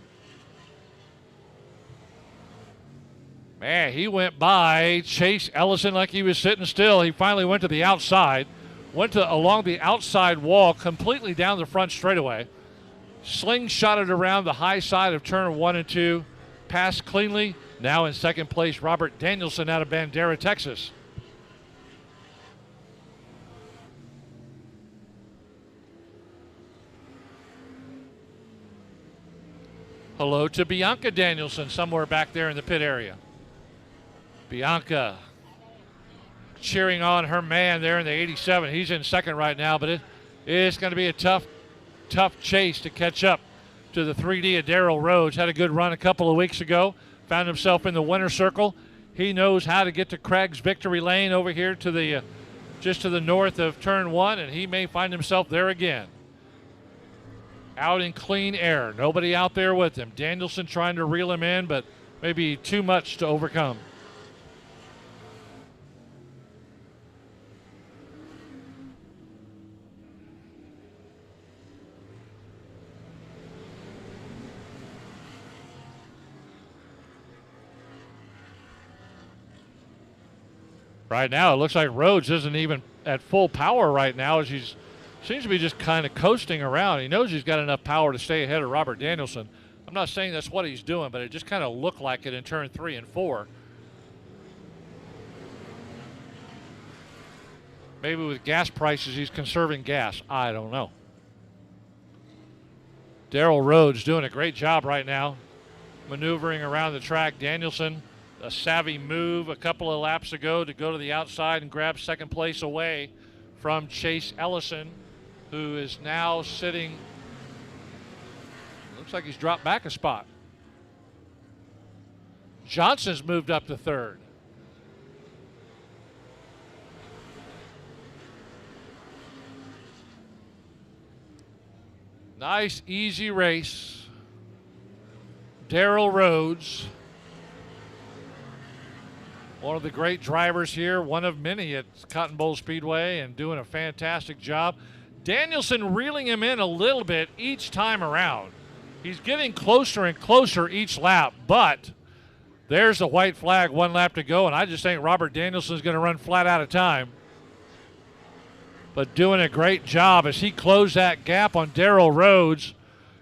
Man, he went by Chase Ellison like he was sitting still. He finally went to the outside. Went along the outside wall, completely down the front straightaway. Slingshotted around the high side of turn 1 and 2. Passed cleanly. Now in 2nd place, Robert Danielson out of Bandera, Texas. Hello to Bianca Danielson somewhere back there in the pit area. Bianca cheering on her man there in the 87. He's in 2nd right now, but it's going to be a tough chase to catch up to the 3D of Darrell Rhodes. Had a good run a couple of weeks ago. Found himself in the winner's circle. He knows how to get to Craig's Victory Lane over here to the just to the north of turn 1, and he may find himself there again. Out in clean air. Nobody out there with him. Danielson trying to reel him in, but maybe too much to overcome. Right now, it looks like Rhodes isn't even at full power right now as he's seems to be just kind of coasting around. He knows he's got enough power to stay ahead of Robert Danielson. I'm not saying that's what he's doing, but it just kind of looked like it in turn 3 and 4. Maybe with gas prices, he's conserving gas. I don't know. Darrell Rhodes doing a great job right now, maneuvering around the track. Danielson, a savvy move a couple of laps ago to go to the outside and grab 2nd place away from Chase Ellison, who is now sitting, looks like he's dropped back a spot. Johnson's moved up to 3rd. Nice, easy race. Darrell Rhodes, one of the great drivers here, one of many at Cotton Bowl Speedway, and doing a fantastic job. Danielson reeling him in a little bit each time around. He's getting closer and closer each lap, but there's the white flag, 1 lap to go, and I just think Robert Danielson's going to run flat out of time. But doing a great job as he closed that gap on Darrell Rhodes.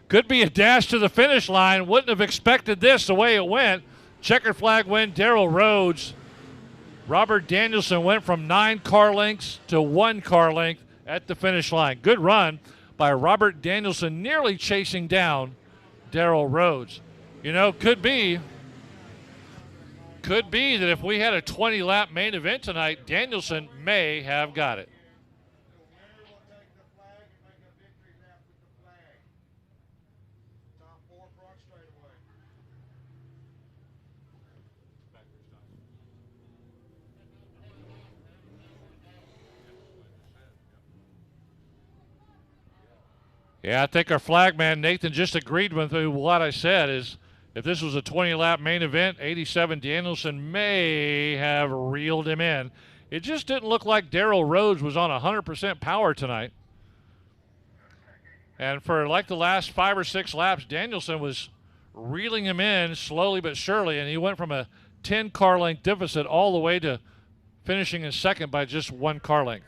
Could be a dash to the finish line. Wouldn't have expected this the way it went. Checkered flag win, Darrell Rhodes. Robert Danielson went from 9 car lengths to 1 car length at the finish line. Good run by Robert Danielson, nearly chasing down Darrell Rhodes. You know, could be that if we had a 20-lap main event tonight, Danielson may have got it. Yeah, I think our flag man, Nathan, just agreed with what I said, is if this was a 20-lap main event, 87 Danielson may have reeled him in. It just didn't look like Darrell Rhodes was on 100% power tonight. And for like the last 5 or 6 laps, Danielson was reeling him in slowly but surely, and he went from a 10-car length deficit all the way to finishing in second by just 1 car length.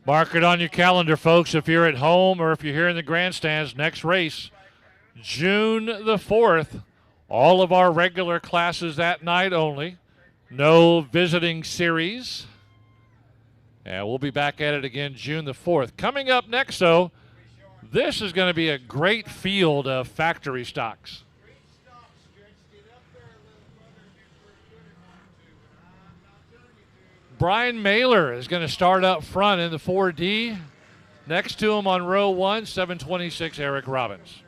Mark it on your calendar, folks, if you're at home or if you're here in the grandstands. Next race, June the 4th. All of our regular classes that night only. No visiting series. And we'll be back at it again June the 4th. Coming up next, though, this is going to be a great field of factory stocks. Brian Mailer is going to start up front in the 4D. Next to him on row 1, 726, Eric Robbins.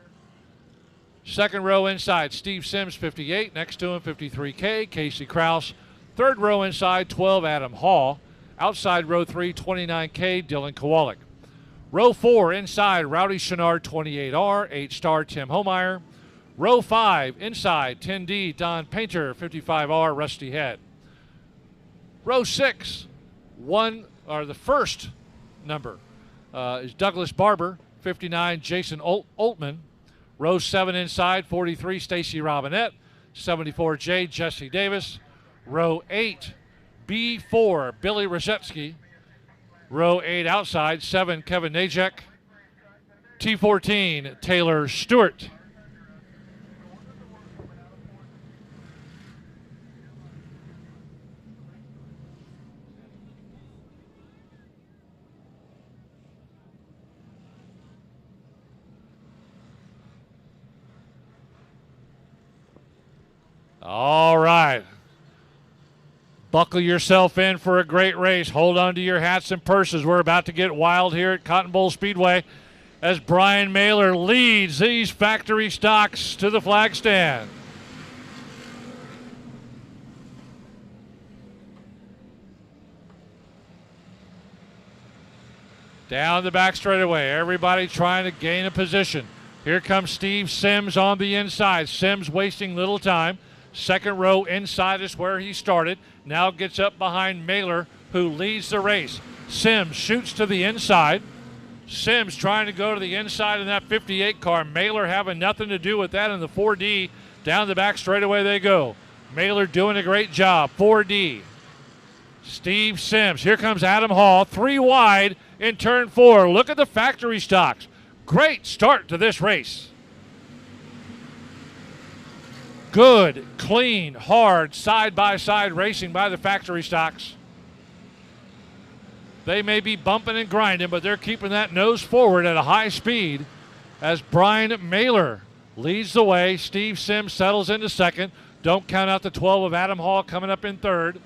Second row inside, Steve Sims, 58. Next to him, 53K, Casey Kraus. Third row inside, 12, Adam Hall. Outside row 3, 29K, Dylan Kowalik. Row 4 inside, Rowdy Chenard, 28R, 8-star, Tim Homeyer. Row 5 inside, 10D, Don Painter, 55R, Rusty Head. Row 6, the first number is Douglas Barber, 59, Jason Altman. Row 7 inside, 43, Stacy Robinette, 74J, Jesse Davis. Row 8, B4, Billy Rosetsky. Row 8 outside, 7, Kevin Najek. T14, Taylor Stewart. All right. Buckle yourself in for a great race. Hold on to your hats and purses. We're about to get wild here at Cotton Bowl Speedway as Brian Mailer leads these factory stocks to the flag stand. Down the back straightaway. Everybody trying to gain a position. Here comes Steve Sims on the inside. Sims wasting little time. Second row inside is where he started. Now gets up behind Mailer, who leads the race. Sims shoots to the inside. Sims trying to go to the inside in that 58 car. Mailer having nothing to do with that in the 4D. Down the back straightaway they go. Mailer doing a great job. 4D. Steve Sims. Here comes Adam Hall. 3 wide in turn 4. Look at the factory stocks. Great start to this race. Good, clean, hard, side-by-side racing by the factory stocks. They may be bumping and grinding, but they're keeping that nose forward at a high speed as Brian Mailer leads the way. Steve Sims settles into second. Don't count out the 12 of Adam Hall coming up in third.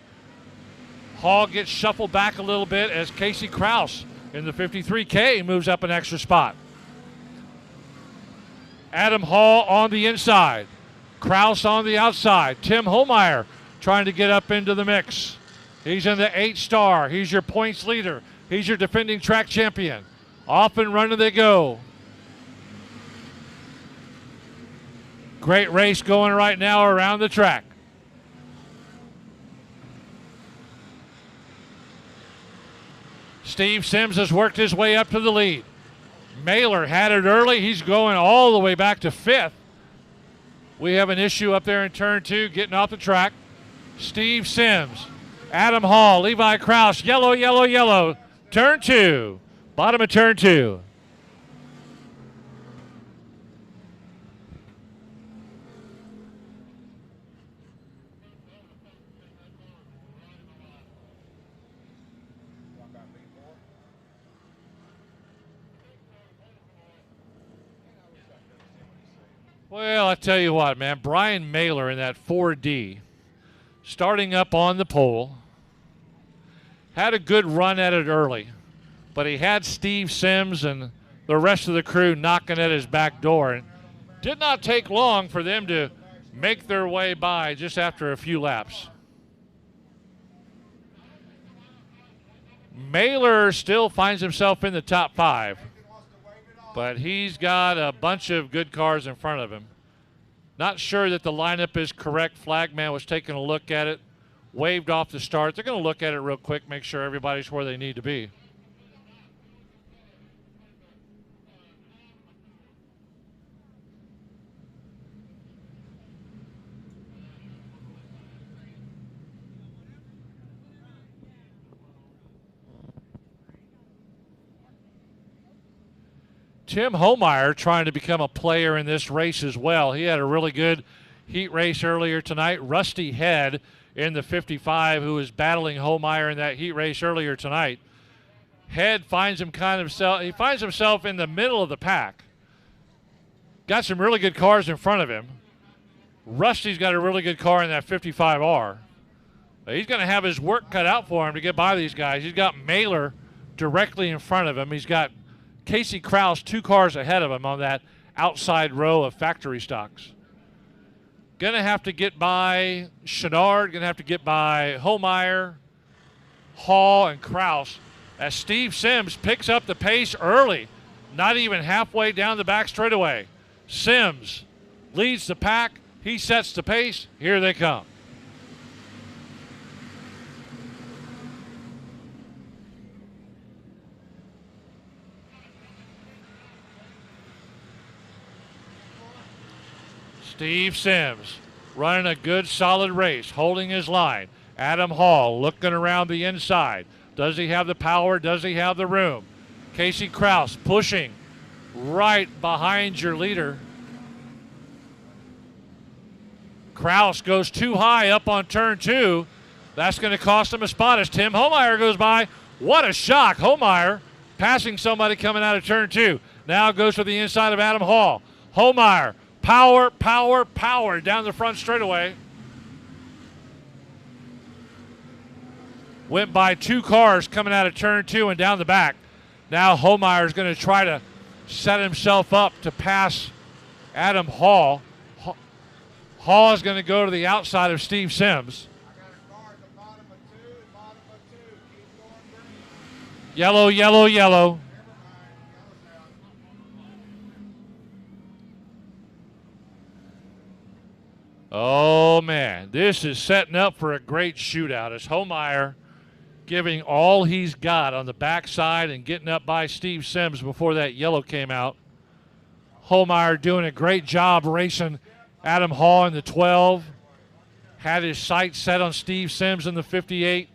Hall gets shuffled back a little bit as Casey Kraus in the 53K moves up an extra spot. Adam Hall on the inside. Kraus on the outside. Tim Homeyer trying to get up into the mix. He's in the 8-star. He's your points leader. He's your defending track champion. Off and running they go. Great race going right now around the track. Steve Sims has worked his way up to the lead. Mailer had it early. He's going all the way back to 5th. We have an issue up there in turn 2, getting off the track. Steve Sims, Adam Hall, Levi Kraus, yellow, yellow, yellow. Turn 2. Bottom of turn 2. Well, I tell you what, man. Brian Mailer in that 4D, starting up on the pole, had a good run at it early, but he had Steve Sims and the rest of the crew knocking at his back door. And did not take long for them to make their way by just after a few laps. Mailer still finds himself in the top 5, but he's got a bunch of good cars in front of him. Not sure that the lineup is correct. Flagman was taking a look at it, waved off the start. They're going to look at it real quick, make sure everybody's where they need to be. Tim Homeyer trying to become a player in this race as well. He had a really good heat race earlier tonight. Rusty Head in the 55, who was battling Homeyer in that heat race earlier tonight. Head finds himself in the middle of the pack. Got some really good cars in front of him. Rusty's got a really good car in that 55R. He's going to have his work cut out for him to get by these guys. He's got Mailer directly in front of him. He's got Casey Krause 2 cars ahead of him on that outside row of factory stocks. Going to have to get by Chenard, going to have to get by Homeyer, Hall, and Krause as Steve Sims picks up the pace early, not even halfway down the back straightaway. Sims leads the pack. He sets the pace. Here they come. Steve Sims running a good solid race, holding his line. Adam Hall looking around the inside. Does he have the power? Does he have the room? Casey Krause pushing right behind your leader. Krause goes too high up on turn 2. That's going to cost him a spot as Tim Homeyer goes by. What a shock. Homeyer passing somebody coming out of turn 2. Now goes to the inside of Adam Hall. Homeyer. Power, power, power down the front straightaway. Went by 2 cars coming out of turn 2 and down the back. Now Homeyer is going to try to set himself up to pass Adam Hall. Hall is going to go to the outside of Steve Sims. Yellow, yellow, yellow. Oh, man, this is setting up for a great shootout as Homeyer giving all he's got on the backside and getting up by Steve Sims before that yellow came out. Homeyer doing a great job racing Adam Hall in the 12. Had his sights set on Steve Sims in the 58.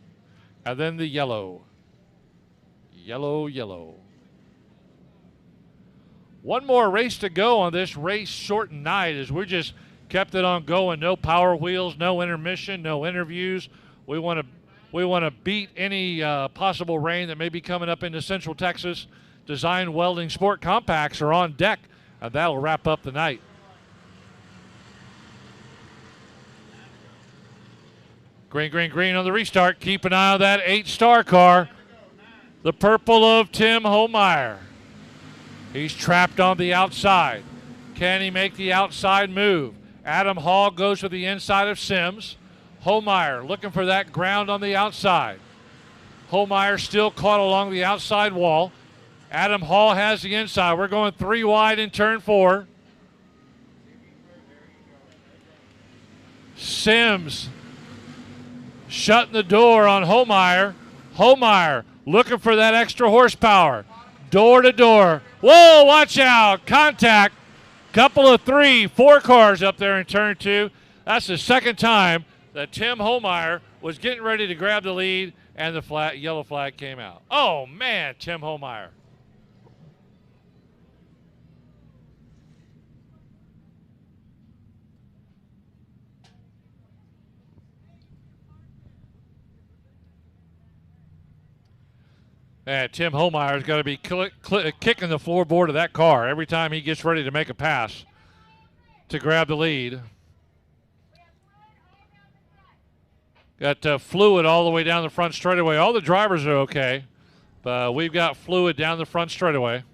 And then the yellow. Yellow, yellow. One more race to go on this race-shortened night as we're just kept it on going. No power wheels, no intermission, no interviews. We want to beat any possible rain that may be coming up into Central Texas. Design Welding Sport Compacts are on deck, and that'll wrap up the night. Green, green, green on the restart. Keep an eye on that 8-star car. The purple of Tim Homeyer. He's trapped on the outside. Can he make the outside move? Adam Hall goes to the inside of Sims. Homeyer looking for that ground on the outside. Homeyer still caught along the outside wall. Adam Hall has the inside. We're going 3 wide in turn 4. Sims shutting the door on Homeyer. Homeyer looking for that extra horsepower. Door to door. Whoa, watch out. Contact. Couple of 3, 4 cars up there in turn 2. That's the second time that Tim Homeyer was getting ready to grab the lead and the yellow flag came out. Oh, man, Tim Homeyer. Man, Tim Holmeyer's got to be kicking the floorboard of that car every time he gets ready to make a pass to grab the lead. Got fluid all the way down the front straightaway. All the drivers are okay, but we've got fluid down the front straightaway.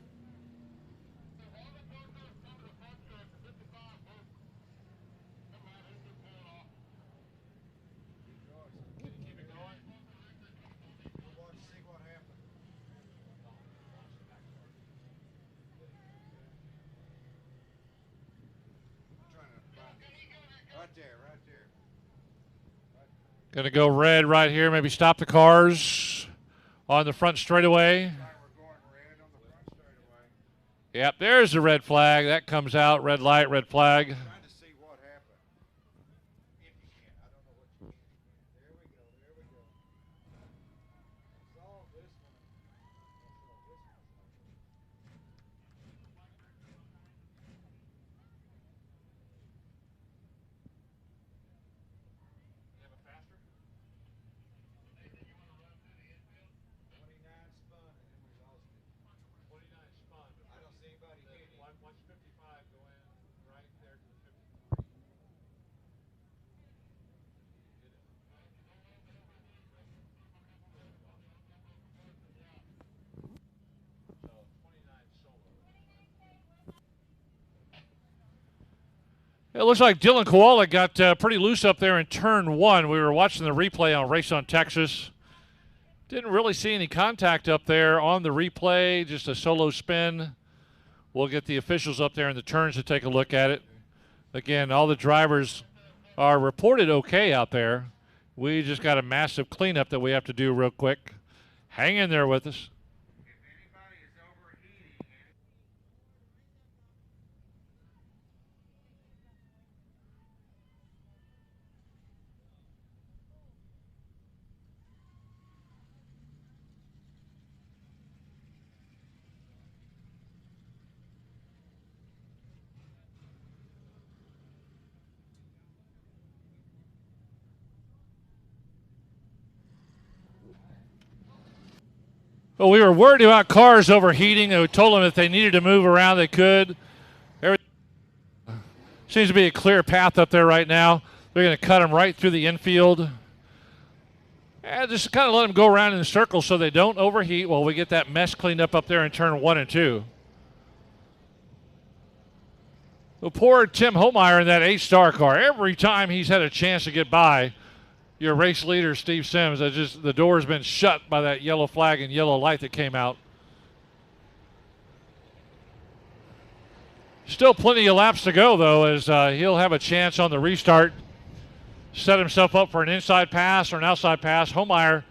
Going to go red right here. Maybe stop the cars on the front straightaway. Yep, there's the red flag. That comes out. Red light, red flag. It looks like Dylan Koala got pretty loose up there in turn one. We were watching the replay on Race on Texas. Didn't really see any contact up there on the replay, just a solo spin. We'll get the officials up there in the turns to take a look at it. Again, all the drivers are reported okay out there. We just got a massive cleanup that we have to do real quick. Hang in there with us. Well, we were worried about cars overheating. We told them if they needed to move around, they could. Everything seems to be a clear path up there right now. They're going to cut them right through the infield. And just kind of let them go around in circles so they don't overheat while we get that mess cleaned up there in turn 1 and 2. Well, poor Tim Holmeyer in that 8-star car. Every time he's had a chance to get by your race leader, Steve Sims, the door's been shut by that yellow flag and yellow light that came out. Still plenty of laps to go, though, as he'll have a chance on the restart. Set himself up for an inside pass or an outside pass. Holmeyer,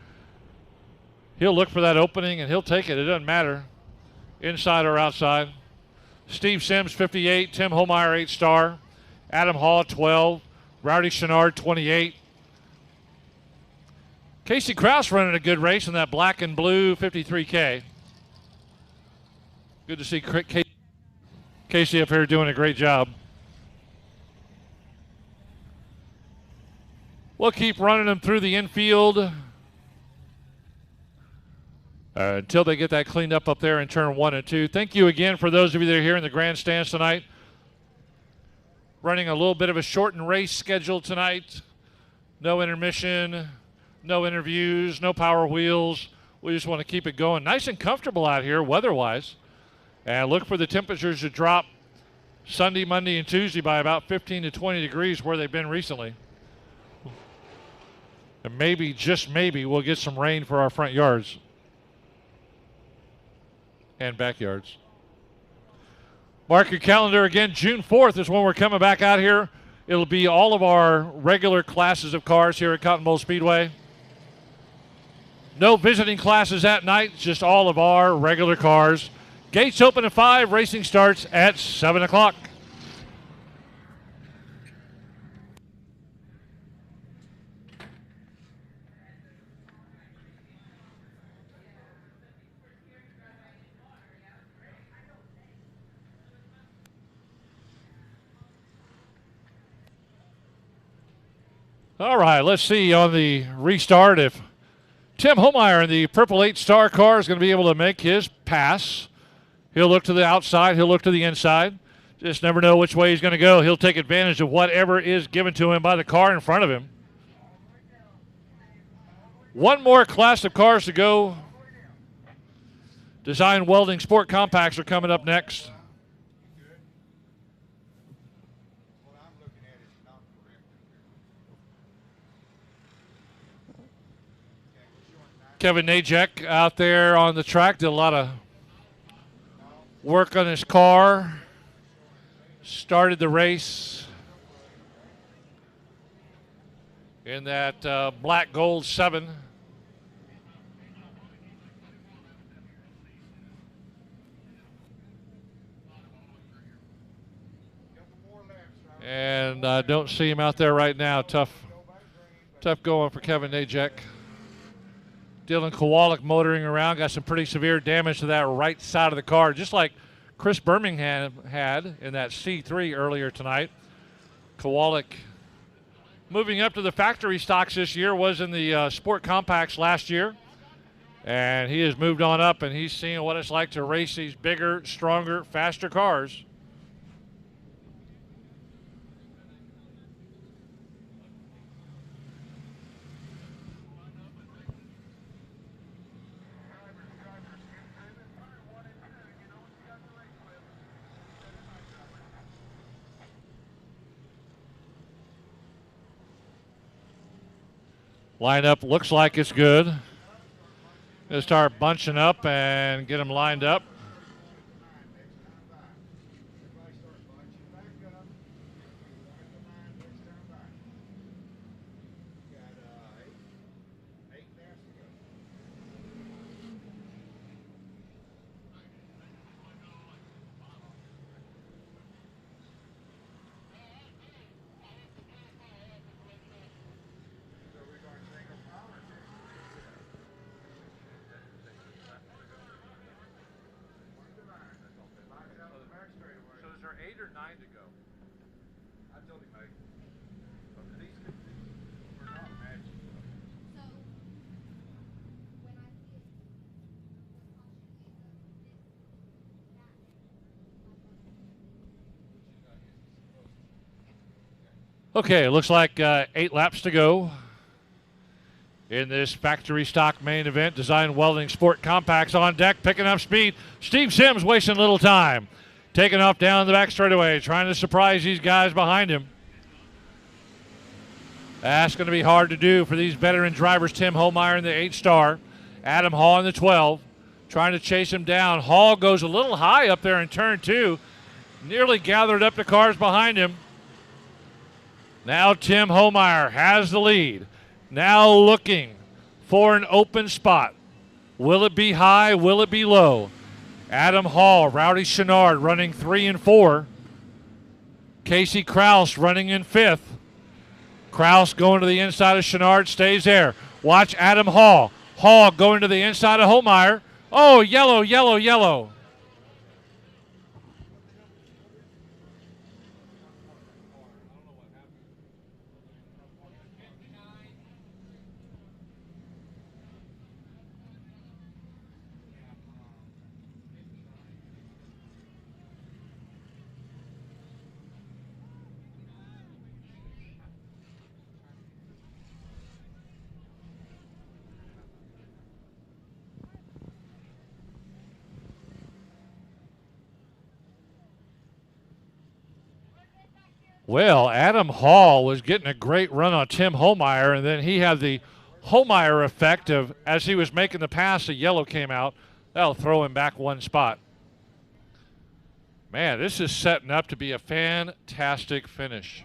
he'll look for that opening, and he'll take it. It doesn't matter, inside or outside. Steve Sims, 58. Tim Holmeyer, 8-star. Adam Hall, 12. Rowdy Chenard, 28. Casey Kraus running a good race in that black and blue 53K. Good to see Casey up here doing a great job. We'll keep running them through the infield until they get that cleaned up there in turn 1 and 2. Thank you again for those of you that are here in the grandstands tonight. Running a little bit of a shortened race schedule tonight. No intermission. No interviews, no power wheels. We just want to keep it going. Nice and comfortable out here weather-wise. And look for the temperatures to drop Sunday, Monday, and Tuesday by about 15 to 20 degrees where they've been recently. And maybe, just maybe, we'll get some rain for our front yards and backyards. Mark your calendar again. June 4th is when we're coming back out here. It'll be all of our regular classes of cars here at Cotton Bowl Speedway. No visiting classes that night, just all of our regular cars. Gates open at 5, racing starts at 7 o'clock. All right, let's see on the restart if Tim Homeyer in the purple 8-star car is going to be able to make his pass. He'll look to the outside. He'll look to the inside. Just never know which way he's going to go. He'll take advantage of whatever is given to him by the car in front of him. One more class of cars to go. Design Welding Sport Compacts are coming up next. Kevin Najek out there on the track did a lot of work on his car. Started the race in that black gold 7. And I don't see him out there right now. Tough going for Kevin Najek. Dylan Kowalik motoring around, got some pretty severe damage to that right side of the car, just like Chris Birmingham had in that C3 earlier tonight. Kowalik moving up to the factory stocks this year, was in the Sport Compacts last year. And he has moved on up, and he's seeing what it's like to race these bigger, stronger, faster cars. Lineup looks like it's good. Gonna start bunching up and get them lined up. Okay, it looks like 8 laps to go in this factory stock main event. Design Welding Sport Compacts on deck, picking up speed. Steve Sims wasting little time. Taking off down the back straightaway, trying to surprise these guys behind him. That's going to be hard to do for these veteran drivers. Tim Homeyer in the 8-star. Adam Hall in the 12. Trying to chase him down. Hall goes a little high up there in turn 2. Nearly gathered up the cars behind him. Now Tim Homeyer has the lead. Now looking for an open spot. Will it be high? Will it be low? Adam Hall, Rowdy Chenard running 3 and 4. Casey Kraus running in 5th. Kraus going to the inside of Chenard, stays there. Watch Adam Hall. Hall going to the inside of Homeyer. Oh, yellow, yellow, yellow. Well, Adam Hall was getting a great run on Tim Homeyer, and then he had the Homeyer effect of, as he was making the pass, the yellow came out. That'll throw him back 1 spot. Man, this is setting up to be a fantastic finish.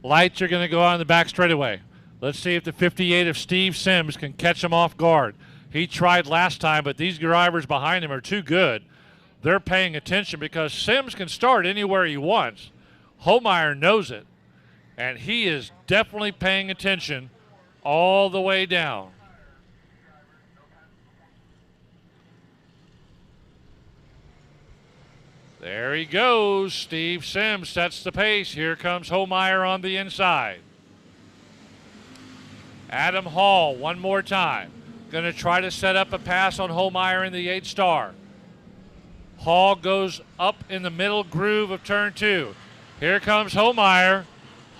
Lights are going to go on the back straightaway. Let's see if the 58 of Steve Sims can catch him off guard. He tried last time, but these drivers behind him are too good. They're paying attention because Sims can start anywhere he wants. Homeyer knows it, and he is definitely paying attention all the way down. There he goes. Steve Sims sets the pace. Here comes Homeyer on the inside. Adam Hall one more time. Going to try to set up a pass on Holmeyer in the 8-star. Hall goes up in the middle groove of turn 2. Here comes Holmeyer.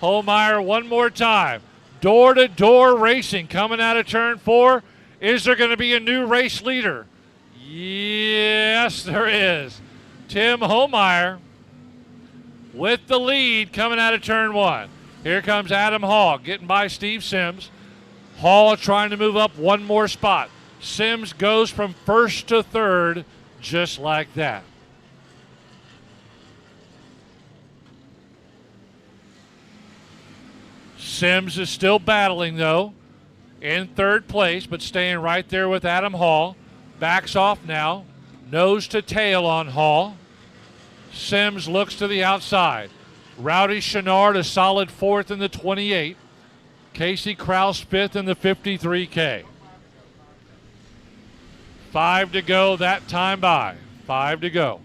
Holmeyer one more time. Door-to-door racing coming out of turn 4. Is there going to be a new race leader? Yes, there is. Tim Holmeyer with the lead coming out of turn 1. Here comes Adam Hall getting by Steve Sims. Hall trying to move up one more spot. Sims goes from first to third just like that. Sims is still battling, though, in third place, but staying right there with Adam Hall. Backs off now, nose to tail on Hall. Sims looks to the outside. Rowdy Chenard a solid 4th in the 28. Casey Kraus 5th in the 53K. 5 to go that time by. 5 to go.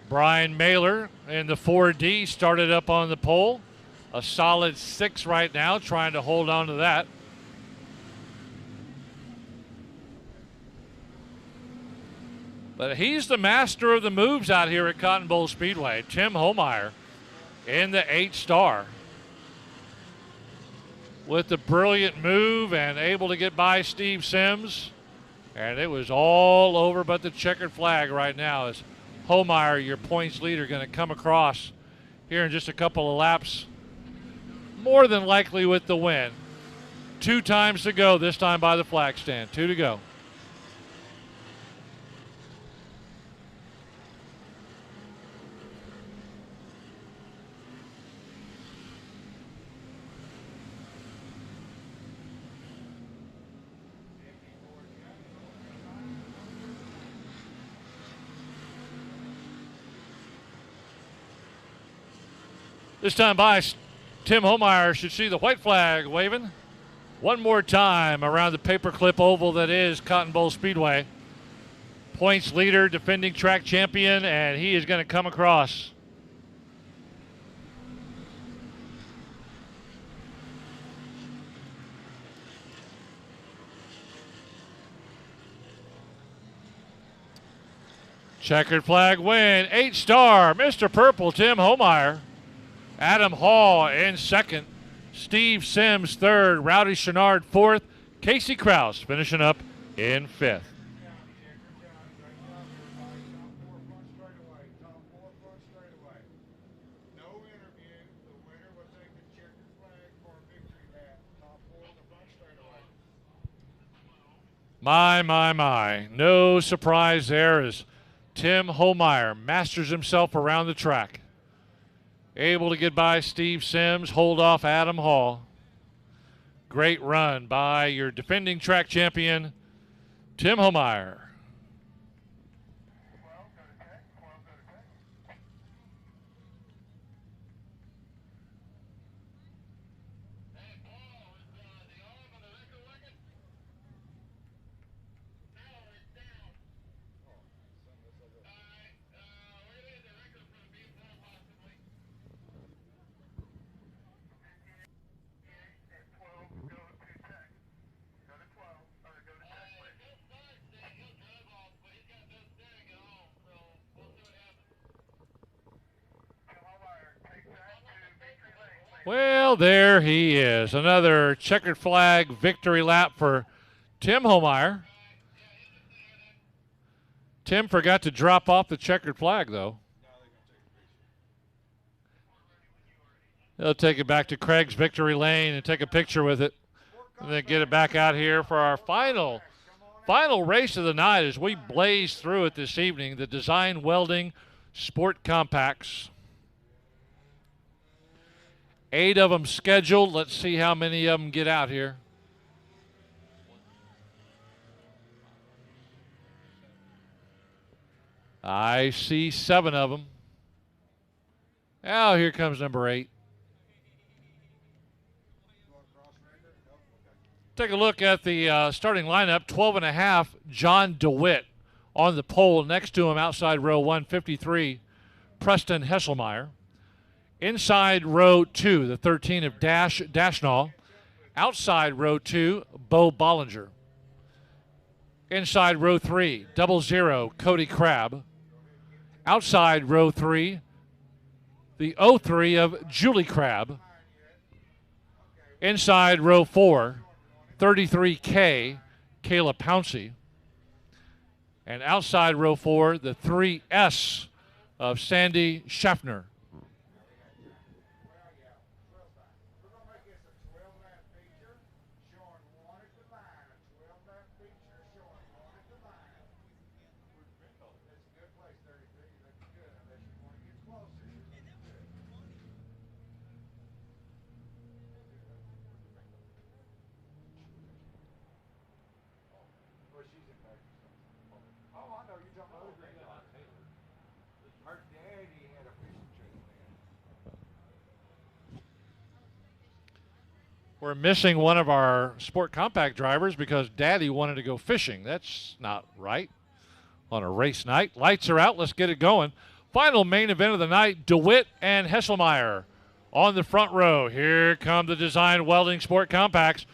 Brian Mailer in the 4D started up on the pole. A solid 6 right now, trying to hold on to that. But he's the master of the moves out here at Cotton Bowl Speedway. Tim Holmeyer in the 8-star with the brilliant move and able to get by Steve Sims. And it was all over but the checkered flag right now as Holmeyer, your points leader, going to come across here in just a couple of laps. More than likely with the win. 2 times to go, this time by the flag stand. 2 to go. This time by, Tim Holmeyer should see the white flag waving one more time around the paperclip oval that is Cotton Bowl Speedway. Points leader, defending track champion, and he is going to come across. Checkered flag win, 8-star, Mr. Purple, Tim Holmeyer. Adam Hall in second. Steve Sims third. Rowdy Chenard fourth. Casey Kraus finishing up in fifth. My. No surprise there as Tim Holmeyer masters himself around the track. Able to get by Steve Sims, hold off Adam Hall. Great run by your defending track champion, Tim Holmeyer. Well, there he is. Another checkered flag victory lap for Tim Holmeyer. Tim forgot to drop off the checkered flag, though. They'll take it back to Craig's victory lane and take a picture with it. And then get it back out here for our final race of the night as we blaze through it this evening. The Design Welding Sport Compacts. 8 of them scheduled. Let's see how many of them get out here. I see 7 of them. Oh, here comes number 8. Take a look at the starting lineup. 12.5, John DeWitt On the pole next to him, outside row 153, Preston Hesselmeyer. Inside row 2, the 13 of Dashnall. Outside row 2, Bo Bollinger. Inside row 3, 00, Cody Crabb. Outside row 3, the 03 of Julie Crabb. Inside row 4, 33K, Kayla Pouncey. And outside row 4, the 3S of Sandy Schaffner. We're missing one of our Sport Compact drivers because Daddy wanted to go fishing. That's not right on a race night. Lights are out. Let's get it going. Final main event of the night, DeWitt and Hesselmeyer on the front row. Here come the Design Welding Sport Compacts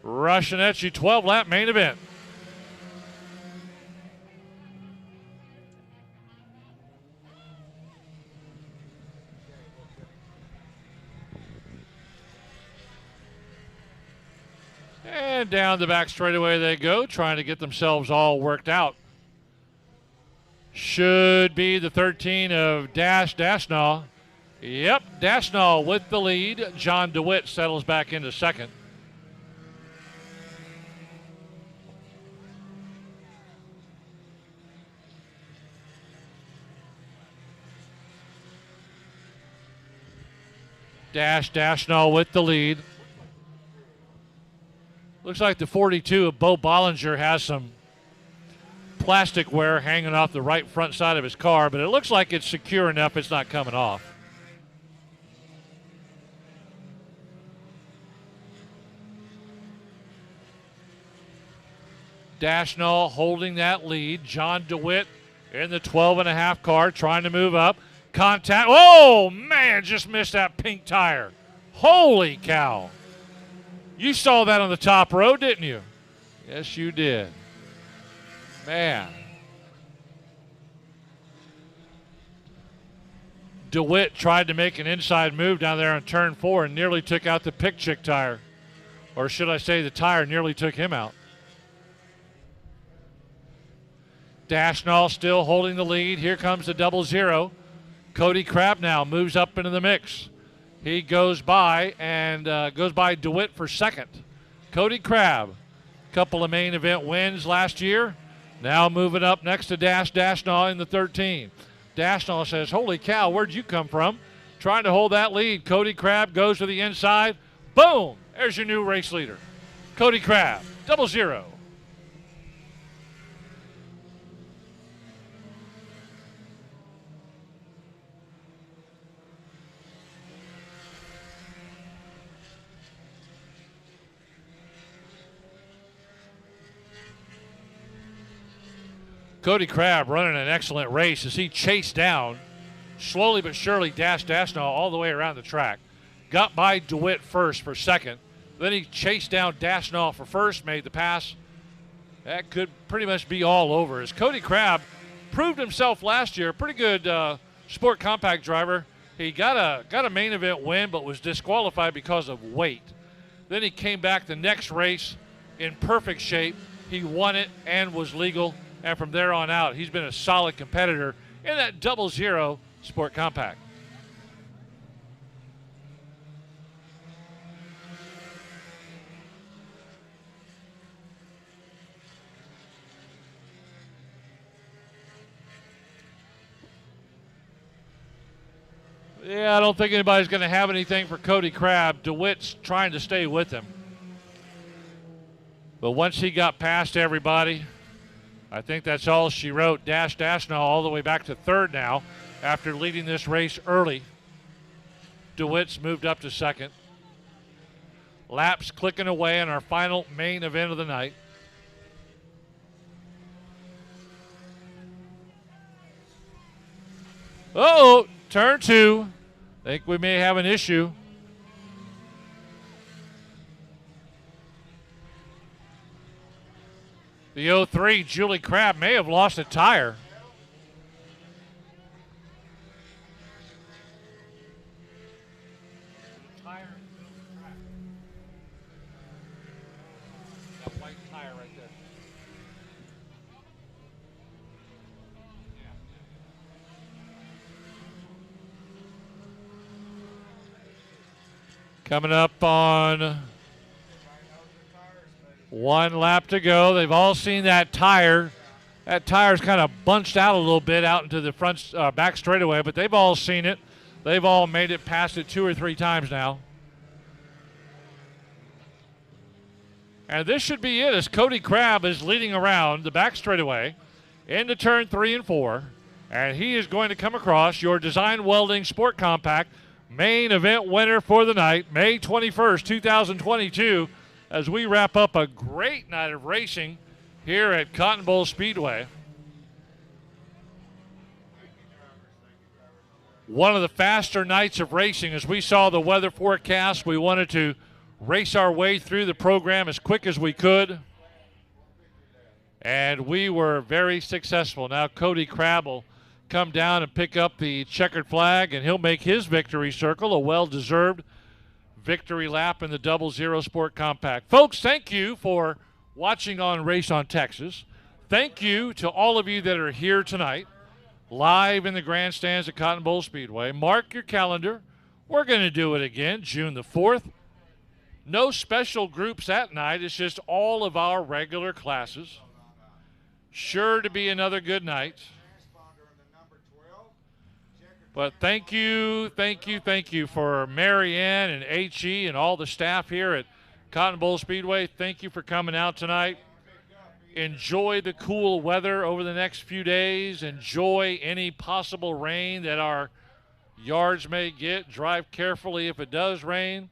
rushing at you. 12-lap main event. And down the back straightaway they go, trying to get themselves all worked out. Should be the 13 of Dashnall. Yep, Dashnall with the lead. John DeWitt settles back into second. Dashnall with the lead. Looks like the 42 of Bo Bollinger has some plastic wear hanging off the right front side of his car, but it looks like it's secure enough it's not coming off. Dashnall holding that lead. John DeWitt in the 12.5 car trying to move up. Contact. Oh, man, just missed that pink tire. Holy cow. You saw that on the top row, didn't you? Yes, you did. Man. DeWitt tried to make an inside move down there on turn 4 and nearly took out the Pick Chick tire. Or should I say the tire nearly took him out. Dashnall still holding the lead. Here comes the 00. Cody Crabb now moves up into the mix. He goes by and goes by DeWitt for second. Cody Crabb, couple of main event wins last year. Now moving up next to Dashnall in the 13. Dashnall says, holy cow, where'd you come from? Trying to hold that lead. Cody Crabb goes to the inside. Boom! There's your new race leader. Cody Crabb, 00. Cody Crabb running an excellent race as he chased down, slowly but surely, Dashnall all the way around the track. Got by DeWitt first for second. Then he chased down Dashnall for first, made the pass. That could pretty much be all over. As Cody Crabb proved himself last year, pretty good Sport Compact driver. He got a main event win, but was disqualified because of weight. Then he came back the next race in perfect shape. He won it and was legal. And from there on out, he's been a solid competitor in that 00 Sport Compact. Yeah, I don't think anybody's going to have anything for Cody Crabb. DeWitt's trying to stay with him. But once he got past everybody, I think that's all she wrote. Dashnall all the way back to third now after leading this race early. DeWitt's moved up to second. Laps clicking away in our final main event of the night. Turn 2. Think we may have an issue. The 03, Julie Crabb, may have lost a tire. That white tire right there. Coming up on 1 lap to go. They've all seen that tire. That tire's kind of bunched out a little bit out into the front back straightaway, but they've all seen it. They've all made it past it 2 or 3 times now. And this should be it as Cody Crabb is leading around the back straightaway into turn 3 and 4. And he is going to come across your Design Welding Sport Compact main event winner for the night, May 21st, 2022, as we wrap up a great night of racing here at Cotton Bowl Speedway. One of the faster nights of racing. As we saw the weather forecast, we wanted to race our way through the program as quick as we could. And we were very successful. Now Cody Crabb will come down and pick up the checkered flag, and he'll make his victory circle, a well-deserved victory lap in the 00 Sport Compact. Folks, thank you for watching on Race on Texas. Thank you to all of you that are here tonight, live in the grandstands at Cotton Bowl Speedway. Mark your calendar. We're going to do it again, June the 4th. No special groups that night. It's just all of our regular classes. Sure to be another good night. But thank you for Mary Ann and H.E. and all the staff here at Cotton Bowl Speedway. Thank you for coming out tonight. Enjoy the cool weather over the next few days. Enjoy any possible rain that our yards may get. Drive carefully if it does rain.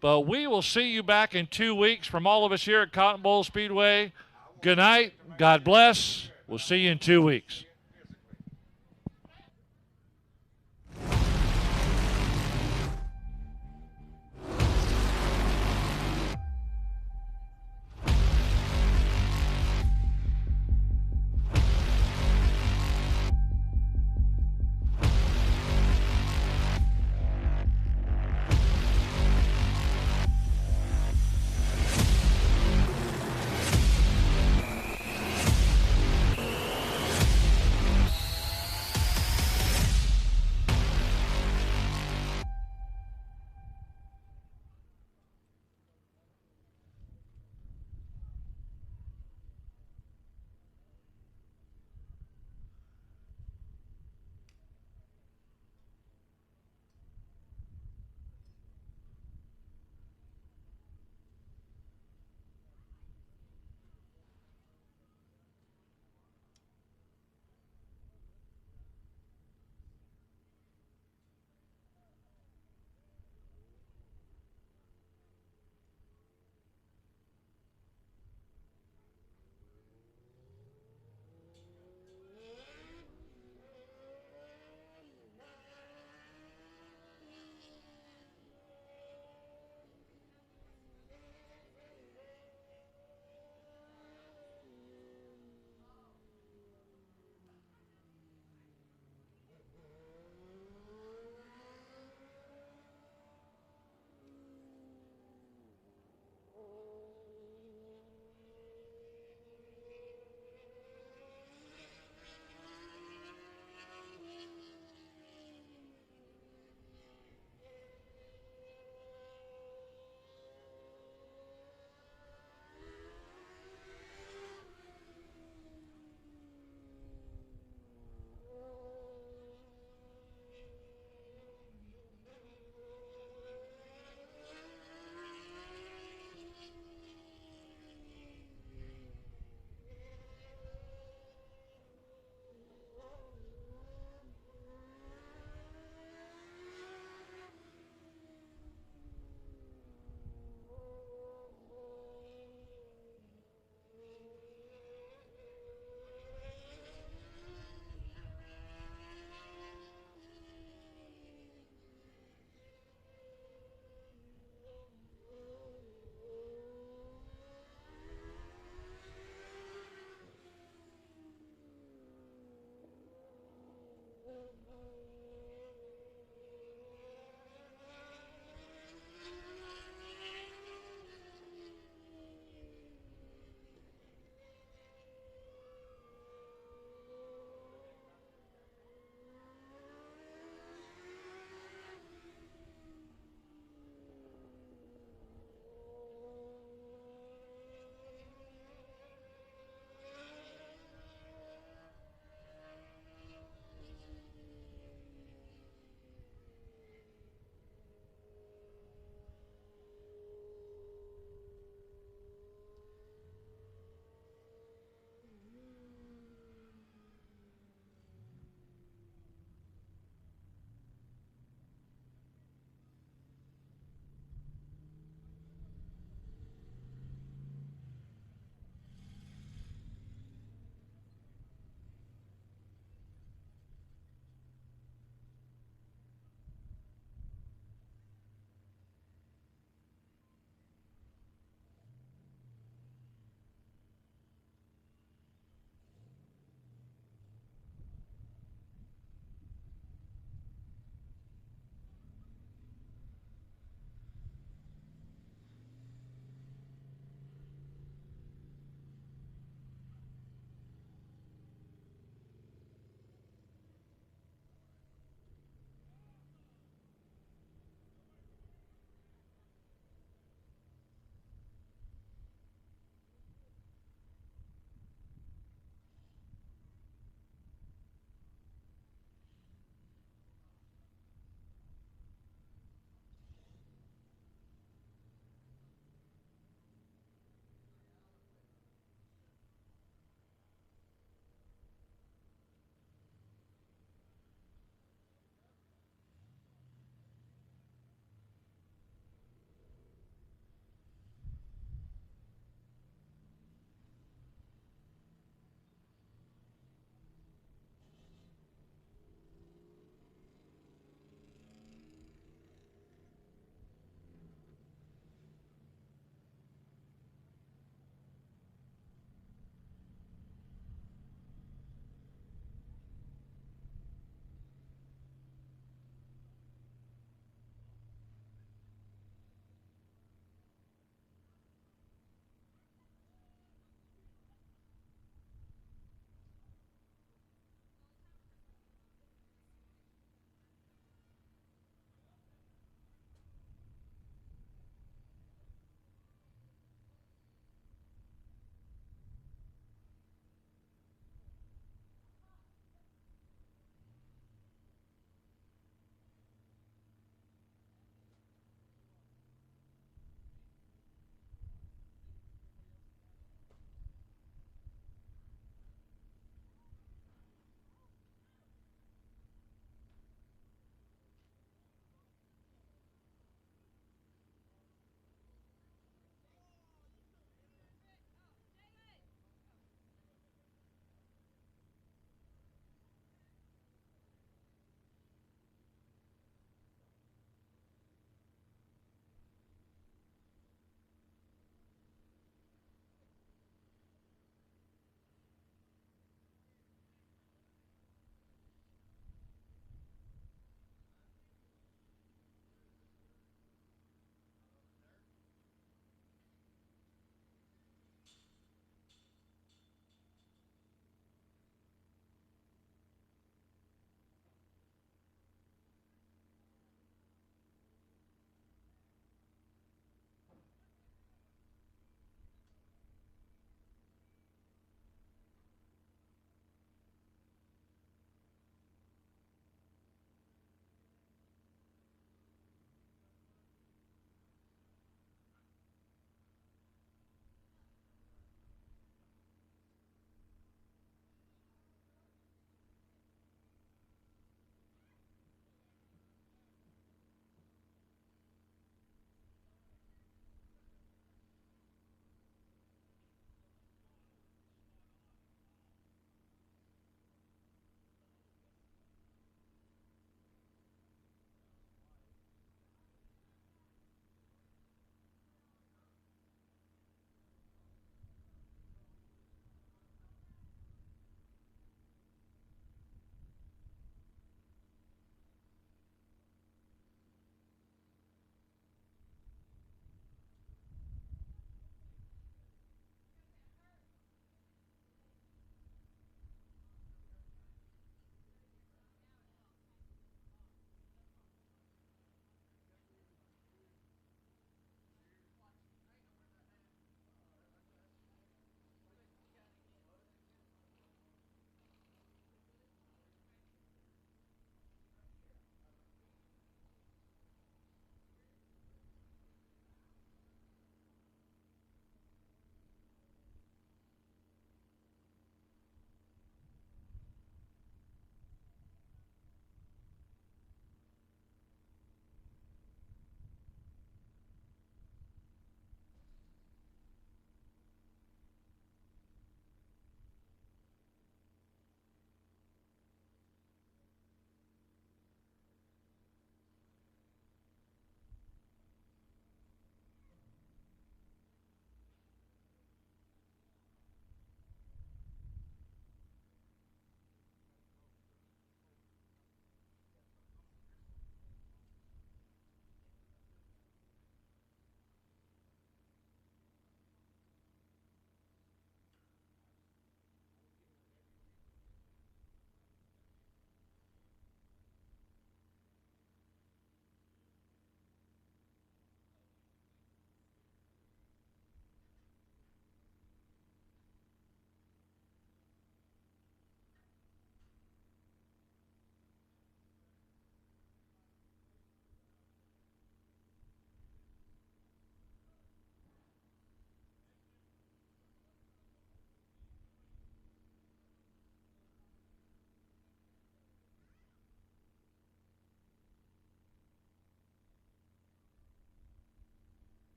But we will see you back in 2 weeks from all of us here at Cotton Bowl Speedway. Good night. God bless. We'll see you in 2 weeks.